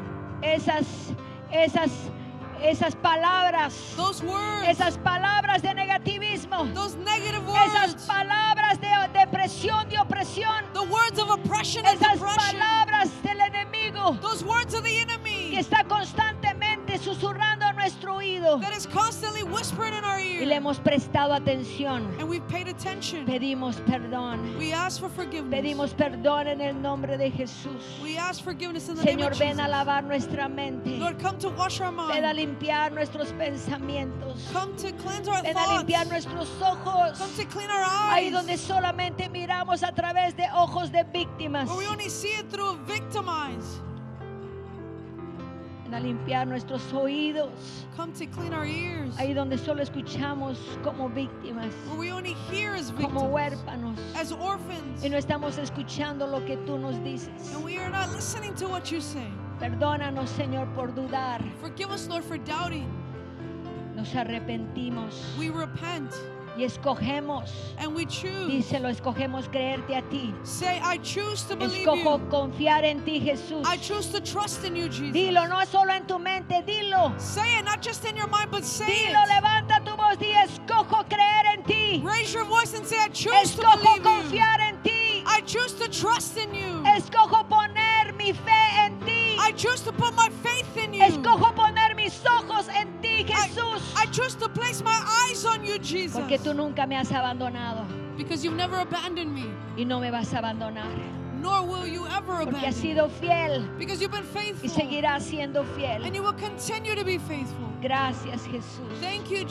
Speaker 1: Esas palabras,
Speaker 2: Those words,
Speaker 1: esas palabras de negativismo,
Speaker 2: those negative
Speaker 1: esas
Speaker 2: words,
Speaker 1: palabras de depresión, de opresión,
Speaker 2: the words of oppression and
Speaker 1: esas
Speaker 2: depression,
Speaker 1: palabras del enemigo
Speaker 2: those words of the
Speaker 1: que
Speaker 2: enemy
Speaker 1: está constantemente susurrando a nuestro oído. oído
Speaker 2: that is constantly whispering in our
Speaker 1: y le
Speaker 2: ear.
Speaker 1: hemos prestado atención.
Speaker 2: And we've paid attention.
Speaker 1: Pedimos perdón.
Speaker 2: We ask for forgiveness.
Speaker 1: Pedimos perdón en el nombre de Jesús.
Speaker 2: We ask forgiveness in the name
Speaker 1: Señor,
Speaker 2: of
Speaker 1: ven a
Speaker 2: Jesus.
Speaker 1: lavar nuestra mente.
Speaker 2: Lord, come to wash our
Speaker 1: Ven a
Speaker 2: mind.
Speaker 1: limpiar nuestros pensamientos.
Speaker 2: Come to cleanse our
Speaker 1: Ven a
Speaker 2: thoughts.
Speaker 1: limpiar nuestros ojos.
Speaker 2: Come to clean our
Speaker 1: Ahí
Speaker 2: eyes.
Speaker 1: donde solamente miramos a través de ojos de víctimas.
Speaker 2: Where we only see it through a victimized.
Speaker 1: Ven a limpiar nuestros oídos.
Speaker 2: Come to clean our ears.
Speaker 1: Ahí donde solo escuchamos como víctimas,
Speaker 2: Where we only hear as
Speaker 1: como
Speaker 2: victims.
Speaker 1: huérfanos.
Speaker 2: As orphans.
Speaker 1: Y no estamos escuchando lo que tú nos dices.
Speaker 2: And we are not listening to what you say.
Speaker 1: Perdónanos, Señor, por dudar.
Speaker 2: Forgive us, Lord, for doubting.
Speaker 1: Nos arrepentimos
Speaker 2: We repent
Speaker 1: y escogemos.
Speaker 2: and we choose.
Speaker 1: Díselo, escogemos creerte a ti.
Speaker 2: Say, I choose to believe
Speaker 1: Escojo
Speaker 2: you.
Speaker 1: confiar en ti, Jesús.
Speaker 2: I choose to trust in you, Jesus.
Speaker 1: Dilo, no solo en tu mente, dilo.
Speaker 2: Say it, not just in your mind, but say
Speaker 1: Dilo,
Speaker 2: it.
Speaker 1: levanta tu voz y escojo creer en ti.
Speaker 2: Raise your voice and say, I choose to
Speaker 1: Escojo
Speaker 2: believe you.
Speaker 1: confiar en ti.
Speaker 2: I choose to trust in you.
Speaker 1: Escojo poner mi fe en ti.
Speaker 2: I choose to put my faith in you.
Speaker 1: Escojo poner mis ojos en ti, Jesús.
Speaker 2: I choose to place my eyes on you, Jesus.
Speaker 1: Porque tú nunca me has abandonado
Speaker 2: Because you've never abandoned me,
Speaker 1: y no me vas a abandonar.
Speaker 2: nor will you ever
Speaker 1: Porque has
Speaker 2: abandon me.
Speaker 1: sido fiel
Speaker 2: Because you've been
Speaker 1: y
Speaker 2: faithful.
Speaker 1: seguirás siendo fiel.
Speaker 2: And you will continue to be faithful.
Speaker 1: Gracias, Jesús.
Speaker 2: Thank you,